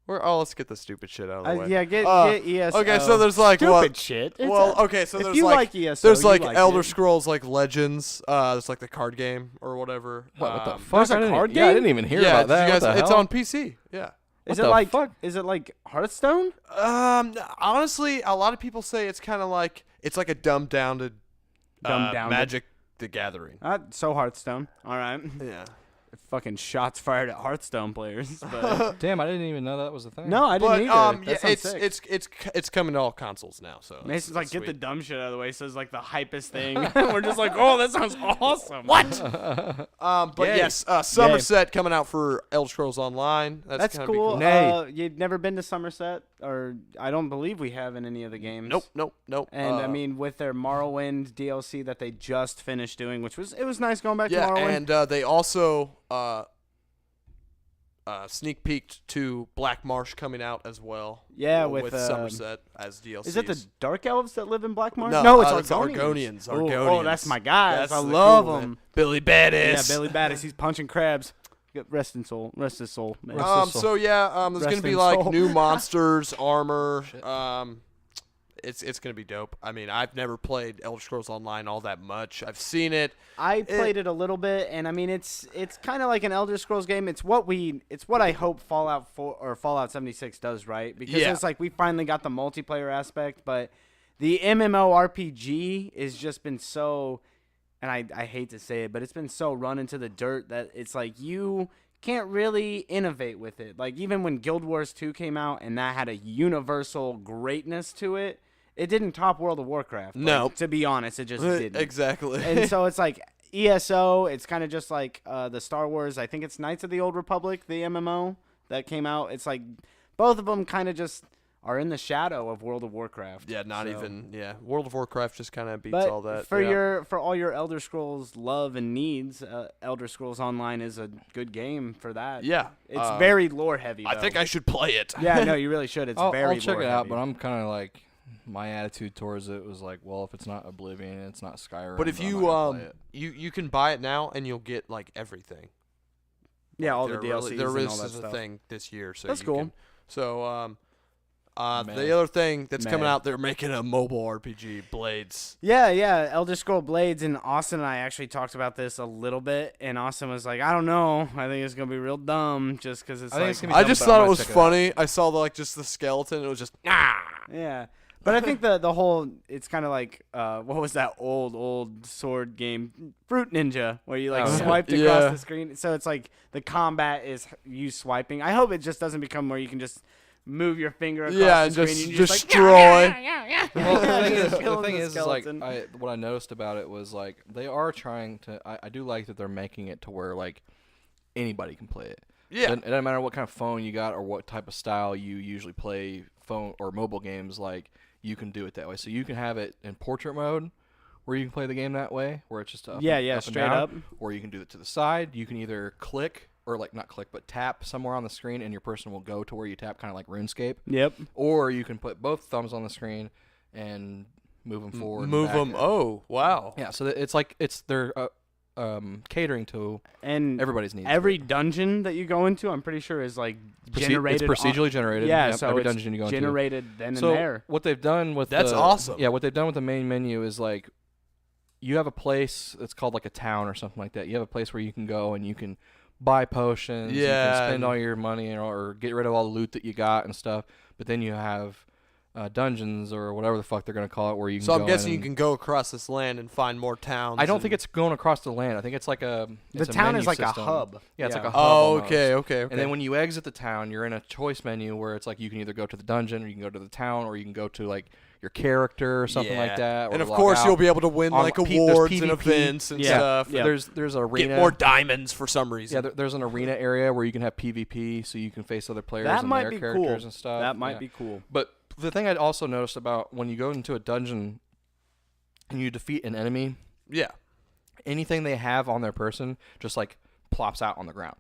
Speaker 3: let's get the stupid shit out of the way.
Speaker 1: Yeah, get ESO.
Speaker 3: Okay, so there's like
Speaker 1: stupid
Speaker 3: what?
Speaker 1: shit. It's
Speaker 3: Well,
Speaker 1: a-
Speaker 3: okay, so
Speaker 1: if
Speaker 3: there's
Speaker 1: you
Speaker 3: like
Speaker 1: ESO,
Speaker 3: there's
Speaker 1: you
Speaker 3: like
Speaker 1: like
Speaker 3: Elder
Speaker 1: it.
Speaker 3: Scrolls like Legends. It's like the card game or whatever.
Speaker 2: What the fuck?
Speaker 1: There's a
Speaker 2: I didn't-
Speaker 1: card
Speaker 2: Yeah, I
Speaker 1: game?
Speaker 2: didn't even hear
Speaker 3: yeah,
Speaker 2: about that.
Speaker 3: did you
Speaker 2: What
Speaker 3: guys,
Speaker 2: the
Speaker 3: it's
Speaker 2: hell?
Speaker 3: on PC. Yeah.
Speaker 1: Is
Speaker 2: What
Speaker 1: it
Speaker 2: the
Speaker 1: like
Speaker 2: fuck?
Speaker 1: Is it like Hearthstone?
Speaker 3: Honestly, a lot of people say it's kind of like it's like a dumbed down to Magic the Gathering.
Speaker 1: So Hearthstone. All right.
Speaker 3: Yeah.
Speaker 1: Fucking shots fired at Hearthstone players. But
Speaker 2: Damn, I didn't even know that was a thing.
Speaker 1: no, I didn't
Speaker 3: But
Speaker 1: either.
Speaker 3: yeah,
Speaker 1: That sounds sick.
Speaker 3: it's coming to all consoles now. So
Speaker 1: Mason's like,
Speaker 3: it's
Speaker 1: get the
Speaker 3: sweet.
Speaker 1: dumb shit out of the way. Says like the hypest thing. We're just like, oh, that sounds awesome. What?
Speaker 3: But
Speaker 1: Yay.
Speaker 3: yes, Somerset coming out for Elder Scrolls Online.
Speaker 1: That's
Speaker 3: gonna be
Speaker 1: cool.
Speaker 2: Nay.
Speaker 1: You'd never been to Somerset, or I don't believe we have in any of the games.
Speaker 3: Nope.
Speaker 1: And I mean, with their Morrowind DLC that they just finished doing, which was nice going back
Speaker 3: yeah,
Speaker 1: to Morrowind.
Speaker 3: and they also sneak peeked to Black Marsh coming out as well.
Speaker 1: Yeah,
Speaker 3: with Somerset as DLC.
Speaker 1: Is it the Dark Elves that live in Black Marsh?
Speaker 3: No,
Speaker 1: it's
Speaker 3: Argonians.
Speaker 1: Oh, that's my guys.
Speaker 3: That's
Speaker 1: I
Speaker 3: the
Speaker 1: love
Speaker 3: cool
Speaker 1: them.
Speaker 3: man. Billy Badass.
Speaker 1: Yeah, Billy Badass. He's punching crabs. Rest in soul. Rest his soul. Man.
Speaker 3: So yeah, there's
Speaker 1: Rest
Speaker 3: gonna be
Speaker 1: in
Speaker 3: like
Speaker 1: soul.
Speaker 3: new monsters, armor. It's gonna be dope. I mean, I've never played Elder Scrolls Online all that much. I've seen it.
Speaker 1: I played it a little bit, and I mean, it's kind of like an Elder Scrolls game. It's what I hope Fallout 4 or Fallout 76 does, right? Because it's like we finally got the multiplayer aspect, but the MMORPG has just been so, and I hate to say it, but it's been so run into the dirt that it's like you can't really innovate with it. Like even when Guild Wars 2 came out and that had a universal greatness to it, it didn't top World of Warcraft.
Speaker 3: No.
Speaker 1: Like, to be honest, it just didn't.
Speaker 3: Exactly.
Speaker 1: And so it's like ESO, it's kind of just like the Star Wars, I think it's Knights of the Old Republic, the MMO that came out. It's like both of them kind of just are in the shadow of World of Warcraft.
Speaker 3: Yeah, not
Speaker 1: so.
Speaker 3: even. Yeah, World of Warcraft just kind of beats
Speaker 1: But
Speaker 3: all that.
Speaker 1: for all your Elder Scrolls love and needs, Elder Scrolls Online is a good game for that.
Speaker 3: Yeah,
Speaker 1: It's very lore heavy.
Speaker 3: I
Speaker 1: though.
Speaker 3: think I should play it.
Speaker 1: Yeah, no, you really should. It's
Speaker 2: I'll
Speaker 1: very
Speaker 2: check
Speaker 1: lore
Speaker 2: it out,
Speaker 1: heavy.
Speaker 2: but I'm kind of like, my attitude towards it was like, well, if it's not Oblivion, it's not Skyrim.
Speaker 3: But if
Speaker 2: I'm
Speaker 3: you
Speaker 2: not gonna play it.
Speaker 3: you can buy it now and you'll get like everything.
Speaker 1: yeah, all the
Speaker 3: There
Speaker 1: DLCs
Speaker 3: really, there
Speaker 1: and
Speaker 3: is
Speaker 1: all that
Speaker 3: a
Speaker 1: stuff.
Speaker 3: thing this year, so
Speaker 1: That's
Speaker 3: you
Speaker 1: cool.
Speaker 3: Can, so
Speaker 2: Meh.
Speaker 3: the other thing that's coming
Speaker 1: Meh.
Speaker 3: out, they're making a mobile RPG, Blades.
Speaker 1: Yeah, Elder Scroll Blades, and Austin and I actually talked about this a little bit, and Austin was like, I don't know, I think it's going to be real dumb, just because it's
Speaker 2: I think
Speaker 1: like,
Speaker 2: it's gonna be
Speaker 3: I
Speaker 2: dumb,
Speaker 3: just
Speaker 2: but
Speaker 3: thought
Speaker 2: I
Speaker 3: it
Speaker 2: might
Speaker 3: was
Speaker 2: check it out.
Speaker 3: funny. I saw just the skeleton. It was just
Speaker 1: yeah. But I think the whole, it's kind of like, what was that old sword game, Fruit Ninja, where you like
Speaker 2: Oh, yeah.
Speaker 1: swiped
Speaker 3: Yeah.
Speaker 1: across the screen. So it's like the combat is you swiping. I hope it just doesn't become where you can just move your finger across
Speaker 3: yeah,
Speaker 1: the
Speaker 3: and
Speaker 1: screen
Speaker 3: just
Speaker 1: and you're
Speaker 3: destroy.
Speaker 2: Well, the
Speaker 1: killing
Speaker 2: thing
Speaker 1: the
Speaker 2: is like,
Speaker 1: skeleton.
Speaker 2: what I noticed about it was like they are trying to. I do like that they're making it to where like anybody can play it.
Speaker 3: Yeah,
Speaker 2: It doesn't matter what kind of phone you got or what type of style you usually play phone or mobile games. Like you can do it that way. So you can have it in portrait mode, where you can play the game that way, where it's just up
Speaker 1: Yeah,
Speaker 2: and
Speaker 1: straight
Speaker 2: down,
Speaker 1: up.
Speaker 2: or you can do it to the side. You can either click or like not click, but tap somewhere on the screen, and your person will go to where you tap, kind of like RuneScape.
Speaker 1: Yep.
Speaker 2: Or you can put both thumbs on the screen and move them forward. and
Speaker 3: move
Speaker 2: back.
Speaker 3: them. Oh, wow.
Speaker 2: Yeah, so it's like they're catering to
Speaker 1: And
Speaker 2: everybody's needs.
Speaker 1: every dungeon that you go into, I'm pretty sure is like generated.
Speaker 2: It's procedurally generated.
Speaker 1: Yeah,
Speaker 2: Yep,
Speaker 1: so
Speaker 2: every
Speaker 1: it's
Speaker 2: dungeon you go into.
Speaker 1: generated then
Speaker 2: So
Speaker 1: and there.
Speaker 2: what they've done with
Speaker 3: That's
Speaker 2: the,
Speaker 3: awesome.
Speaker 2: Yeah, what they've done with the main menu is like you have a place that's called like a town or something like that. You have a place where you can go and you can buy potions. You
Speaker 3: Yeah,
Speaker 2: can spend
Speaker 3: and-
Speaker 2: all your money or get rid of all the loot that you got and stuff. But then you have dungeons or whatever the fuck they're gonna call it, where you can.
Speaker 3: So I'm
Speaker 2: go
Speaker 3: guessing
Speaker 2: in
Speaker 3: you
Speaker 2: and-
Speaker 3: can go across this land and find more towns.
Speaker 2: I don't think it's going across the land. I think it's like a.
Speaker 1: The
Speaker 2: it's a
Speaker 1: town
Speaker 2: menu
Speaker 1: is like
Speaker 2: system.
Speaker 1: a hub.
Speaker 2: Yeah, it's like a hub.
Speaker 3: Oh,
Speaker 2: almost.
Speaker 3: okay.
Speaker 2: And then when you exit the town, you're in a choice menu where it's like you can either go to the dungeon, or you can go to the town, or you can go to like your character or something like that. Or
Speaker 3: And of
Speaker 2: log
Speaker 3: course,
Speaker 2: out.
Speaker 3: you'll be able to win
Speaker 2: On
Speaker 3: like
Speaker 2: there's
Speaker 3: awards and
Speaker 2: PvP.
Speaker 3: events and
Speaker 1: Yeah.
Speaker 3: stuff.
Speaker 1: Yeah.
Speaker 2: There's an arena.
Speaker 3: Get more diamonds for some reason.
Speaker 2: Yeah, there's an arena area where you can have PvP, so you can face other players
Speaker 1: That
Speaker 2: and
Speaker 1: might
Speaker 2: their
Speaker 1: be
Speaker 2: characters
Speaker 1: cool.
Speaker 2: and stuff.
Speaker 1: That might
Speaker 2: Yeah.
Speaker 1: be cool.
Speaker 2: But the thing I'd also noticed about when you go into a dungeon and you defeat an enemy,
Speaker 3: Yeah.
Speaker 2: anything they have on their person just like plops out on the ground,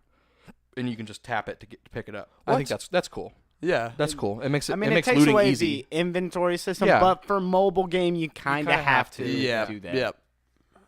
Speaker 2: and you can just tap it to pick it up. I think that's cool.
Speaker 3: Yeah.
Speaker 2: That's cool. It makes it.
Speaker 1: I mean,
Speaker 2: it
Speaker 1: it
Speaker 2: makes
Speaker 1: takes
Speaker 2: looting
Speaker 1: away
Speaker 2: easy.
Speaker 1: the inventory system,
Speaker 2: Yeah.
Speaker 1: but for mobile game, you kind of
Speaker 2: kinda
Speaker 1: have
Speaker 2: have
Speaker 1: to
Speaker 2: to.
Speaker 3: Yeah.
Speaker 1: do that.
Speaker 3: Yep.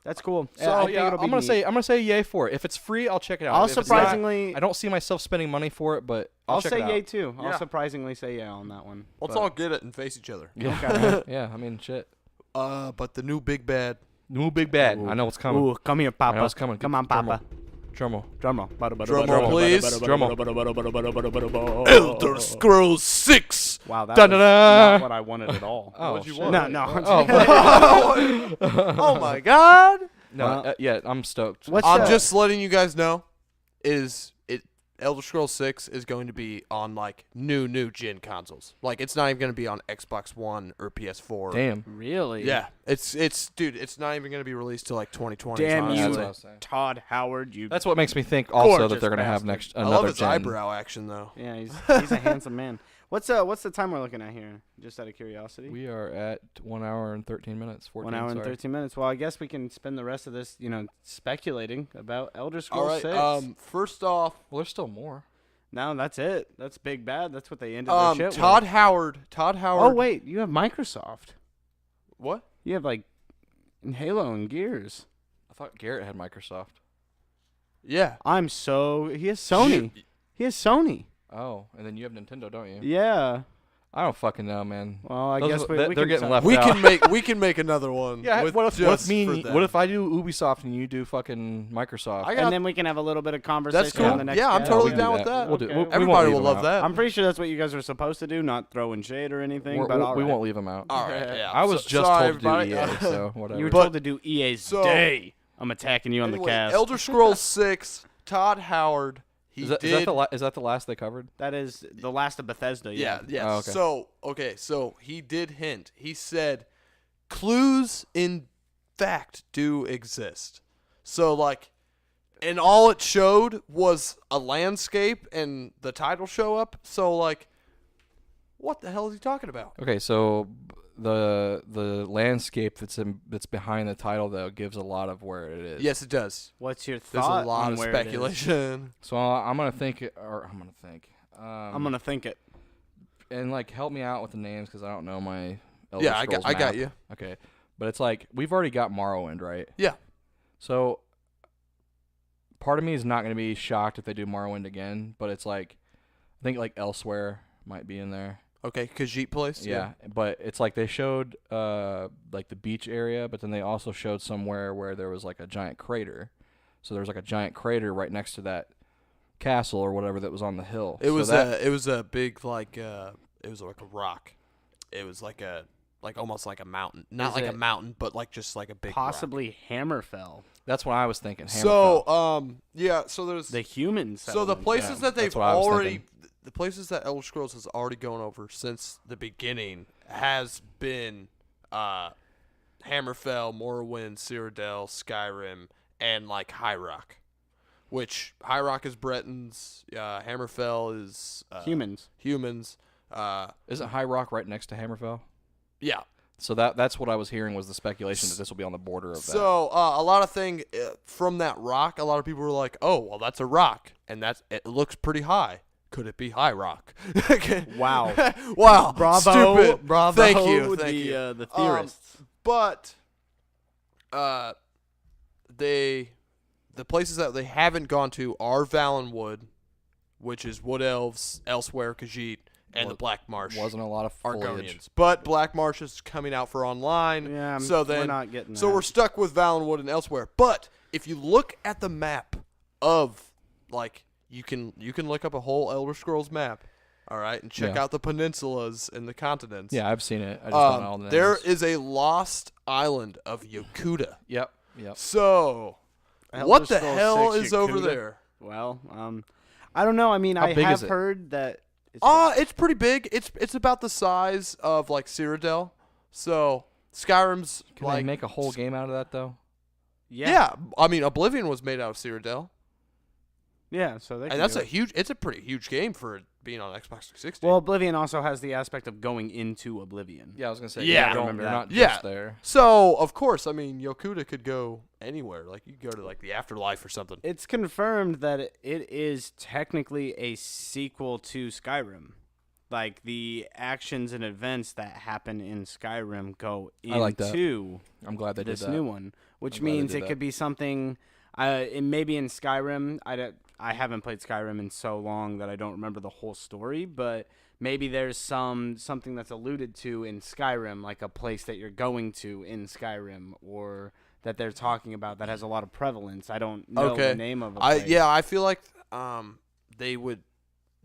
Speaker 1: That's cool.
Speaker 2: So
Speaker 1: I think
Speaker 2: yeah,
Speaker 1: it'll be
Speaker 2: I'm gonna
Speaker 1: neat.
Speaker 2: say yay for it. If it's free, I'll check it out.
Speaker 1: I'll
Speaker 2: If it's not,
Speaker 1: surprisingly,
Speaker 2: I don't see myself spending money for it, but I'll check
Speaker 1: say
Speaker 2: it out.
Speaker 1: yay too. I'll
Speaker 3: Yeah.
Speaker 1: surprisingly say yeah on that one.
Speaker 3: Let's
Speaker 1: But-
Speaker 3: all get it and face each other.
Speaker 2: Yeah,
Speaker 1: Okay.
Speaker 2: yeah. I mean, shit.
Speaker 3: But the new big bad.
Speaker 2: New big bad.
Speaker 1: Ooh.
Speaker 2: I know what's coming.
Speaker 1: Ooh, come here,
Speaker 2: I know
Speaker 1: Papa.
Speaker 2: what's coming.
Speaker 1: Come on,
Speaker 2: Drum
Speaker 1: Papa.
Speaker 2: roll.
Speaker 1: Drum roll.
Speaker 3: Drum roll, please.
Speaker 2: Drum
Speaker 1: roll.
Speaker 3: Elder Scrolls 6.
Speaker 1: Wow, that
Speaker 2: Dun-dun-dun.
Speaker 1: was not what I wanted at all.
Speaker 2: Oh,
Speaker 3: What'd you
Speaker 2: shit.
Speaker 3: want?
Speaker 1: No, no.
Speaker 2: Oh,
Speaker 3: Oh my God.
Speaker 2: no.
Speaker 1: Well-
Speaker 2: Yeah, I'm stoked.
Speaker 1: What's
Speaker 3: I'm
Speaker 1: the-
Speaker 3: just letting you guys know Elder Scrolls 6 is going to be on like new gen consoles. Like it's not even going to be on Xbox One or PS4.
Speaker 2: Damn.
Speaker 1: Really?
Speaker 3: Yeah. It's dude, it's not even going to be released till like 2020.
Speaker 1: Damn
Speaker 3: honestly.
Speaker 1: you,
Speaker 2: That's what I was saying.
Speaker 1: Todd Howard. You.
Speaker 2: That's what makes me think also that
Speaker 1: Gorgeous
Speaker 2: they're gonna have
Speaker 1: bastard.
Speaker 2: next
Speaker 3: I
Speaker 2: another
Speaker 3: love his
Speaker 2: gen.
Speaker 3: eyebrow action though.
Speaker 1: Yeah, he's a handsome man. What's the time we're looking at here? Just out of curiosity.
Speaker 2: We are at 1 hour and 13 minutes. 14,
Speaker 1: 1 hour and
Speaker 2: sorry.
Speaker 1: 13 minutes. Well, I guess we can spend the rest of this, speculating about Elder
Speaker 3: All
Speaker 1: Scrolls
Speaker 3: right.
Speaker 1: 6.
Speaker 3: First off,
Speaker 2: Well, there's still more.
Speaker 1: No, that's it. That's Big Bad. That's what they ended their shit
Speaker 3: Todd
Speaker 1: with.
Speaker 3: Howard.
Speaker 1: Oh, wait. You have Microsoft.
Speaker 3: What?
Speaker 1: You have, like, Halo and Gears.
Speaker 2: I thought Garrett had Microsoft.
Speaker 3: Yeah.
Speaker 1: He has Sony. He has Sony.
Speaker 2: Oh, and then you have Nintendo, don't you?
Speaker 1: Yeah.
Speaker 2: I don't fucking know, man.
Speaker 1: Well, I
Speaker 2: Those
Speaker 1: guess
Speaker 2: are-
Speaker 1: we
Speaker 2: they're
Speaker 1: can
Speaker 2: getting
Speaker 1: talk-
Speaker 2: left
Speaker 3: We
Speaker 2: out.
Speaker 3: can make another one.
Speaker 2: Yeah,
Speaker 3: with
Speaker 2: what if
Speaker 3: just
Speaker 2: me
Speaker 3: for
Speaker 2: and
Speaker 3: them.
Speaker 2: what if I do Ubisoft and you do fucking Microsoft?
Speaker 1: And then we can have a little bit of conversation
Speaker 3: That's cool.
Speaker 1: on the next
Speaker 3: Yeah, I'm
Speaker 1: guest.
Speaker 3: totally
Speaker 2: we
Speaker 3: down
Speaker 2: do
Speaker 3: with that.
Speaker 2: We'll do.
Speaker 1: Okay.
Speaker 2: We won't
Speaker 3: Everybody
Speaker 2: leave
Speaker 3: will
Speaker 2: them
Speaker 3: love
Speaker 2: out.
Speaker 3: that.
Speaker 1: I'm pretty sure that's what you guys are supposed to do, not throwing shade or anything. But
Speaker 2: We won't leave them out.
Speaker 3: All right. Yeah.
Speaker 2: I was just
Speaker 3: sorry,
Speaker 2: told to do
Speaker 3: everybody.
Speaker 2: EA, so whatever.
Speaker 1: You were
Speaker 3: But-
Speaker 1: told to do EA's
Speaker 3: so-
Speaker 1: Day. I'm attacking you on
Speaker 3: Anyway,
Speaker 1: the cast.
Speaker 3: Elder Scrolls 6. Todd Howard. He
Speaker 2: is that
Speaker 3: did.
Speaker 2: the last they covered?
Speaker 1: That is the last of Bethesda.
Speaker 3: Yeah.
Speaker 2: Oh, okay.
Speaker 3: So he did hint. He said, clues in fact do exist. So like, and all it showed was a landscape and the title show up. So like, what the hell is he talking about?
Speaker 2: Okay, so the landscape that's behind the title though gives a lot of where it is.
Speaker 3: Yes, it does.
Speaker 1: What's your
Speaker 3: There's
Speaker 1: thought
Speaker 3: a lot
Speaker 1: on
Speaker 3: of
Speaker 1: where it is?
Speaker 3: speculation.
Speaker 2: So I'm gonna think.
Speaker 1: I'm gonna think it.
Speaker 2: And like help me out with the names because I don't know my. Elder
Speaker 3: Yeah,
Speaker 2: Scrolls
Speaker 3: I got
Speaker 2: map.
Speaker 3: you.
Speaker 2: Okay, but it's like we've already got Morrowind, right?
Speaker 3: Yeah.
Speaker 2: So part of me is not gonna be shocked if they do Morrowind again, but it's like I think like Elsewhere might be in there.
Speaker 3: Okay, Khajiit Place.
Speaker 2: Yeah, but it's like they showed like the beach area, but then they also showed somewhere where there was like a giant crater. So there was like a giant crater right next to that castle or whatever that was on the hill.
Speaker 3: It was a big like it was like a rock. It was like almost like a mountain. Not
Speaker 1: Is
Speaker 3: like a
Speaker 1: it
Speaker 3: mountain, but like just like a big rock.
Speaker 1: Possibly Hammerfell.
Speaker 2: That's what I was thinking.
Speaker 3: So
Speaker 2: Hammerfell.
Speaker 3: yeah, so there's
Speaker 1: The humans.
Speaker 3: so the places
Speaker 2: Yeah,
Speaker 3: that they've
Speaker 2: that's what I was
Speaker 3: already
Speaker 2: thinking.
Speaker 3: the places that Elder Scrolls has already gone over since the beginning has been Hammerfell, Morrowind, Cyrodiil, Skyrim, and like High Rock. Which High Rock is Bretons, Hammerfell is
Speaker 1: humans.
Speaker 3: humans.
Speaker 2: Isn't High Rock right next to Hammerfell?
Speaker 3: Yeah.
Speaker 2: So that's what I was hearing was the speculation that this will be on the border of that.
Speaker 3: So a lot of thing from that rock, a lot of people were like, "Oh, well, that's a rock, and it looks pretty high. Could it be High Rock?"
Speaker 1: Wow.
Speaker 3: Wow.
Speaker 1: Bravo.
Speaker 3: Stupid.
Speaker 1: Bravo.
Speaker 3: Thank you. Thank
Speaker 1: the,
Speaker 3: you.
Speaker 1: the theorists.
Speaker 3: But the places that they haven't gone to are Valenwood, which is Wood Elves, Elsewhere, Khajiit, and the Black Marsh.
Speaker 2: Wasn't a lot of foliage.
Speaker 3: Argonians. But Black Marsh is coming out for online.
Speaker 1: Yeah,
Speaker 3: so then
Speaker 1: we're not getting
Speaker 3: So
Speaker 1: that.
Speaker 3: we're stuck with Valenwood and Elsewhere. But if you look at the map of like you can look up a whole Elder Scrolls map, all right, and check
Speaker 2: Yeah.
Speaker 3: out the peninsulas and the continents.
Speaker 2: Yeah, I've seen it. I just don't know all the names.
Speaker 3: There is a lost island of Yokuda.
Speaker 2: Yep.
Speaker 3: So
Speaker 1: Elder
Speaker 3: what the
Speaker 1: Scrolls
Speaker 3: hell
Speaker 1: 6
Speaker 3: is over
Speaker 1: Yakuza?
Speaker 3: there?
Speaker 1: Well, I don't know. I mean,
Speaker 2: How
Speaker 1: I
Speaker 2: big
Speaker 1: have
Speaker 2: is it?
Speaker 1: heard that.
Speaker 3: It's pretty big. It's about the size of like Cyrodiil. So Skyrim's
Speaker 2: Can
Speaker 3: like
Speaker 2: they make a whole game out of that though?
Speaker 3: yeah. I mean, Oblivion was made out of Cyrodiil,
Speaker 1: Yeah. So they.
Speaker 3: and
Speaker 1: can
Speaker 3: that's
Speaker 1: do
Speaker 3: a
Speaker 1: it.
Speaker 3: huge. It's a pretty huge game for it being on Xbox 360.
Speaker 1: Well, Oblivion also has the aspect of going into Oblivion.
Speaker 2: Yeah, I was gonna say.
Speaker 3: Yeah.
Speaker 2: you're
Speaker 1: Remember that.
Speaker 2: not
Speaker 3: Yeah.
Speaker 2: just there.
Speaker 3: so of course, I mean, Yokuda could go anywhere. Like you could go to like the afterlife or something.
Speaker 1: It's confirmed that it is technically a sequel to Skyrim. Like the actions and events that happen in Skyrim go
Speaker 2: I like that.
Speaker 1: into
Speaker 2: I'm glad they did
Speaker 1: this
Speaker 2: that.
Speaker 1: new one, which
Speaker 2: I'm glad they
Speaker 1: means
Speaker 2: did
Speaker 1: it
Speaker 2: that.
Speaker 1: could be something. It maybe in Skyrim. I haven't played Skyrim in so long that I don't remember the whole story, but maybe there's something that's alluded to in Skyrim, like a place that you're going to in Skyrim, or that they're talking about that has a lot of prevalence. I don't know the name of it.
Speaker 3: I feel like they would.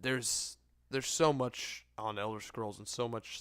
Speaker 3: There's so much on Elder Scrolls and so much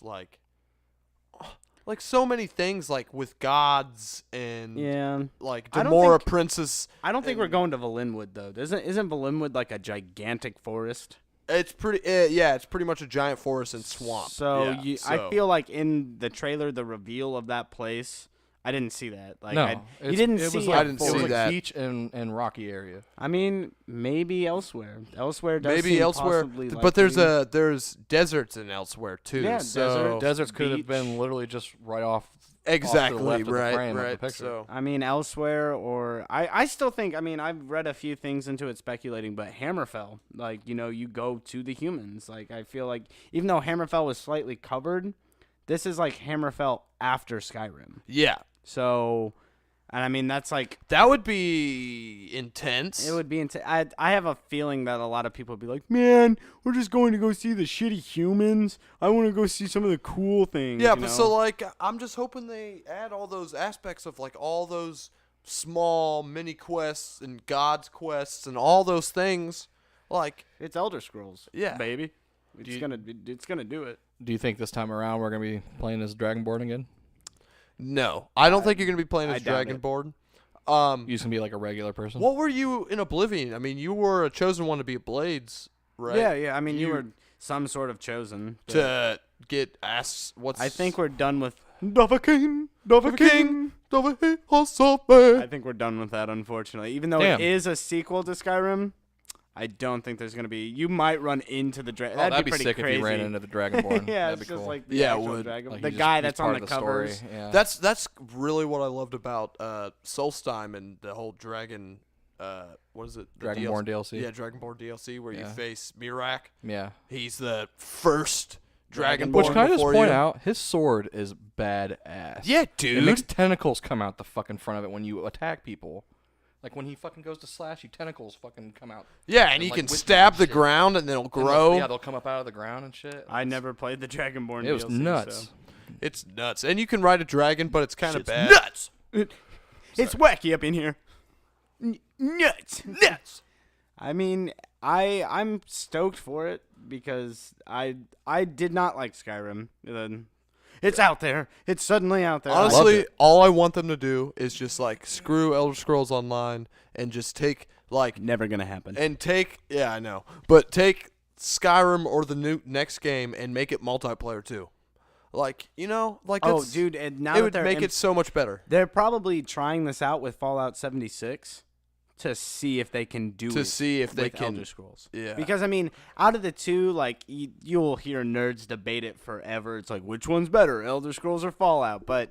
Speaker 3: like so many things like with gods and like
Speaker 1: I don't
Speaker 3: Demora
Speaker 1: think-
Speaker 3: Princess.
Speaker 1: I don't think we're going to Valinwood though. Isn't Valinwood like a gigantic forest?
Speaker 3: It's pretty. It's pretty much a giant forest and swamp.
Speaker 1: So,
Speaker 3: Yeah,
Speaker 1: I feel like in the trailer, the reveal of that place, I didn't see that. Like,
Speaker 2: No,
Speaker 1: you didn't
Speaker 2: it
Speaker 1: see.
Speaker 2: was
Speaker 1: it
Speaker 2: like,
Speaker 3: I didn't
Speaker 2: it was
Speaker 3: see
Speaker 2: like
Speaker 3: that.
Speaker 2: beach and rocky area.
Speaker 1: I mean, maybe elsewhere. Elsewhere does
Speaker 3: maybe
Speaker 1: seem
Speaker 3: elsewhere,
Speaker 1: possibly
Speaker 3: but there's
Speaker 1: likely.
Speaker 3: there's deserts in elsewhere too.
Speaker 1: Yeah,
Speaker 3: so
Speaker 1: desert.
Speaker 2: Deserts could have
Speaker 1: beach.
Speaker 2: been literally just right off
Speaker 3: Exactly,
Speaker 2: left of the
Speaker 3: right,
Speaker 2: frame of the
Speaker 3: right.
Speaker 2: picture.
Speaker 3: So
Speaker 1: I mean, elsewhere, or I still think. I mean, I've read a few things into it speculating, but Hammerfell, like you go to the humans. Like I feel like even though Hammerfell was slightly covered, this is like Hammerfell after Skyrim.
Speaker 3: yeah,
Speaker 1: So, and I mean that's like
Speaker 3: that would be intense.
Speaker 1: it would be into. I have a feeling that a lot of people would be like, man, we're just going to go see the shitty humans. I want to go see some of the cool things.
Speaker 3: Yeah,
Speaker 1: you
Speaker 3: but
Speaker 1: know?
Speaker 3: so like I'm just hoping they add all those aspects of like all those small mini quests and God's quests and all those things. Like
Speaker 1: it's Elder Scrolls,
Speaker 3: Yeah.
Speaker 1: baby. It's gonna do it.
Speaker 2: Do you think this time around we're gonna be playing as Dragonborn again?
Speaker 3: no, I don't think you're gonna be playing
Speaker 1: I
Speaker 3: as
Speaker 1: doubt it.
Speaker 3: Dragonborn.
Speaker 2: You just gonna be like a regular person?
Speaker 3: What were you in Oblivion? I mean, you were a chosen one to be a Blades, right?
Speaker 1: Yeah. I mean, you were some sort of chosen
Speaker 3: To get asked what's.
Speaker 1: I think we're done with.
Speaker 3: Dovahking,
Speaker 1: King.
Speaker 3: Dovahking,
Speaker 1: I think we're done with that, unfortunately. Even though
Speaker 2: Damn.
Speaker 1: it is a sequel to Skyrim, I don't think there's gonna be. You might run into the dragon.
Speaker 2: Oh,
Speaker 1: that'd be
Speaker 2: sick
Speaker 1: pretty crazy.
Speaker 2: if you ran into the Dragonborn.
Speaker 1: yeah,
Speaker 2: That'd
Speaker 1: it's
Speaker 2: be
Speaker 1: just
Speaker 2: cool.
Speaker 1: like the
Speaker 3: Yeah, it
Speaker 1: actual
Speaker 3: would.
Speaker 1: dragon.
Speaker 2: Like,
Speaker 1: the
Speaker 2: he's
Speaker 1: guy
Speaker 2: just-
Speaker 1: that's
Speaker 2: he's
Speaker 1: on
Speaker 2: part
Speaker 1: the
Speaker 2: of story.
Speaker 1: covers.
Speaker 2: Yeah.
Speaker 3: That's really what I loved about Solstheim and the whole Dragon. What is it? The
Speaker 2: Dragonborn DLC.
Speaker 3: Yeah, Dragonborn DLC where you
Speaker 2: Yeah.
Speaker 3: face Mirak.
Speaker 2: Yeah.
Speaker 3: He's the first Dragonborn.
Speaker 2: Which can I just
Speaker 3: before
Speaker 2: point
Speaker 3: you.
Speaker 2: out, his sword is badass.
Speaker 3: Yeah, dude.
Speaker 2: It makes tentacles come out the fucking front of it when you attack people. Like when he fucking goes to slash you, tentacles fucking come out.
Speaker 3: Yeah, and
Speaker 2: and
Speaker 3: he
Speaker 2: like
Speaker 3: can
Speaker 2: with
Speaker 3: stab
Speaker 2: you
Speaker 3: the
Speaker 2: and shit.
Speaker 3: ground and then it'll
Speaker 2: And
Speaker 3: grow.
Speaker 2: yeah, they'll come up out of the ground and shit.
Speaker 1: I never played the Dragonborn.
Speaker 2: It was
Speaker 1: DLC,
Speaker 2: nuts.
Speaker 1: so.
Speaker 3: It's nuts. And you can ride a dragon, but it's kind of
Speaker 1: Shit's
Speaker 3: bad.
Speaker 1: nuts. It's wacky up in here. Nuts.
Speaker 3: Nuts.
Speaker 1: I mean, I'm stoked for it because I did not like Skyrim. It's out there. It's suddenly out there.
Speaker 3: Honestly,
Speaker 2: it.
Speaker 3: all I want them to do is just like screw Elder Scrolls Online and just take like
Speaker 1: never gonna happen.
Speaker 3: yeah, I know, but take Skyrim or the new next game and make it multiplayer too. Like like
Speaker 1: Oh,
Speaker 3: that's,
Speaker 1: dude, and now
Speaker 3: it
Speaker 1: that
Speaker 3: would
Speaker 1: they're
Speaker 3: make it so much better
Speaker 1: they're probably trying this out with Fallout 76 to see if they can do it.
Speaker 3: to see if they
Speaker 1: with
Speaker 3: can.
Speaker 1: Elder Scrolls.
Speaker 3: Yeah,
Speaker 1: Because I mean, out of the two, like you'll hear nerds debate it forever. It's like which one's better, Elder Scrolls or Fallout? But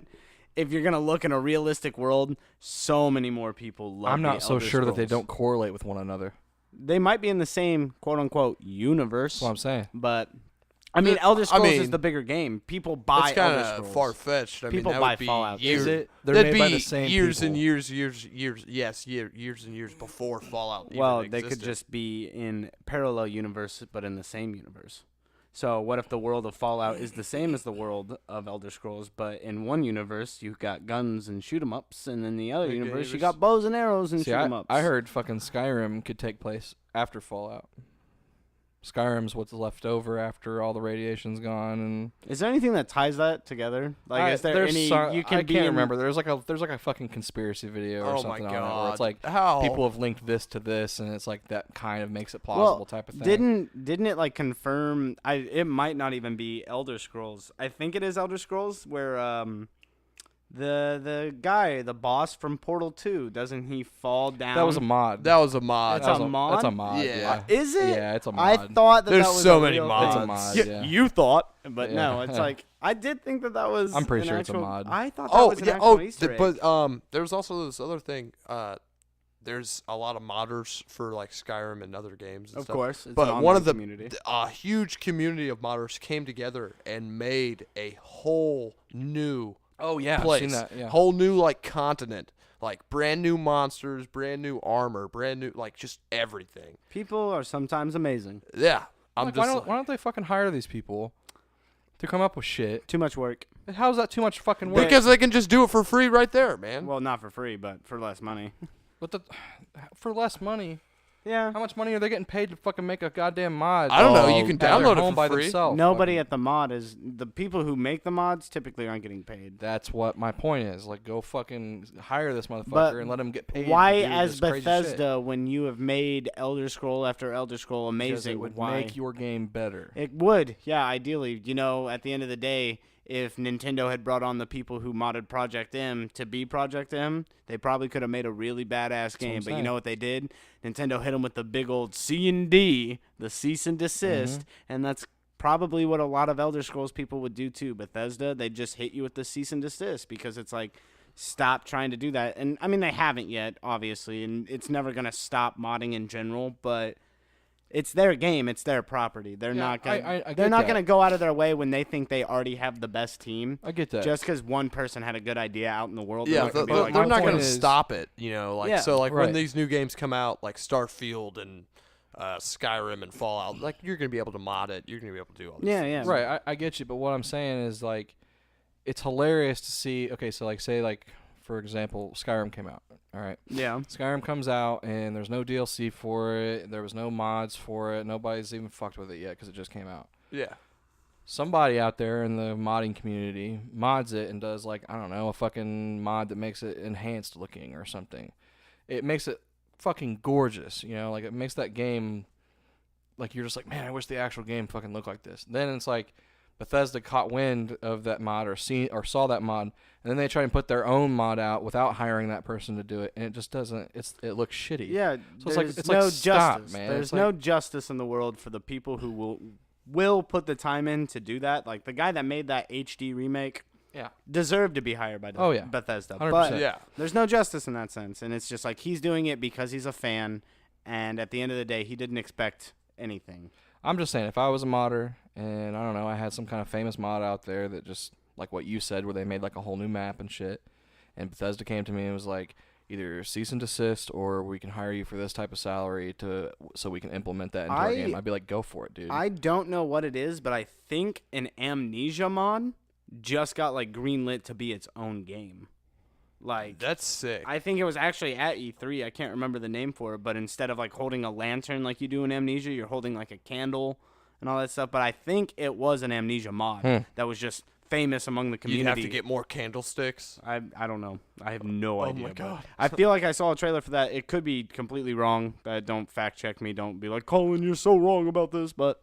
Speaker 1: if you're gonna look in a realistic world, so many more people love.
Speaker 2: I'm
Speaker 1: the
Speaker 2: not so
Speaker 1: Elder
Speaker 2: sure that they
Speaker 1: Scrolls.
Speaker 2: don't correlate with one another.
Speaker 1: They might be in the same quote unquote universe,
Speaker 2: That's what I'm saying.
Speaker 1: but I mean, Elder Scrolls is
Speaker 3: mean,
Speaker 1: the bigger game. People buy
Speaker 3: it's kind
Speaker 1: Elder
Speaker 3: of
Speaker 1: Scrolls.
Speaker 3: far fetched. I
Speaker 1: People
Speaker 3: mean, that
Speaker 1: buy
Speaker 3: would be
Speaker 1: Fallout.
Speaker 3: years.
Speaker 2: Is it? They're
Speaker 3: That'd
Speaker 2: made
Speaker 3: be
Speaker 2: by the same
Speaker 3: years
Speaker 2: people.
Speaker 3: and years. Yes, years and years before Fallout. even
Speaker 1: Well, they could
Speaker 3: existed.
Speaker 1: just be in parallel universe, but in the same universe. So what if the world of Fallout is the same as the world of Elder Scrolls, but in one universe you got guns and shoot 'em ups, and in the other
Speaker 3: Big
Speaker 1: universe you
Speaker 3: gators.
Speaker 1: got bows and arrows and
Speaker 2: See,
Speaker 1: shoot 'em ups.
Speaker 2: I heard fucking Skyrim could take place after Fallout. Skyrim's what's left over after all the radiation's gone, and
Speaker 1: Is there anything that ties that together? Like, is there
Speaker 2: there's
Speaker 1: any you can
Speaker 2: I
Speaker 1: be
Speaker 2: can't
Speaker 1: in-
Speaker 2: remember. There's like a fucking conspiracy video or
Speaker 3: Oh my
Speaker 2: something on it where
Speaker 3: god!
Speaker 2: it's like
Speaker 3: how
Speaker 2: people have linked this to this, and it's like that kind of makes it plausible type of thing.
Speaker 1: Didn't it like confirm? It might not even be Elder Scrolls. I think it is Elder Scrolls where the guy, the boss from Portal 2, doesn't he fall down?
Speaker 2: That was a mod.
Speaker 3: that was a mod.
Speaker 1: That's a mod?
Speaker 2: That's a mod.
Speaker 3: Yeah.
Speaker 2: Yeah.
Speaker 1: Is it?
Speaker 2: Yeah, it's a
Speaker 1: I
Speaker 2: mod.
Speaker 1: thought that
Speaker 3: There's
Speaker 1: that was
Speaker 3: so
Speaker 1: a
Speaker 3: many
Speaker 1: real
Speaker 3: mods.
Speaker 1: thing.
Speaker 2: It's a mod,
Speaker 1: Yeah,
Speaker 2: yeah.
Speaker 1: you thought, but no,
Speaker 2: Yeah.
Speaker 1: it's like I did think that was.
Speaker 2: I'm pretty
Speaker 1: an
Speaker 2: sure it's a
Speaker 1: actual-
Speaker 2: mod.
Speaker 1: I thought that was an actual Easter egg.
Speaker 3: but there's also this other thing. There's a lot of modders for like Skyrim and other games. And
Speaker 1: of
Speaker 3: stuff.
Speaker 1: course, it's
Speaker 3: But
Speaker 1: an
Speaker 3: one
Speaker 1: online
Speaker 3: of the
Speaker 1: community.
Speaker 3: a huge community of modders came together and made a whole new
Speaker 2: Oh yeah,
Speaker 3: place,
Speaker 2: I've seen that. Yeah.
Speaker 3: whole new like continent, like brand new monsters, brand new armor, brand new like just everything.
Speaker 1: People are sometimes amazing.
Speaker 3: Yeah, I'm
Speaker 2: Like,
Speaker 3: just
Speaker 2: why don't they fucking hire these people to come up with shit?
Speaker 1: Too much work.
Speaker 2: How's that too much fucking work?
Speaker 3: because they can just do it for free right there, man.
Speaker 1: Well, not for free, but for less money.
Speaker 2: But for less money,
Speaker 1: Yeah.
Speaker 2: how much money are they getting paid to fucking make a goddamn mod?
Speaker 3: I don't know. You
Speaker 2: at
Speaker 3: can
Speaker 2: their
Speaker 3: download it
Speaker 2: home
Speaker 3: for
Speaker 2: by
Speaker 3: free.
Speaker 2: themselves.
Speaker 1: Nobody
Speaker 2: Fucking-
Speaker 1: at the mod is the people who make the mods typically aren't getting paid.
Speaker 2: That's what my point is. Like, go fucking hire this motherfucker
Speaker 1: But
Speaker 2: and let him get paid.
Speaker 1: Why,
Speaker 2: to do
Speaker 1: as
Speaker 2: this crazy
Speaker 1: Bethesda, when you have made Elder Scroll after Elder Scroll
Speaker 2: shit? Because
Speaker 1: amazing,
Speaker 2: it would
Speaker 1: why?
Speaker 2: make your game better.
Speaker 1: It would, yeah, ideally. At the end of the day, if Nintendo had brought on the people who modded Project M to be Project M, they probably could have made a really badass game.
Speaker 2: I'm
Speaker 1: But you
Speaker 2: saying.
Speaker 1: know what they did? Nintendo hit them with the big old C and D, the cease and desist,
Speaker 2: Mm-hmm.
Speaker 1: and that's probably what a lot of Elder Scrolls people would do too. Bethesda, they just hit you with the cease and desist because it's like, stop trying to do that. And I mean, they haven't yet, obviously, and it's never going to stop modding in general, but it's their game, it's their property. They're not going to go out of their way when they think they already have the best team.
Speaker 2: I get that.
Speaker 1: Just because one person had a good idea out in the world.
Speaker 3: Yeah,
Speaker 1: they're
Speaker 3: not going to stop it, you know, like so like
Speaker 2: Right.
Speaker 3: when these new games come out like Starfield and Skyrim and Fallout, like you're going to be able to mod it. You're going to be able to do all this.
Speaker 1: Yeah.
Speaker 2: Right, I get you, but what I'm saying is like it's hilarious to see. Okay, so like say like for example, Skyrim came out. All right.
Speaker 1: Yeah.
Speaker 2: Skyrim comes out and there's no DLC for it. There was no mods for it. Nobody's even fucked with it yet because it just came out.
Speaker 3: Yeah.
Speaker 2: Somebody out there in the modding community mods it and does like I don't know a fucking mod that makes it enhanced looking or something. It makes it fucking gorgeous. You know, like it makes that game like you're just like, man, I wish the actual game fucking looked like this. Then it's like Bethesda caught wind of that mod or saw that mod, and then they try and put their own mod out without hiring that person to do it, and it just doesn't. It looks shitty.
Speaker 1: Yeah,
Speaker 2: so
Speaker 1: it's
Speaker 2: no
Speaker 1: justice.
Speaker 2: Stop, man.
Speaker 1: There's no justice in the world for the people who will put the time in to do that. Like the guy that made that HD remake, deserved to be hired by Bethesda.
Speaker 2: 100%.
Speaker 1: But there's no justice in that sense, and it's just like he's doing it because he's a fan, and at the end of the day, he didn't expect anything.
Speaker 2: I'm just saying, if I was a modder and, I don't know, I had some kind of famous mod out there that just, like what you said, where they made like a whole new map and shit, and Bethesda came to me and was like, either cease and desist or we can hire you for this type of salary so we can implement that into our game, I'd be like, go for it, dude.
Speaker 1: I don't know what it is, but I think an Amnesia mod just got like greenlit to be its own game. Like
Speaker 3: that's sick.
Speaker 1: I think it was actually at E3. I can't remember the name for it, but instead of like holding a lantern like you do in Amnesia, you're holding like a candle and all that stuff. But I think it was an Amnesia mod that was just famous among the community.
Speaker 3: You have to get more candlesticks.
Speaker 1: I don't know. I have no idea.
Speaker 3: Oh my god!
Speaker 1: I feel like I saw a trailer for that. It could be completely wrong. Don't fact check me. Don't be like, Colin, you're so wrong about this. But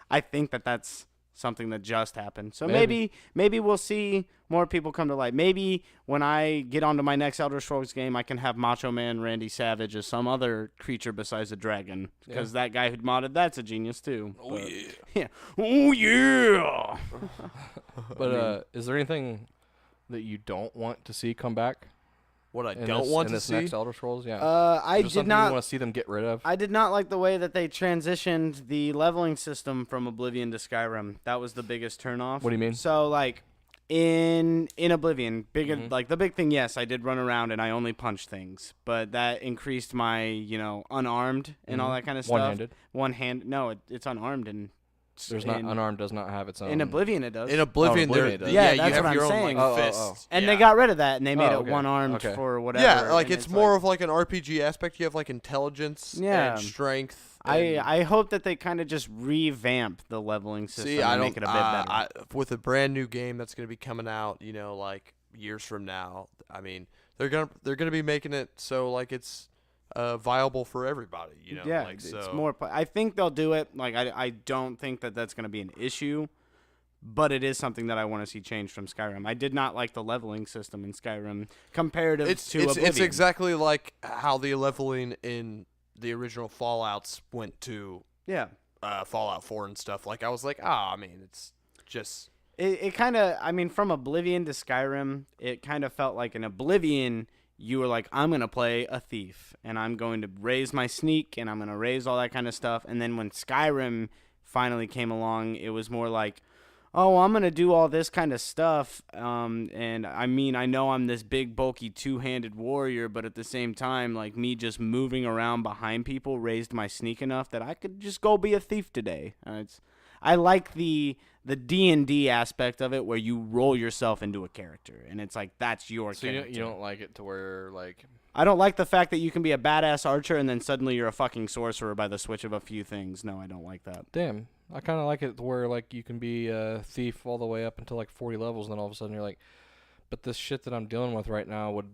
Speaker 1: I think that's something that just happened. So maybe we'll see more people come to light. Maybe when I get onto my next Elder Scrolls game, I can have Macho Man Randy Savage as some other creature besides a dragon. Because that guy who modded that's a genius too.
Speaker 3: Oh,
Speaker 1: yeah. Oh, yeah.
Speaker 2: But is there anything that you don't want to see come back?
Speaker 3: What I don't want
Speaker 2: in
Speaker 3: to
Speaker 2: this
Speaker 3: see?
Speaker 2: next Elder Scrolls? Yeah.
Speaker 1: I did not
Speaker 2: want to see them get rid of.
Speaker 1: I did not like the way that they transitioned the leveling system from Oblivion to Skyrim. That was the biggest turnoff.
Speaker 2: What do you mean?
Speaker 1: So like in Oblivion, like the big thing, yes, I did run around and I only punched things, but that increased my, unarmed and all that kind of stuff.
Speaker 2: One-handed.
Speaker 1: One hand. No, it's unarmed and
Speaker 2: unarmed does not have its own.
Speaker 1: In Oblivion it does.
Speaker 3: In Oblivion,
Speaker 2: it does.
Speaker 1: Yeah,
Speaker 3: you
Speaker 1: that's
Speaker 3: have
Speaker 1: what
Speaker 3: your
Speaker 1: I'm
Speaker 3: own
Speaker 1: saying.
Speaker 3: like fists.
Speaker 1: And they got rid of that and they made it
Speaker 2: okay.
Speaker 1: one-armed for whatever.
Speaker 3: Yeah, like
Speaker 1: and
Speaker 3: it's more of like an RPG aspect. You have like intelligence and strength.
Speaker 1: I hope that they kind of just revamp the leveling system and make it a bit better.
Speaker 3: With a brand new game that's going to be coming out, like years from now. I mean, they're gonna be making it so like it's viable for everybody.
Speaker 1: Yeah,
Speaker 3: like,
Speaker 1: it's
Speaker 3: so.
Speaker 1: more. I think they'll do it. Like I don't think that that's going to be an issue, but it is something that I want to see changed from Skyrim. I did not like the leveling system in Skyrim comparative to Oblivion.
Speaker 3: It's exactly like how the leveling in the original Fallouts went to Fallout 4 and stuff. Like I was like, it's just
Speaker 1: it kind of. From Oblivion to Skyrim, it kind of felt like in Oblivion. You were like, I'm going to play a thief, and I'm going to raise my sneak, and I'm going to raise all that kind of stuff. And then when Skyrim finally came along, it was more like, oh, I'm going to do all this kind of stuff. And I know I'm this big, bulky, two-handed warrior, but at the same time, like me just moving around behind people raised my sneak enough that I could just go be a thief today. I like the D&D aspect of it where you roll yourself into a character, and it's like that's your character.
Speaker 2: You don't like it to where like
Speaker 1: I don't like the fact that you can be a badass archer and then suddenly you're a fucking sorcerer by the switch of a few things. No, I don't like that.
Speaker 2: Damn. I kind of like it to where like you can be a thief all the way up until like 40 levels, and then all of a sudden you're like, but this shit that I'm dealing with right now would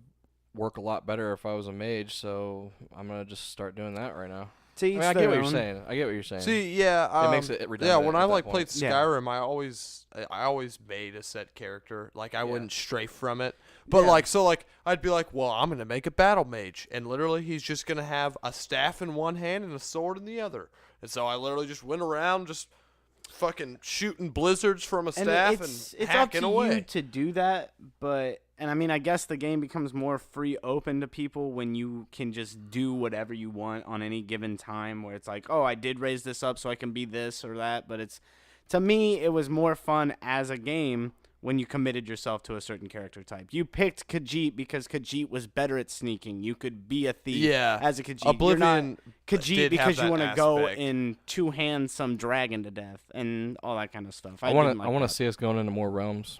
Speaker 2: work a lot better if I was a mage, so I'm going to just start doing that right now. I get what you're saying.
Speaker 3: See, yeah,
Speaker 2: it makes it redundant.
Speaker 3: Yeah, when I
Speaker 2: like
Speaker 3: played Skyrim, I always made a set character. Like I wouldn't stray from it. But I'd be like, well, I'm gonna make a battle mage, and literally he's just gonna have a staff in one hand and a sword in the other. And so I literally just went around just fucking shooting blizzards from a
Speaker 1: And
Speaker 3: staff
Speaker 1: it's
Speaker 3: and
Speaker 1: up
Speaker 3: hacking
Speaker 1: to
Speaker 3: away.
Speaker 1: you to do that, and I mean, I guess the game becomes more free open to people when you can just do whatever you want on any given time, where it's like, oh, I did raise this up so I can be this or that, but to me, it was more fun as a game when you committed yourself to a certain character type. You picked Khajiit because Khajiit was better at sneaking. You could be a thief as a Khajiit.
Speaker 3: Oblivion
Speaker 1: You're not Khajiit
Speaker 3: did
Speaker 1: because
Speaker 3: have
Speaker 1: you
Speaker 3: that
Speaker 1: want to go
Speaker 3: aspect.
Speaker 1: and two-hand some dragon to death and all that kind of stuff.
Speaker 2: I want to see us going into more realms.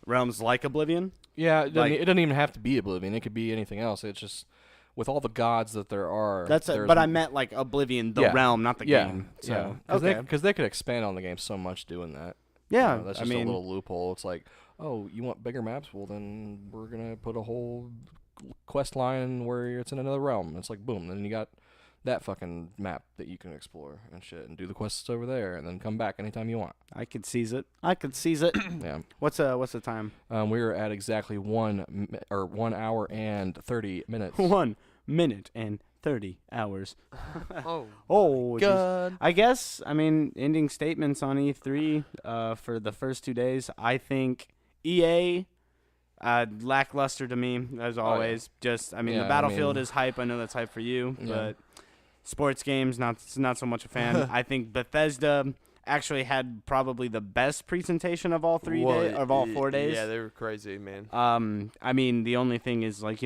Speaker 1: Realms like Oblivion?
Speaker 2: Yeah, it doesn't,
Speaker 1: Like-
Speaker 2: it doesn't even have to be Oblivion. It could be anything else. It's just with all the gods that there are.
Speaker 1: But I meant like Oblivion, the realm, not the game. So
Speaker 2: because they could expand on the game so much doing that.
Speaker 1: yeah,
Speaker 2: That's
Speaker 1: I
Speaker 2: just
Speaker 1: mean,
Speaker 2: a little loophole. It's like, oh, you want bigger maps? Well, then we're gonna put a whole quest line where it's in another realm. It's like boom, then you got that fucking map that you can explore and shit, and do the quests over there, and then come back anytime you want.
Speaker 1: I could seize it.
Speaker 2: Yeah.
Speaker 1: What's the time?
Speaker 2: We were at exactly 1 hour and 30 minutes.
Speaker 1: 1 minute and 30 hours.
Speaker 3: Oh,
Speaker 1: Oh, geez.
Speaker 3: God.
Speaker 1: I guess, I mean, ending statements on E3 for the first 2 days. I think EA, lackluster to me, as always. Just, I mean,
Speaker 2: Yeah,
Speaker 1: the
Speaker 2: I
Speaker 1: Battlefield
Speaker 2: mean-
Speaker 1: is hype. I know that's hype for you,
Speaker 2: Yeah.
Speaker 1: but sports games, not so much a fan. I think Bethesda actually had probably the best presentation of all 4 days.
Speaker 3: Yeah, they were crazy, man.
Speaker 1: I mean, the only thing is, like,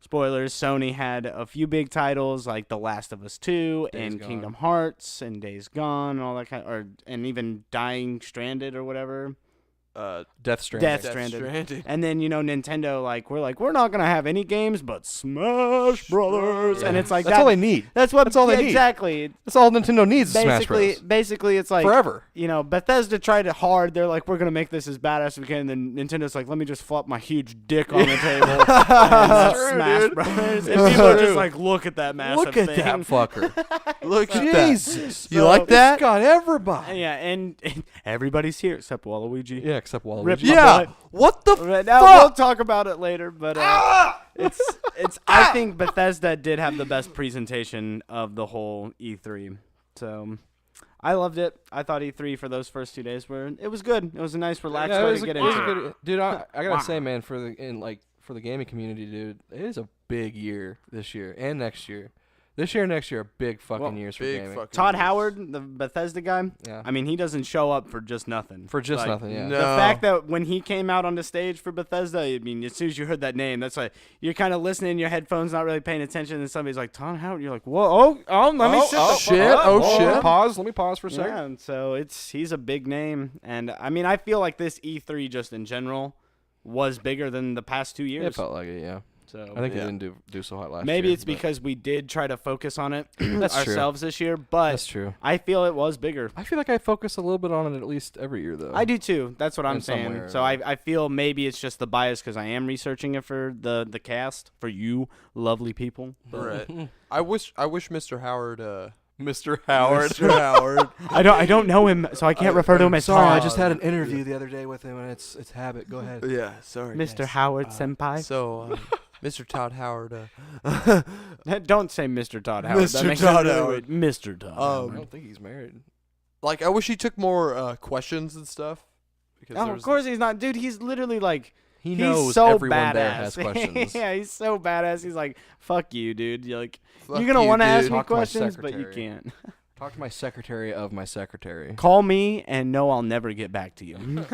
Speaker 1: spoilers, Sony had a few big titles like The Last of Us 2
Speaker 2: Days
Speaker 1: and
Speaker 2: Gone.
Speaker 1: Kingdom Hearts and Days Gone and all that and even Dying Stranded or whatever.
Speaker 2: Death Stranding.
Speaker 1: Death
Speaker 3: Death
Speaker 1: Stranded.
Speaker 3: Stranding.
Speaker 1: And then, Nintendo, we're not going to have any games but Smash Brothers.
Speaker 2: Yeah.
Speaker 1: And it's like
Speaker 2: That's all they need.
Speaker 1: That's
Speaker 2: all they need.
Speaker 1: Exactly.
Speaker 2: That's all Nintendo needs is Smash Bros.
Speaker 1: Basically, it's like
Speaker 2: Forever.
Speaker 1: Bethesda tried it hard. They're like, we're gonna make this as badass as we can. And then Nintendo's like, let me just flop my huge dick on the table. And that's
Speaker 3: True,
Speaker 1: Smash
Speaker 3: dude.
Speaker 1: Brothers. And people are just like, look at that massive
Speaker 2: Look at
Speaker 1: thing.
Speaker 2: that fucker.
Speaker 3: Look at that.
Speaker 2: Jesus.
Speaker 3: You like that?
Speaker 2: It's got everybody.
Speaker 1: Yeah, and everybody's here except Waluigi.
Speaker 2: Yeah, except Waluigi.
Speaker 1: Rip my
Speaker 3: Yeah.
Speaker 1: boy.
Speaker 3: What the
Speaker 1: Right now,
Speaker 3: fuck?
Speaker 1: we'll talk about it later, but it's. I think Bethesda did have the best presentation of the whole E3, so I loved it. I thought E3 for those first 2 days it was good. It was a nice, relaxed
Speaker 2: Yeah,
Speaker 1: way
Speaker 2: it was
Speaker 1: to get
Speaker 2: it was
Speaker 1: into
Speaker 2: a
Speaker 1: it.
Speaker 2: good, dude. I gotta say, man, for the gaming community, dude, it is a big year this year and next year. This year and next year are big fucking years for
Speaker 3: Big
Speaker 2: gaming.
Speaker 3: fucking
Speaker 1: Todd
Speaker 3: years.
Speaker 1: Howard, the Bethesda guy.
Speaker 2: Yeah.
Speaker 1: I mean, he doesn't show up for just nothing.
Speaker 2: For just
Speaker 1: Like,
Speaker 2: nothing, yeah.
Speaker 3: No.
Speaker 1: The fact that when he came out on the stage for Bethesda, I mean, as soon as you heard that name, that's like you're kind of listening in your headphones, not really paying attention, and somebody's like, Todd Howard. You're like, whoa, let me sit the fuck
Speaker 3: shit,
Speaker 1: up.
Speaker 3: oh, shit.
Speaker 2: Pause. Let me pause for a second.
Speaker 1: Yeah, and so he's a big name, and I mean, I feel like this E3 just in general was bigger than the past 2 years.
Speaker 2: It felt like it, yeah.
Speaker 1: So
Speaker 2: I think
Speaker 3: Yeah.
Speaker 2: it didn't do so hot last year.
Speaker 1: maybe it's
Speaker 2: but
Speaker 1: because we did try to focus on it
Speaker 2: That's true.
Speaker 1: ourselves this year, but
Speaker 2: that's true.
Speaker 1: I feel it was bigger.
Speaker 2: I feel like I focus a little bit on it at least every year, though.
Speaker 1: I do too. That's what I'm
Speaker 2: In some way
Speaker 1: saying.
Speaker 2: or
Speaker 1: So I feel maybe it's just the bias because I am researching it for the cast for you lovely people.
Speaker 3: Right. I wish Mr. Howard.
Speaker 2: Mr. Howard.
Speaker 3: Mr. Howard.
Speaker 1: I don't know him, so I can't refer to him as
Speaker 2: Sorry, I
Speaker 1: Todd.
Speaker 2: just had an interview the other day with him, and it's habit. Go ahead.
Speaker 3: Yeah. Sorry.
Speaker 1: Mr.
Speaker 3: guys.
Speaker 1: Howard Senpai.
Speaker 3: So, Mr. Todd Howard.
Speaker 1: Don't say Mr. Todd Howard. That
Speaker 3: Mr.
Speaker 1: makes
Speaker 3: Todd
Speaker 1: it really
Speaker 3: Howard.
Speaker 1: weird. Mr. Todd.
Speaker 2: I
Speaker 1: Howard.
Speaker 2: don't think he's married.
Speaker 3: Like, I wish he took more questions and stuff. Because
Speaker 1: Oh,
Speaker 3: there
Speaker 1: of
Speaker 3: was-
Speaker 1: course he's not, dude. He's literally like
Speaker 2: He
Speaker 1: he's
Speaker 2: knows
Speaker 1: so
Speaker 2: everyone
Speaker 1: badass.
Speaker 2: there has questions.
Speaker 1: Yeah, he's so badass. He's like, fuck you, dude. You're like,
Speaker 3: Fuck
Speaker 1: you're gonna
Speaker 3: you,
Speaker 1: want to ask
Speaker 3: dude.
Speaker 1: me
Speaker 2: Talk to my
Speaker 1: questions, but you
Speaker 2: secretary.
Speaker 1: can't.
Speaker 2: Talk to my secretary of my secretary.
Speaker 1: Call me and no, I'll never get back to you.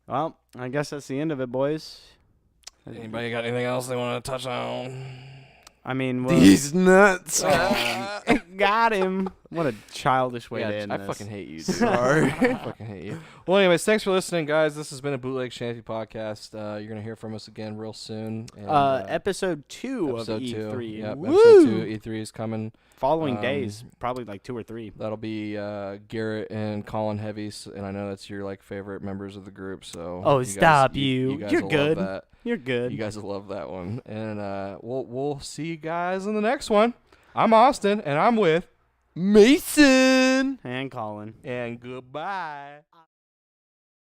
Speaker 1: Well, I guess that's the end of it, boys.
Speaker 2: Anybody got anything else they want to touch on?
Speaker 1: I mean, well,
Speaker 3: These nuts.
Speaker 1: got him. What a childish way to
Speaker 2: Yeah,
Speaker 1: end
Speaker 2: I
Speaker 1: this.
Speaker 2: fucking hate you, dude.
Speaker 3: Sorry.
Speaker 2: I fucking hate you. Well, anyways, thanks for listening, guys. This has been a Bootleg Shanty podcast. You're gonna hear from us again real soon. And,
Speaker 1: episode 2
Speaker 2: episode
Speaker 1: of
Speaker 2: 2.
Speaker 1: E3.
Speaker 2: Yep,
Speaker 1: Woo!
Speaker 2: episode 2. E3 is coming.
Speaker 1: Following days, probably like 2 or 3.
Speaker 2: That'll be Garrett and Colin Heavies, and I know that's your favorite members of the group. So
Speaker 1: Oh,
Speaker 2: you guys-
Speaker 1: stop
Speaker 2: you
Speaker 1: you.
Speaker 2: guys
Speaker 1: You're
Speaker 2: will
Speaker 1: good.
Speaker 2: Love that.
Speaker 1: You're good.
Speaker 2: You guys will love that one, and we'll see you guys in the next one. I'm Austin, and I'm with
Speaker 3: Mason.
Speaker 1: And Colin.
Speaker 2: and goodbye.